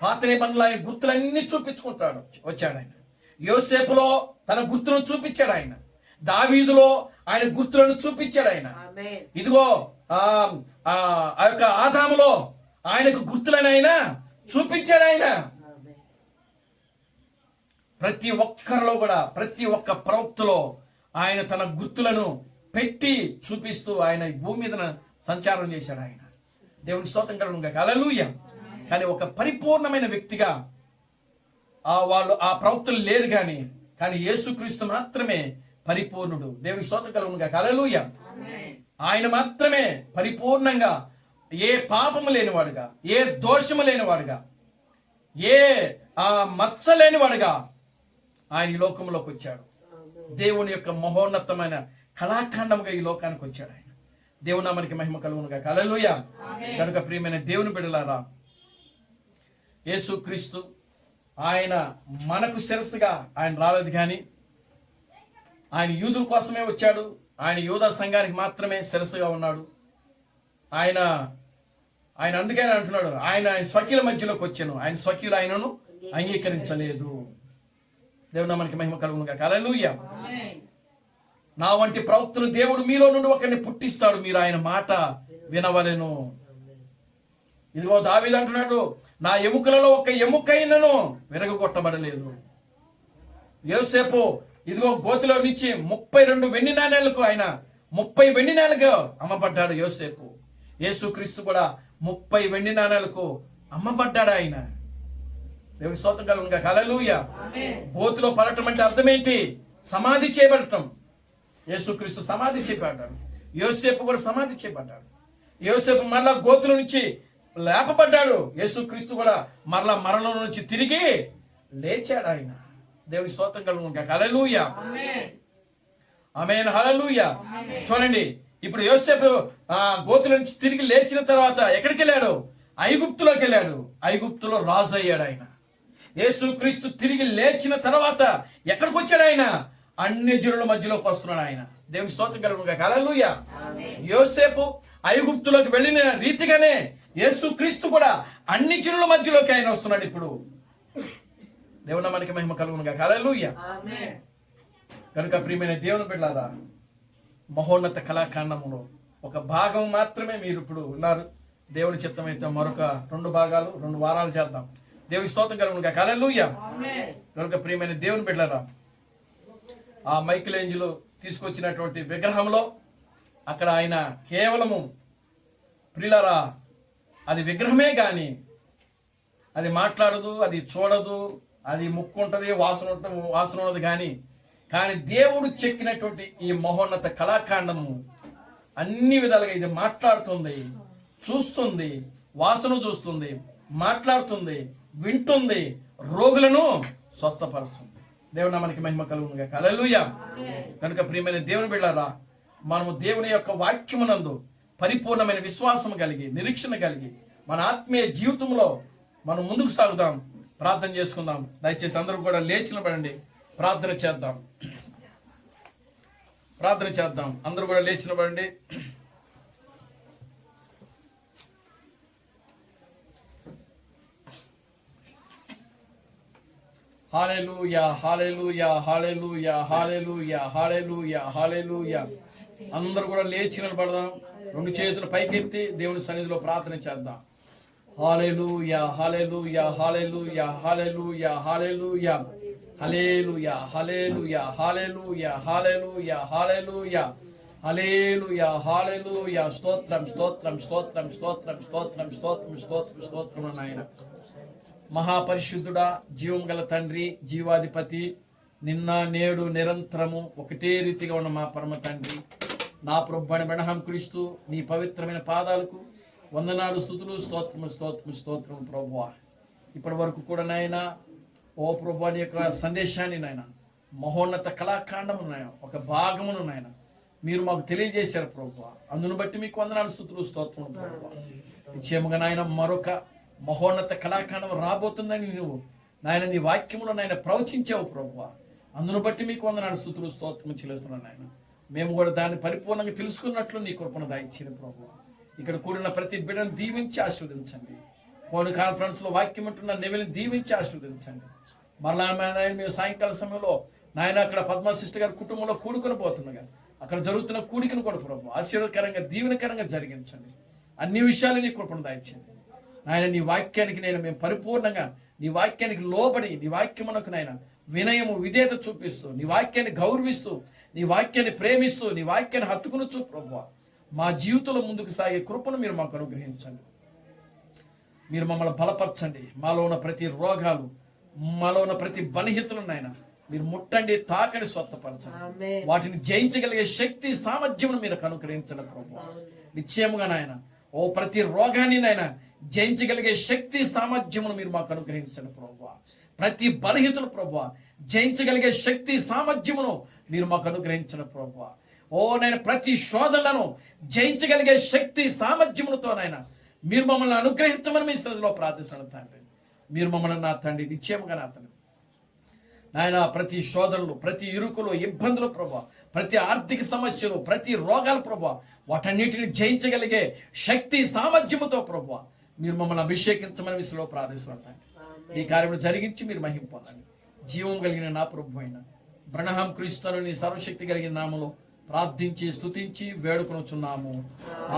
పాత నిబంధనలో ఆయన గుర్తులన్నీ చూపించుకుంటాడు వచ్చాడు ఆయన. యోసేపులో తన గుర్తులను చూపించాడు ఆయన. దావీదులో ఆయన గుర్తులను చూపించాడు ఆయన. ఇదిగో ఆ యొక్క ఆదాములో ఆయనకు గుర్తులను ఆయన చూపించాడు ఆయన. ప్రతి ఒక్కరిలో కూడా, ప్రతి ఒక్క ప్రవక్తలో ఆయన తన గుర్తులను పెట్టి చూపిస్తూ ఆయన భూమి మీద సంచారం చేశాడు ఆయన. దేవుని స్తోత్రం కలుగునుగా. హల్లెలూయా. కానీ ఒక పరిపూర్ణమైన వ్యక్తిగా వాళ్ళు ఆ ప్రవక్తలు లేరు. కానీ యేసుక్రీస్తు మాత్రమే పరిపూర్ణుడు. దేవుని స్తోత్రం కలుగునుగా. హల్లెలూయా. ఆయన మాత్రమే పరిపూర్ణంగా, ఏ పాపము లేనివాడుగా, ఏ దోషము లేనివాడుగా, ఏ మచ్చ లేనివాడుగా ఆయన ఈ లోకంలోకి వచ్చాడు. దేవుని యొక్క మహోన్నతమైన కళాఖండముగా ఈ లోకానికి వచ్చాడు ఆయన. దేవుని నామానికి మహిమ కలుగునుగా. హల్లెలూయా. కనుక ప్రియమైన దేవుని బిడ్డలారా, యేసుక్రీస్తు ఆయన మనకు శిరస్సుగా ఆయన రాలేదు, కానీ ఆయన యూదుల కోసమే వచ్చాడు. ఆయన యూదా సంఘానికి మాత్రమే శిరస్సుగా ఉన్నాడు. ఆయన ఆయన అందుకే ఆయన అంటున్నాడు, ఆయన స్వకీయుల మధ్యలోకి వచ్చాను, ఆయన స్వకీయులు ఆయనను అంగీకరించలేదు. దేవుడు మనకి మహిమ కలుగును గాక. హల్లెలూయా. నా వంటి ప్రవక్తను దేవుడు మీలో నుండి ఒకరిని పుట్టిస్తాడు, మీరు ఆయన మాట వినవలెను. ఇదిగో దావీదు అంటున్నాడు, నా ఎముకలలో ఒక ఎముకైనను విరగొట్టబడలేదు. యోసేపు ఇదిగో గోతిలో నుంచి 32 వెండి నాణేలకు ఆయన 30 వెండి నాణేలుగా అమ్మబడ్డాడు యోసేపు. యేసుక్రీస్తు కూడా 30 వెండి నాణేలకు అమ్మబడ్డాడు ఆయన. దేవుని స్తోత్రం కలుగును గాక. హల్లెలూయా. గోతిలో పడటం అంటే అర్థం ఏంటి? సమాధి చేయబడటం. యేసుక్రీస్తు సమాధి చేయబడ్డాడు, యోసేపు కూడా సమాధి చేయబడ్డాడు. యోసేపు మరలా గోతుల నుంచి లేపబడ్డాడు, యేసుక్రీస్తు కూడా మరలా మరణం నుంచి తిరిగి లేచాడు ఆయన. దేవుని స్తోత్రం కలుగును గాక. హల్లెలూయా. ఆమేన్. హల్లెలూయా. చూడండి, ఇప్పుడు యోసేపు గోతుల నుంచి తిరిగి లేచిన తర్వాత ఎక్కడికి వెళ్ళాడు? ఐగుప్తులోకి వెళ్ళాడు. ఐగుప్తులో రాజు అయ్యాడు ఆయన. యేసుక్రీస్తు తిరిగి లేచిన తర్వాత ఎక్కడికి వచ్చాడు ఆయన? అన్ని జనుల మధ్యలోకి వస్తున్నాడు ఆయన. దేవుని స్తోత్రం కలుగును గాక. హల్లెలూయా. యోసేపు ఐగుప్తులోకి వెళ్ళిన రీతిగానే యేసుక్రీస్తు కూడా అన్ని జనుల మధ్యలోకి ఆయన వస్తున్నాడు ఇప్పుడు. దేవుని మనకి మహిమ కలుగును గాక. హల్లెలూయా. కనుక ప్రియమైన దేవుని బిడ్డలారా, మహోన్నత కళాఖండములో ఒక భాగం మాత్రమే మీరు ఇప్పుడు ఉన్నారు. దేవుని చిత్తమైతే మరొక 2 భాగాలు 2 వారాలు చేద్దాం. దేవుని స్తోత్రం కలుగును గాక. హల్లెలూయా. కనుక ప్రియమైన దేవుని బిడ్డలారా, ఆ మైకిలేంజెలో తీసుకొచ్చినటువంటి విగ్రహంలో అక్కడ ఆయన కేవలము ప్రియులారా, అది విగ్రహమే కానీ అది మాట్లాడదు, అది చూడదు, అది ముక్కు ఉంటుంది, వాసన ఉన్నది. కానీ దేవుడు చెక్కినటువంటి ఈ మహోన్నత కళాఖండము అన్ని విధాలుగా ఇది మాట్లాడుతుంది, చూస్తుంది, వాసన చూస్తుంది, మాట్లాడుతుంది, వింటుంది, రోగులను స్వస్థపరుస్తుంది. దేవుని నామానికి మహిమ కలుగును గాక. హల్లెలూయా. కనుక ప్రియమైన దేవుని బిడ్డలారా, మనము దేవుని యొక్క వాక్యమునందు పరిపూర్ణమైన విశ్వాసం కలిగి, నిరీక్షణ కలిగి మన ఆత్మీయ జీవితంలో మనం ముందుకు సాగుదాం. ప్రార్థన చేసుకుందాం. దయచేసి అందరూ కూడా లేచి నిలబడండి. ప్రార్థన చేద్దాం. అందరూ కూడా లేచి నిలబడండి. హల్లెలూయా, హల్లెలూయా, హల్లెలూయా, హల్లెలూయా, హల్లెలూయా, హల్లెలూయా. అందరూ కూడా లేచి నిలబడదాం. 2 చేతులు పైకెత్తి దేవుని సన్నిధిలో ప్రార్థన చేద్దాం. హల్లెలూయా, హల్లెలూయా, హల్లెలూయా, హల్లెలూయా, హల్లెలూయా, హల్లెలూయా, హల్లెలూయా, హల్లెలూయా, హల్లెలూయా, హల్లెలూయా, హల్లెలూయా, హల్లెలూయా. స్తోత్రం, స్తోత్రం, స్తోత్రం, స్తోత్రం, స్తోత్రం, స్తోత్రం, స్తోత్రం, స్తోత్రం నాయన. మహాపరిశుద్ధుడా, జీవం గల తండ్రి, జీవాధిపతి, నిన్న నేడు నిరంతరము ఒకటే రీతిగా ఉన్న మా పరమ తండ్రి, నా ప్రభువైన బెనహం క్రీస్తు నీ పవిత్రమైన పాదాలకు వందనాలు, స్తుతులు, స్తోత్రము, స్తోత్రము, స్తోత్రము ప్రభువా. ఇప్పటి వరకు కూడా నాయన, ఓ ప్రభువా, నీ యొక్క సందేశాన్ని నాయన, మహోన్నత కళాఖండము నాయన, ఒక భాగమును నాయన మీరు మాకు తెలియజేశారు ప్రభువా. అందును బట్టి మీకు వందనాలు, స్తుతులు, స్తోత్రము ప్రభువా. నిశ్చయముగా నాయన మరొక మహోన్నత కళాఖండం రాబోతుందని నువ్వు నాయన నీ వాక్యములో నాయన ప్రవచించావు ప్రభువా. అందును బట్టి మీకు వందనాలు, స్తుతులు, స్తోత్రం చెల్లిస్తున్నాను నాయన. మేము కూడా దాన్ని పరిపూర్ణంగా తెలుసుకున్నట్లు నీ కృపను దాయించిన ప్రభువా. ఇక్కడ కూడిన ప్రతి బిడ్డను దీవించి ఆశీర్వదించండి. ఫోన్ కాన్ఫరెన్స్ లో వాక్యం అంటున్న నెవిని దీవించి ఆశీర్వదించండి. మరలా నాయన మేము సాయంకాల సమయంలో నాయన అక్కడ పద్మ సిస్టర్ గారి కుటుంబంలో కూడుకొని పోతుండగా అక్కడ జరుగుతున్న కూడికను కూడా ప్రభు ఆశీర్వదకరంగా, దీవెనకరంగా జరిగించండి. అన్ని విషయాలు నీ కృపను దాయించండి నాయన. నీ వాక్యానికి నేను మేము పరిపూర్ణంగా నీ వాక్యానికి లోబడి, నీ వాక్యమునకు నాయన వినయము, విధేయత చూపిస్తూ, నీ వాక్యాన్ని గౌరవిస్తూ, నీ వాక్యాన్ని ప్రేమిస్తూ, నీ వాక్యాన్ని హత్తుకునొచ్చు ప్రభువా. మా జీవితంలో ముందుకు సాగే కృపను మీరు మాకు అనుగ్రహించండి. మీరు మమ్మల్ని బలపరచండి. మాలో ఉన్న ప్రతి రోగాలు, మాలో ఉన్న ప్రతి బలహీనతలు నాయన మీరు ముట్టండి, తాకండి, స్వస్థపరచండి. వాటిని జయించగలిగే శక్తి, సామర్థ్యమును మీరు అనుగ్రహించండి ప్రభువా. నిశ్చయముగా నాయన ఓ ప్రతి రోగాన్ని నాయన జయించగలిగే శక్తి, సామర్థ్యమును మీరు మాకు అనుగ్రహించండి ప్రభువా. ప్రతి బలహీనతను ప్రభువా జయించగలిగే శక్తి, సామర్థ్యమును మీరు మాకు అనుగ్రహించండి ప్రభువా. ఓ నాయన ప్రతి శోధనలను జయించగలిగే శక్తి, సామర్థ్యములతో నాయన మీరు మమ్మల్ని అనుగ్రహించమని మీ శ్రద్ధలో ప్రార్థిస్తున్నాను తండ్రి. మీరు మమ్మల్ని నా తండ్రి నిశ్చయముగా నా తండ్రి నాయన ప్రతి శోధనలు, ప్రతి ఇరుకులు, ఇబ్బందులు ప్రభువా ప్రతి ఆర్థిక సమస్యలు, ప్రతి రోగాలు ప్రభువా, వాటన్నిటిని జయించగలిగే శక్తి సామర్థ్యముతో ప్రభువా మీరు మమ్మల్ని అభిషేకించమని విషయంలో ప్రార్థిస్తున్నాను. ఈ కార్యము జరిగించి మీరు మహిమ పొందండి. జీవం కలిగిన నా ప్రభు అయిన బ్రహ్మం క్రీస్తును నీ సర్వశక్తి కలిగిన నామములో ప్రార్థించి స్తుతించి వేడుకొనుచున్నాము.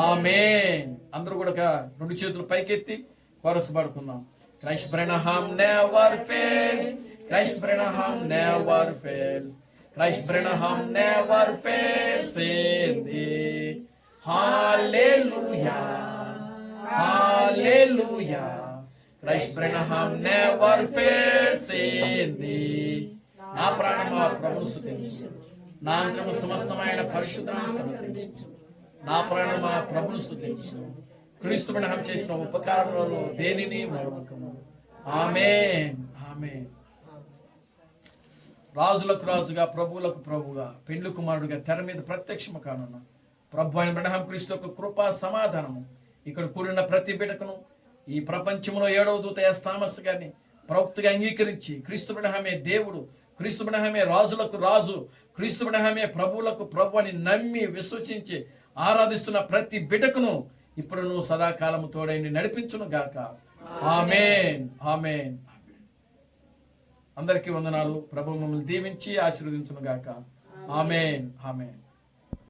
ఆమేన్. అందరూ కూడా రెండు చేతులు పైకెత్తి కోరస్ పాడుకుందాం. Christ Branham never fails. Christ Branham never fails. Christ Branham never fails in thee. Hallelujah. Hallelujah. Christ Branham never fails in thee. నా ప్రాణమా ప్రభువును స్తుతించు, నా అంతరము సమస్తమైన పరిశుద్ధమును స్తుతించు. నా ప్రాణమా ప్రభువును స్తుతించు, క్రీస్తు బ్రహ్మం చేసిన ఉపకారములలో దేనిని మరవకము. ఆమేన్. ఆమేన్. రాజులకు రాజుగా, ప్రభువులకు ప్రభువుగా, పెండ్లి కుమారుడిగా తెర మీద ప్రత్యక్షము కానున్న ప్రభు అయిన బ్రహ్మం క్రీస్తు యొక్క కృపా సమాధానము ఇక్కడ కూడిన ప్రతి బిడ్డకును, ఈ ప్రపంచంలో 7వ దూత థామస్ గారిని ప్రవక్తగా అంగీకరించి క్రీస్తు బ్రహ్మమే దేవుడు, క్రీస్తు బ్రహ్మమే రాజులకు రాజు, క్రీస్తు బ్రహ్మమే ప్రభువులకు ప్రభు అని నమ్మి విశ్వసించి ఆరాధిస్తున్న ప్రతి బిడ్డకును ఇప్పుడు నువ్వు సదాకాలము తోడైండి నడిపించును గాక. ఆమేన్. ఆమేన్. అందరికీ వందనాలు. ప్రభు మమ్మల్ని దీవించి ఆశీర్వదించును గాక. ఆమేన్. ఆమేన్.